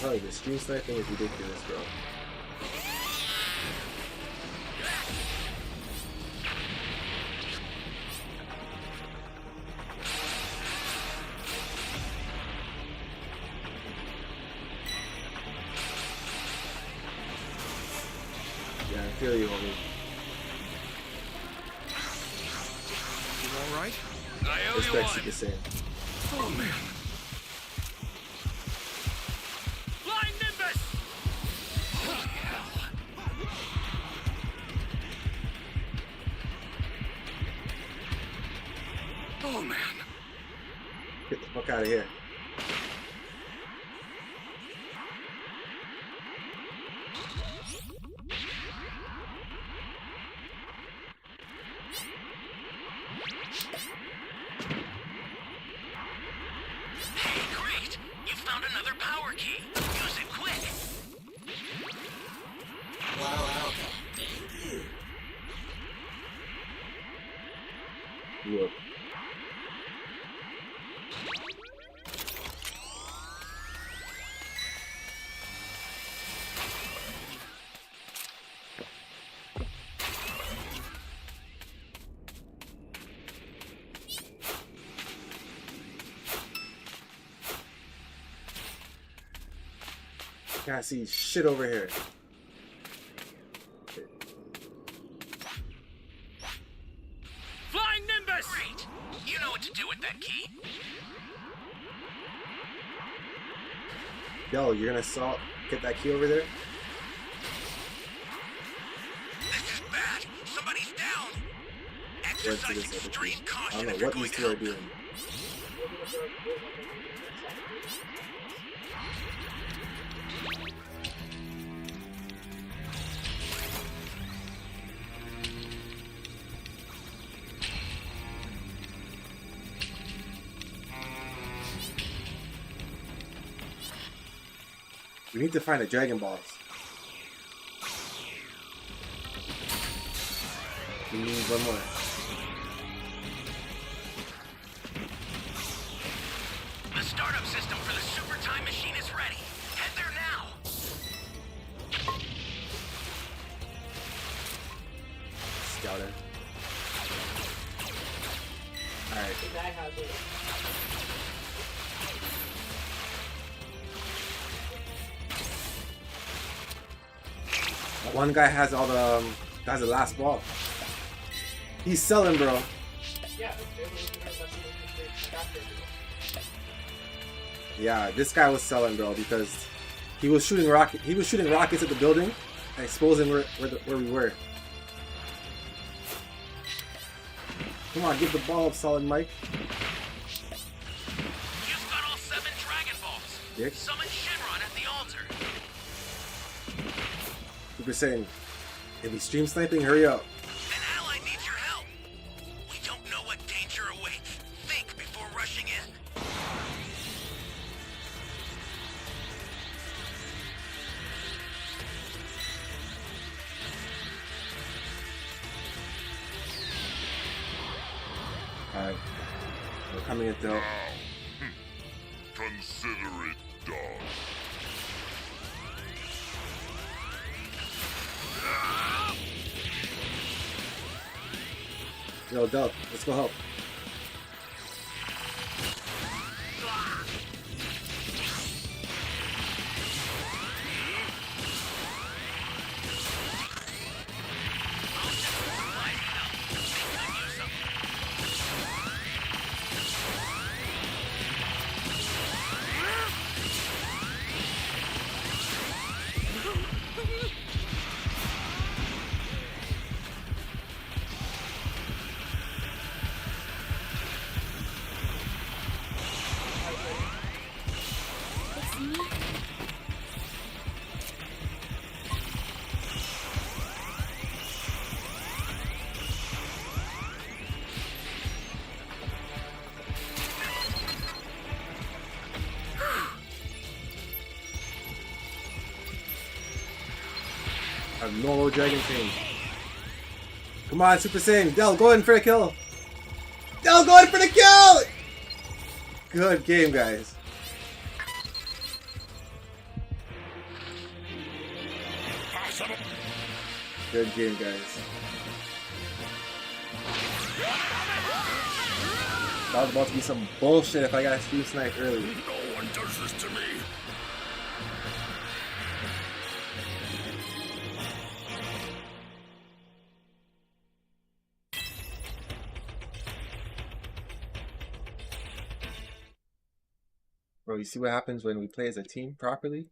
Oh, the stream sniping is ridiculous, bro. Yeah, I feel you, homie. You alright? I owe Respect you one. Super Saiyan. Oh man. Flying Nimbus! Oh man. Get the fuck out of here. Hey, great! You found another power key. Use it quick. Welcome. Thank you. Look. Can't see shit over here. Flying Nimbus! Great! You know what to do with that key. Yo, you're gonna get that key over there? This is bad. Somebody's down. Let's do Exercise this other extreme key. I caution don't if know you're what going these to two are help. doing. We need to find the Dragon Balls. We need one more. The startup system for the super time machine is ready. Head there now. Scouter. One guy has all the has the last ball. He's selling, bro. Yeah, they were looking at that after. Yeah, this guy was selling, bro, because he was shooting rockets at the building, and exposing where we were. Come on, give the ball up, solid Mike. You've got all 7 Dragon Balls. Dick. Summon Shinron at the altar. Super Saiyan, if he's stream sniping, hurry up. An ally needs your help. We don't know what danger awaits. Think before rushing in. Alright, we're coming at the. Consider it done. Yo, Dub, let's go help. A normal dragon team. Come on, Super Saiyan. Del, go in for the kill. Del, go in for the kill! Good game, guys. Good game, guys. That was about to be some bullshit if I got stream snipe early. No one does this to me. Bro, you see what happens when we play as a team properly?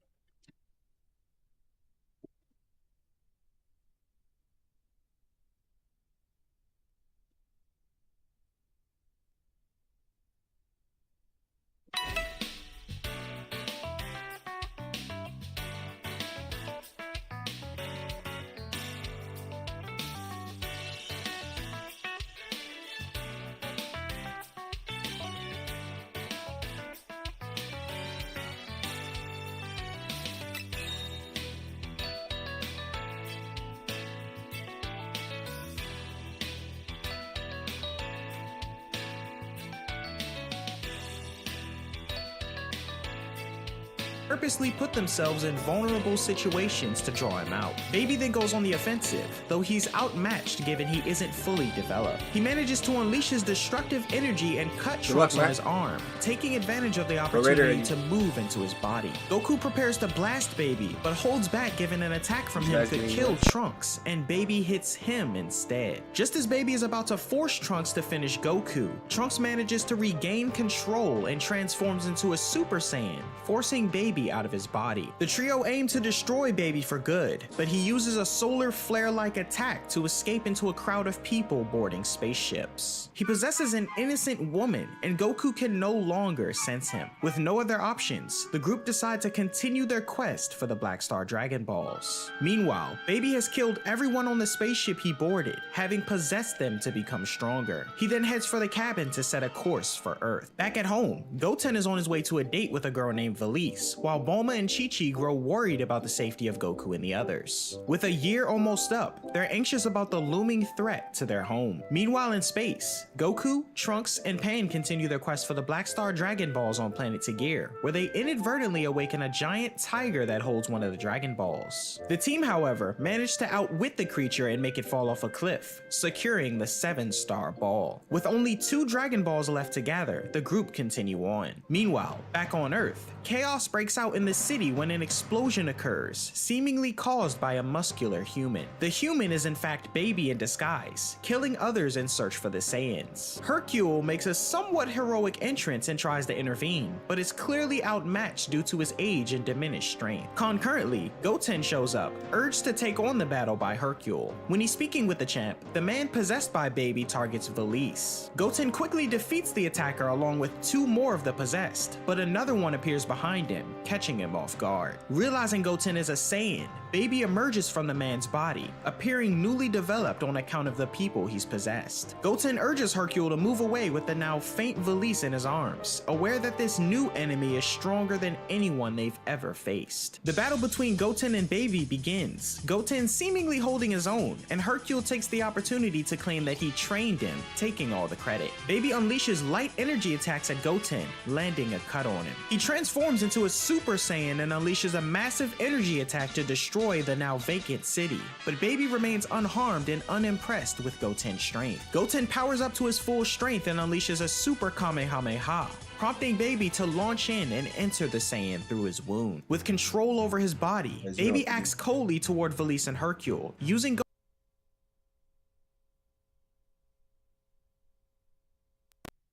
Purposely put themselves in vulnerable situations to draw him out. Baby then goes on the offensive, though he's outmatched given he isn't fully developed. He manages to unleash his destructive energy and cut Trunks on his arm, taking advantage of the opportunity to move into his body. Goku prepares to blast Baby, but holds back given an attack from him could kill Trunks, and Baby hits him instead. Just as Baby is about to force Trunks to finish Goku, Trunks manages to regain control and transforms into a Super Saiyan, forcing Baby out of his body. The trio aim to destroy Baby for good, but he uses a solar flare-like attack to escape into a crowd of people boarding spaceships. He possesses an innocent woman, and Goku can no longer sense him. With no other options, the group decide to continue their quest for the Black Star Dragon Balls. Meanwhile, Baby has killed everyone on the spaceship he boarded, having possessed them to become stronger. He then heads for the cabin to set a course for Earth. Back at home, Goten is on his way to a date with a girl named Valise, while Bulma and Chi-Chi grow worried about the safety of Goku and the others. With a year almost up, they're anxious about the looming threat to their home. Meanwhile in space, Goku, Trunks, and Pan continue their quest for the Black Star Dragon Balls on planet Tegir, where they inadvertently awaken a giant tiger that holds one of the Dragon Balls. The team, however, managed to outwit the creature and make it fall off a cliff, securing the 7-star ball. With only 2 Dragon Balls left to gather, the group continue on. Meanwhile, back on Earth, chaos breaks breaks out in the city when an explosion occurs, seemingly caused by a muscular human. The human is in fact Baby in disguise, killing others in search for the Saiyans. Hercule makes a somewhat heroic entrance and tries to intervene, but is clearly outmatched due to his age and diminished strength. Concurrently, Goten shows up, urged to take on the battle by Hercule. When he's speaking with the champ, the man possessed by Baby targets Valise. Goten quickly defeats the attacker along with 2 more of the possessed, but another one appears behind him, catching him off guard. Realizing Goten is a Saiyan, Baby emerges from the man's body, appearing newly developed on account of the people he's possessed. Goten urges Hercule to move away with the now faint Valise in his arms, aware that this new enemy is stronger than anyone they've ever faced. The battle between Goten and Baby begins, Goten seemingly holding his own, and Hercule takes the opportunity to claim that he trained him, taking all the credit. Baby unleashes light energy attacks at Goten, landing a cut on him. He transforms into a Super Saiyan and unleashes a massive energy attack to destroy the now vacant city, but Baby remains unharmed and unimpressed with Goten's strength. Goten powers up to his full strength and unleashes a Super Kamehameha, prompting Baby to launch in and enter the Saiyan through his wound. With control over his body, Baby acts coldly toward Valise and Hercule, using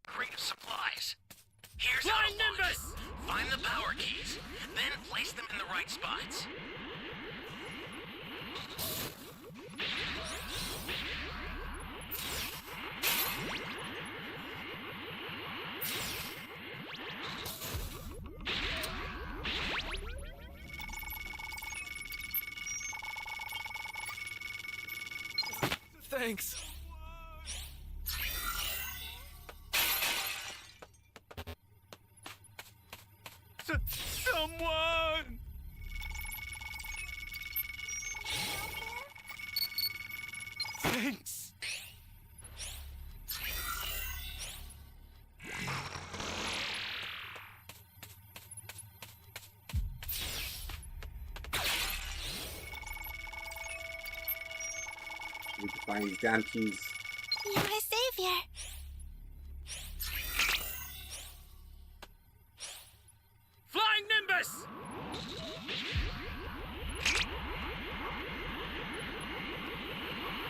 Crate of supplies. Here's how to launch. Find the power keys, then place them in the right spots. Thanks. Someone! Thanks. We need to find these damn keys. You're my savior. Flying Nimbus!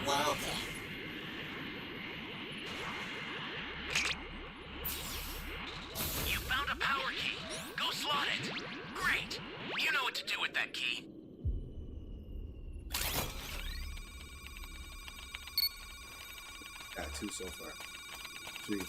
Welcome. You found a power key. Go slot it. Great. You know what to do with that key. Got 2 so far. 3.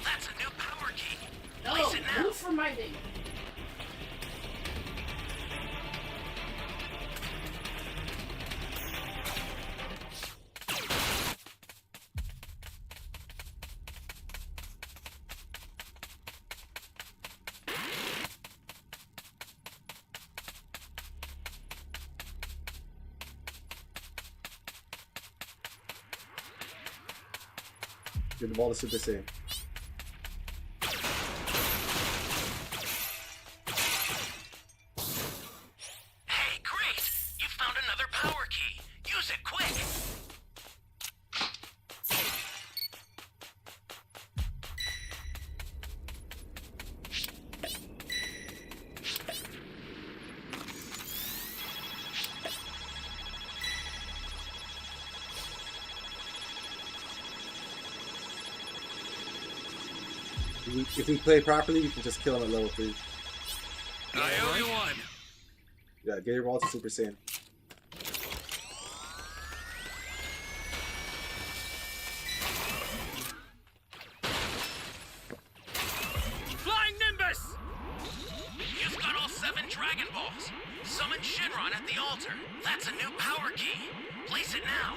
That's a new power key. No, Place it now. move from my thing. Give the ball to Super Saiyan. Hey, great! You found another power key. Use it quick. If we play properly, we can just kill him at level 3. I owe you one. Yeah, get your ball to Super Saiyan. Flying Nimbus! You've got all 7 Dragon Balls. Summon Shinron at the altar. That's a new power key. Place it now.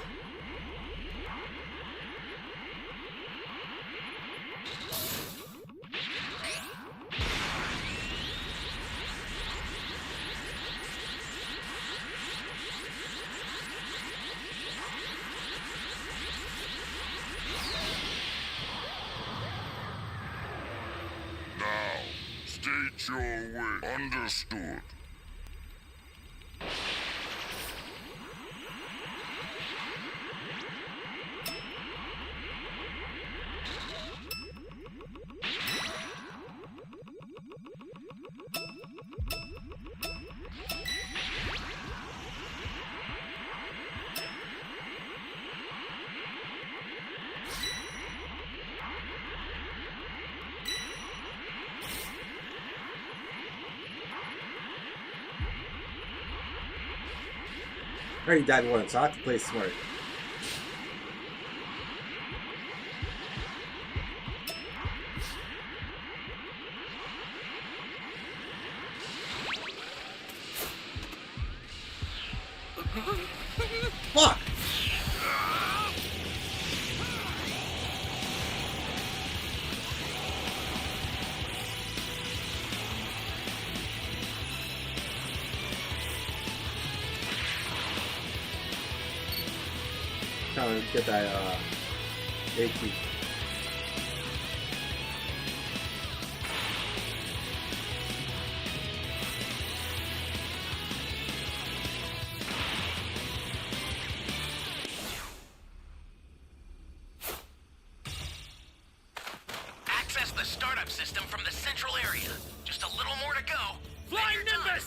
Now, state your way. Understood. I already died once, so I have to play smart. Fuck! Trying to get that A key. Access the startup system from the central area. Just a little more to go. Flying Then you're done. Nimbus!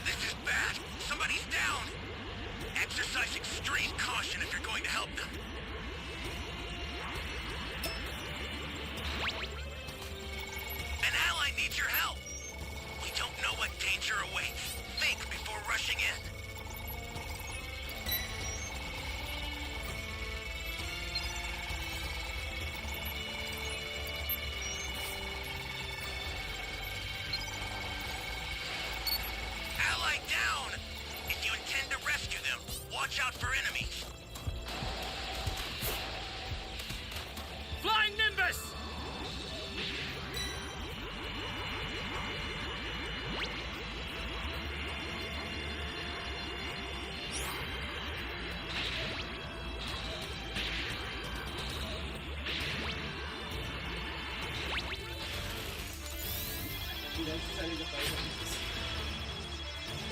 This is bad. Somebody's down. Exercise extreme caution if you're going to help them. An ally needs your help. We don't know what danger awaits. Think before rushing in. Ally down! If you intend to rescue them, watch out for enemies. Flying Nimbus!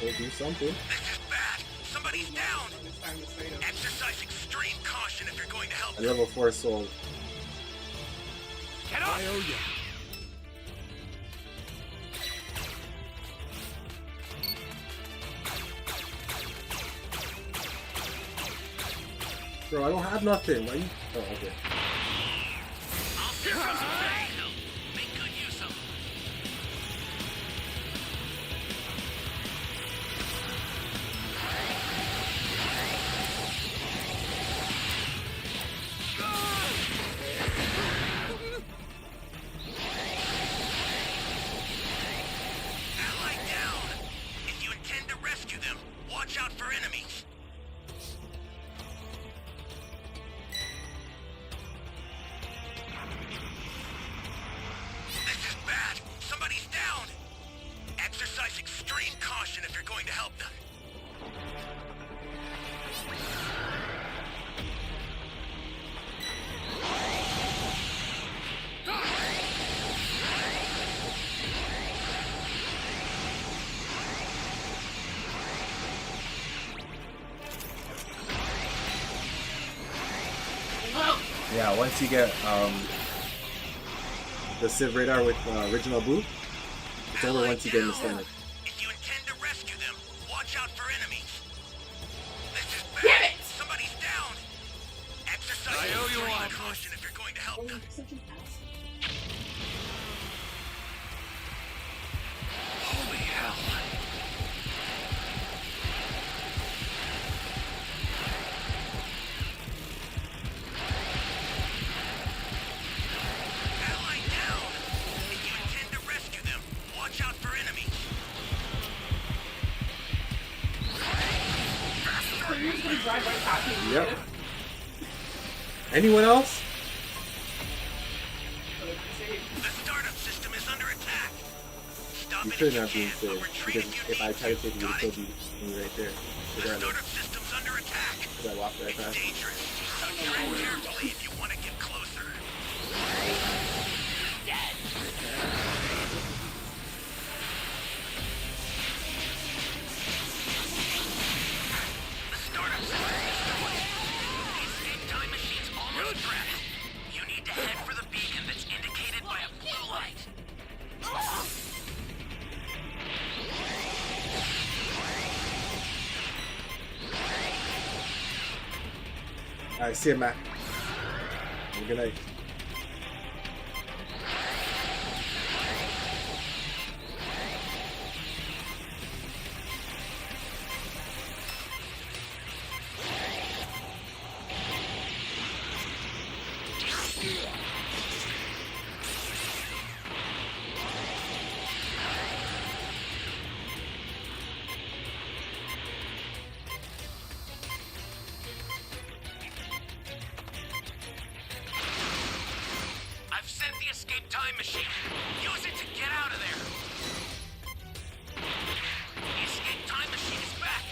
Or do something. This is bad. Somebody's down. Exercise extreme caution if you're going to help A them. level 4 soul. Get up! I owe you. Bro, I don't have nothing. Why you? Oh, okay. I'll send some pain help. Make good use of them. Ally down. If you intend to rescue them, watch out for enemies. This is bad. Somebody's down. Exercise extreme caution if you're going to help them. Yeah, once you get the Civ radar with original boot, it's over once you get in the standard. If you intend to rescue them, watch out for enemies. This is bad. Somebody's down. Exercise I owe you extreme one. caution if you're going to help them. drive right past me. Yep. Anyone else? The startup system is under attack. Stop You it could if not be you can, saved but because retreat if I you tried to save you, got you it? would still be me right there. The Regardless, startup system's under attack. because I walked right It's past. dangerous. So tread carefully if you want to get closer. The startup system is destroyed. The escape time machine's almost trapped. You need to head for the beacon that's indicated by a blue light. Alright, see you, Matt. Have a good night. I've sent the escape time machine. Use it to get out of there. The escape time machine is back.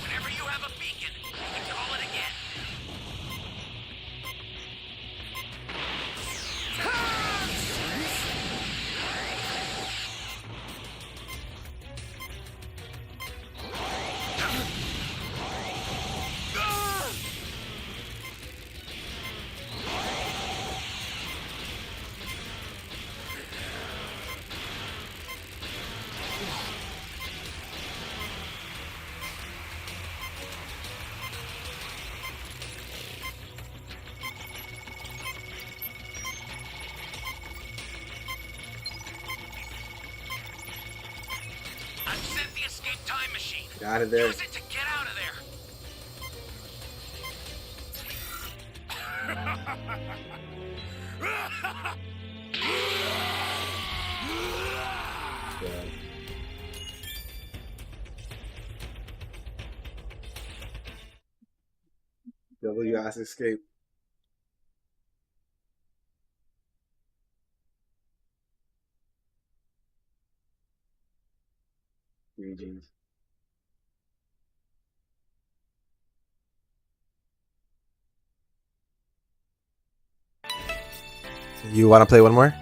Whenever you have a beacon, you can call it again. I've sent the escape time machine. Get out of there. Use it to get out of there. Yeah. W-ass escape. GG's. You want to play one more?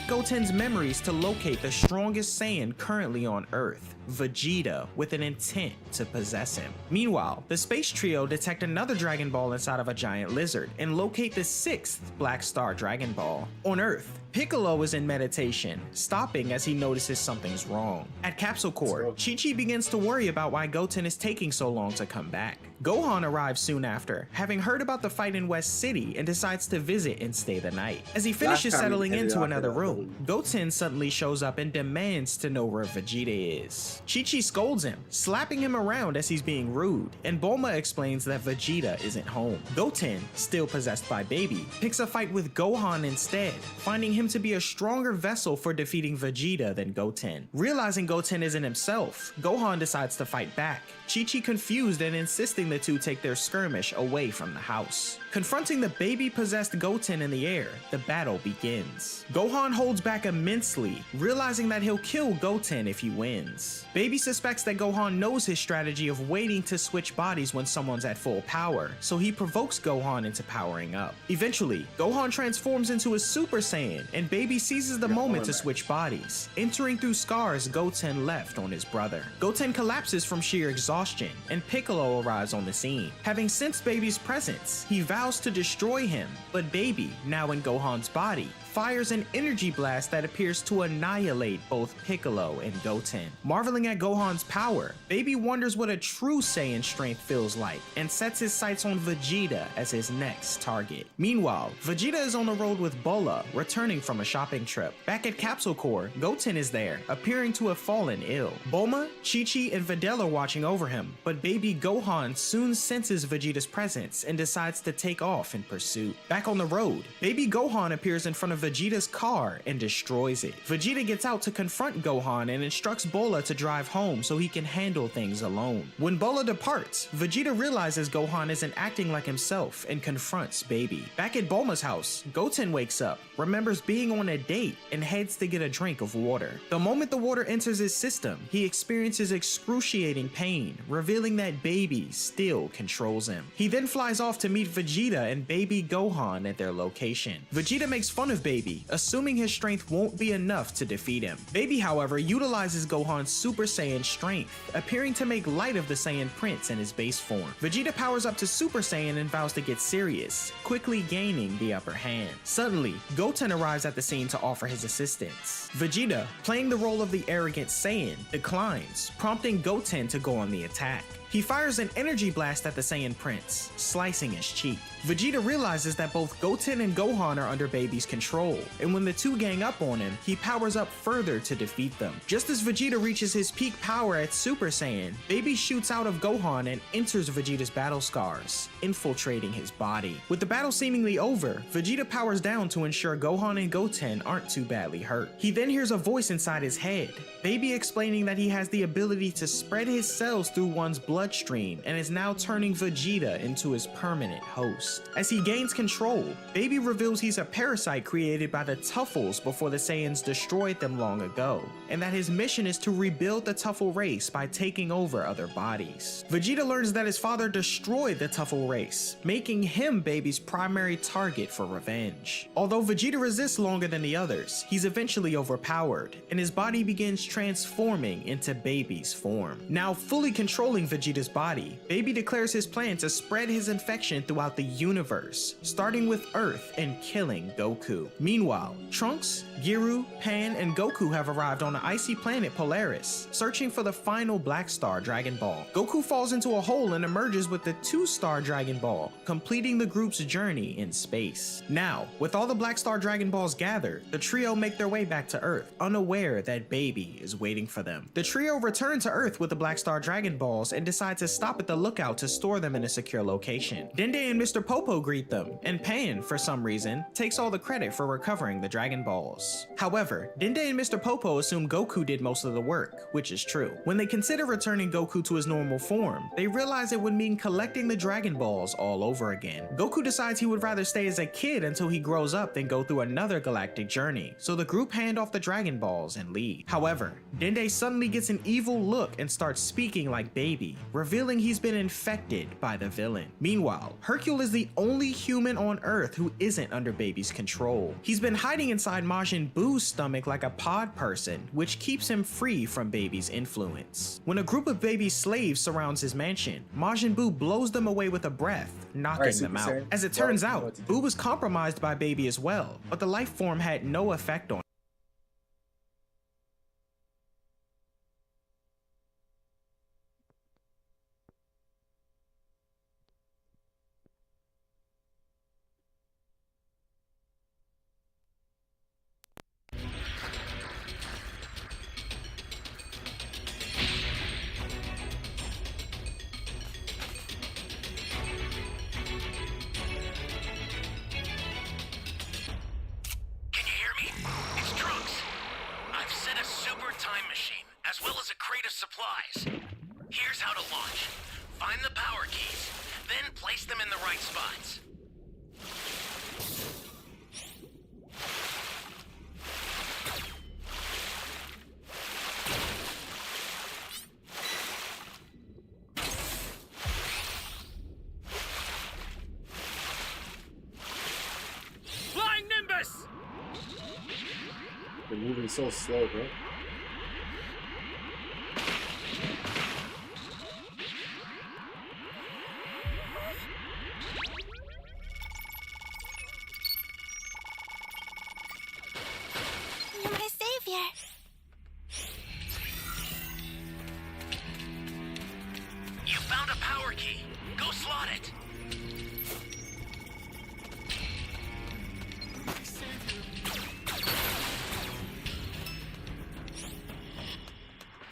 Goten's memories to locate the strongest Saiyan currently on Earth, Vegeta, with an intent to possess him. Meanwhile, the space trio detect another Dragon Ball inside of a giant lizard and locate the 6th Black Star Dragon Ball. On Earth, Piccolo is in meditation, stopping as he notices something's wrong. At Capsule Corp, Chi-Chi begins to worry about why Goten is taking so long to come back. Gohan arrives soon after, having heard about the fight in West City, and decides to visit and stay the night. As he finishes Last time settling we ended into off another with a room, Goten suddenly shows up and demands to know where Vegeta is. Chi-Chi scolds him, slapping him around as he's being rude, and Bulma explains that Vegeta isn't home. Goten, still possessed by Baby, picks a fight with Gohan instead, finding him to be a stronger vessel for defeating Vegeta than Goten. Realizing Goten isn't himself, Gohan decides to fight back, Chi-Chi confused and insisting the two take their skirmish away from the house. Confronting the baby-possessed Goten in the air, the battle begins. Gohan holds back immensely, realizing that he'll kill Goten if he wins. Baby suspects that Gohan knows his strategy of waiting to switch bodies when someone's at full power, so he provokes Gohan into powering up. Eventually, Gohan transforms into a Super Saiyan, and Baby seizes the moment to switch bodies, entering through scars Goten left on his brother. Goten collapses from sheer exhaustion, and Piccolo arrives on the scene. Having sensed Baby's presence, he vows to destroy him, but Baby, now in Gohan's body, fires an energy blast that appears to annihilate both Piccolo and Goten. Marveling at Gohan's power, Baby wonders what a true Saiyan strength feels like and sets his sights on Vegeta as his next target. Meanwhile, Vegeta is on the road with Bola, returning from a shopping trip. Back at Capsule Corps, Goten is there, appearing to have fallen ill. Bulma, Chi-Chi, and Videl are watching over him, but Baby Gohan soon senses Vegeta's presence and decides to take off in pursuit. Back on the road, Baby Gohan appears in front of Vegeta's car and destroys it. Vegeta gets out to confront Gohan and instructs Bola to drive home so he can handle things alone. When Bola departs, Vegeta realizes Gohan isn't acting like himself and confronts Baby. Back at Bulma's house, Goten wakes up, remembers being on a date, and heads to get a drink of water. The moment the water enters his system, he experiences excruciating pain, revealing that Baby still controls him. He then flies off to meet Vegeta and Baby Gohan at their location. Vegeta makes fun of Baby, assuming his strength won't be enough to defeat him. Baby, however, utilizes Gohan's Super Saiyan strength, appearing to make light of the Saiyan Prince in his base form. Vegeta powers up to Super Saiyan and vows to get serious, quickly gaining the upper hand. Suddenly, Goten arrives at the scene to offer his assistance. Vegeta, playing the role of the arrogant Saiyan, declines, prompting Goten to go on the attack. He fires an energy blast at the Saiyan Prince, slicing his cheek. Vegeta realizes that both Goten and Gohan are under Baby's control, and when the two gang up on him, he powers up further to defeat them. Just as Vegeta reaches his peak power at Super Saiyan, Baby shoots out of Gohan and enters Vegeta's battle scars, infiltrating his body. With the battle seemingly over, Vegeta powers down to ensure Gohan and Goten aren't too badly hurt. He then hears a voice inside his head, Baby explaining that he has the ability to spread his cells through one's bloodstream and is now turning Vegeta into his permanent host. As he gains control, Baby reveals he's a parasite created by the Tuffles before the Saiyans destroyed them long ago, and that his mission is to rebuild the Tuffle race by taking over other bodies. Vegeta learns that his father destroyed the Tuffle race, making him Baby's primary target for revenge. Although Vegeta resists longer than the others, he's eventually overpowered, and his body begins transforming into Baby's form. Now fully controlling Vegeta's body, Baby declares his plan to spread his infection throughout the universe, starting with Earth and killing Goku. Meanwhile, Trunks, Giru, Pan, and Goku have arrived on the icy planet Polaris, searching for the final Black Star Dragon Ball. Goku falls into a hole and emerges with the 2-star Dragon Ball, completing the group's journey in space. Now, with all the Black Star Dragon Balls gathered, the trio make their way back to Earth, unaware that Baby is waiting for them. The trio return to Earth with the Black Star Dragon Balls and decide to stop at the lookout to store them in a secure location. Dende and Mr. Popo greet them, and Pan, for some reason, takes all the credit for recovering the Dragon Balls. However, Dende and Mr. Popo assume Goku did most of the work, which is true. When they consider returning Goku to his normal form, they realize it would mean collecting the Dragon Balls all over again. Goku decides he would rather stay as a kid until he grows up than go through another galactic journey, so the group hand off the Dragon Balls and leave. However, Dende suddenly gets an evil look and starts speaking like Baby, revealing he's been infected by the villain. Meanwhile, Hercule is the only human on Earth who isn't under Baby's control. He's been hiding inside Majin Buu's stomach like a pod person, which keeps him free from Baby's influence. When a group of Baby's slaves surrounds his mansion, Majin Buu blows them away with a breath, knocking them out. As it turns out, Buu was compromised by Baby as well, but the life form had no effect on him. supplies. Here's how to launch. Find the power keys, then place them in the right spots. They're moving so slow, bro. You're my savior. You found a power key. Go slot it.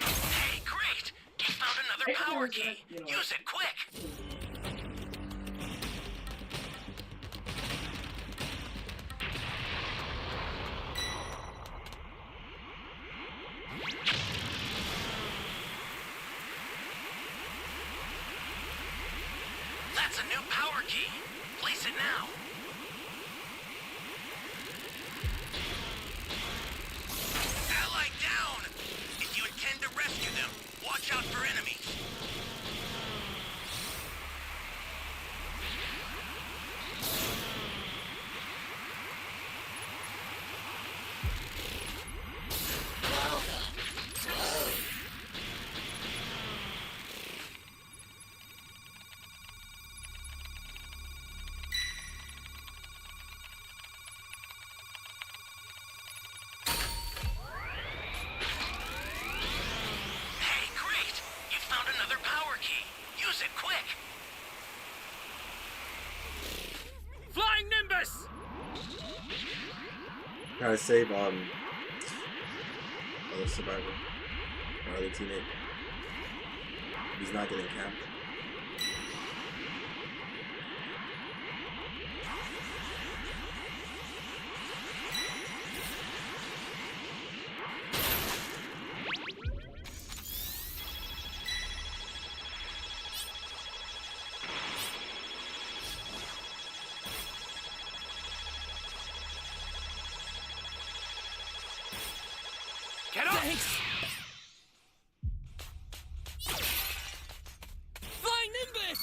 Hey, great! You found another power key. Use it quick. That's a new power key. Place it now. Ally down! If you intend to rescue them, watch out for enemies. Hey, great! You found another power key. Use it quick. Flying Nimbus! Trying to save other survivor, our other teammate. He's not getting capped. Get up! Thanks! Flying Nimbus!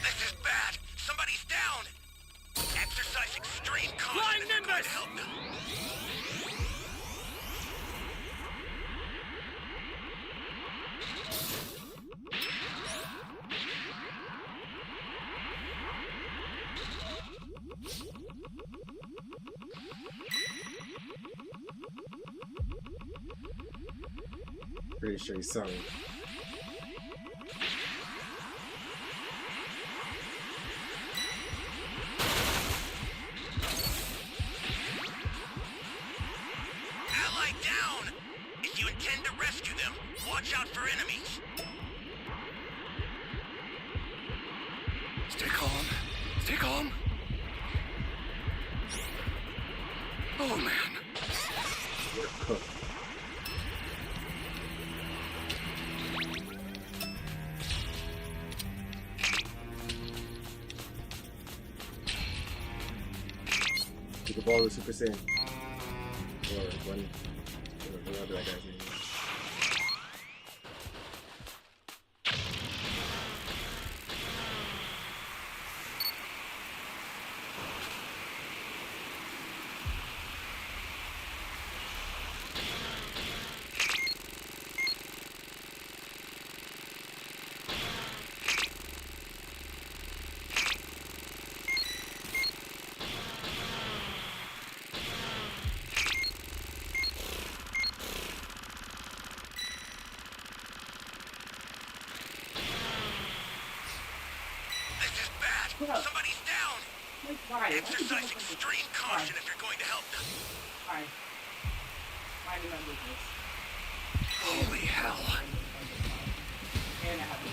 This is bad. Somebody's down. Exercise extreme caution Flying if you're going Nimbus! to help them. Pretty sure he's sung. Ally down! If you intend to rescue them, watch out for enemies. Stay calm. Stay calm. Oh, man. We're cooked. Take the ball to Super Saiyan. Or whatever that guy's name is. This is bad. Somebody's down. Why? Exercise extreme caution if you're going to help them. Why? Why did I do this? Holy hell. And I have to.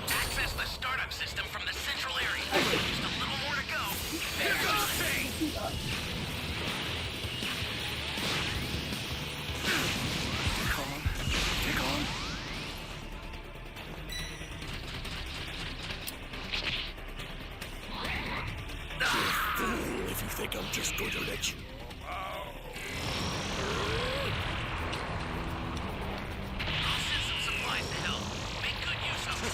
Access the startup system from the central area. Just a little more to go. think I'm just going to let you? I'll send some supplies to help. Make good use of them.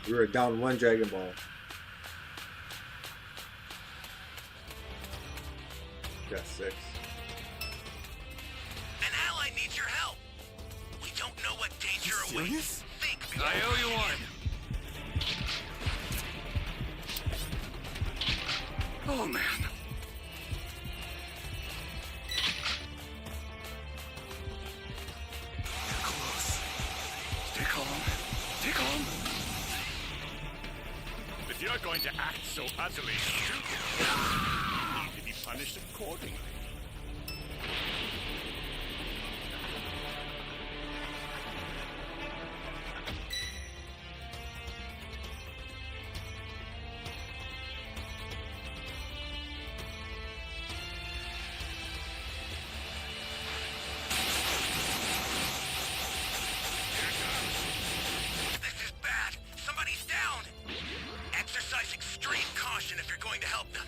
We were down 1 Dragon Ball. Got 6. An ally needs your help. We don't know what danger awaits. Think before I owe you one. Oh, man. You're close. Stay calm. Stay calm. If you're going to act so utterly stupid, you need to be punished accordingly. this is bad. Somebody's down. Exercise extreme caution if you're going to help them.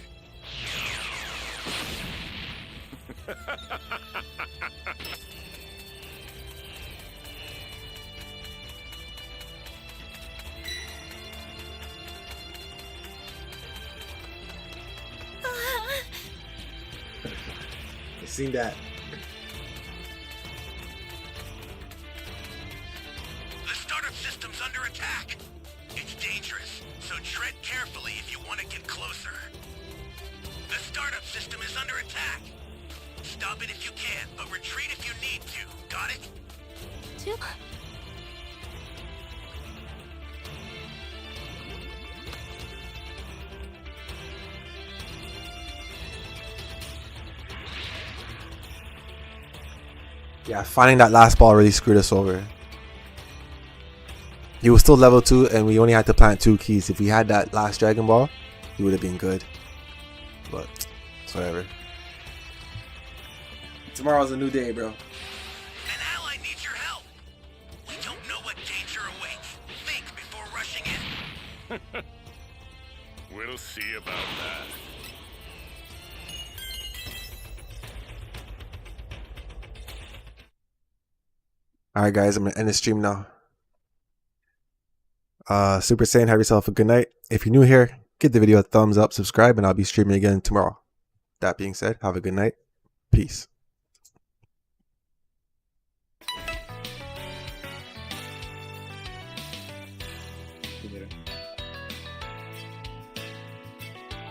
I seen that. The startup system's under attack. It's dangerous, so tread carefully if you want to get closer. The startup system is under attack. Stop it if you can, but retreat if you need to. Got it? Two. Yeah, finding that last ball really screwed us over. He was still level 2 and we only had to plant 2 keys. If we had that last Dragon Ball, he would have been good. But it's whatever. Tomorrow's a new day, bro. An ally needs your help. We don't know what danger awaits. Think before rushing in. We'll see about that. Alright guys, I'm going to end the stream now. Super Saiyan, have yourself a good night. If you're new here, give the video a thumbs up, subscribe, and I'll be streaming again tomorrow. That being said, have a good night. Peace. See you later.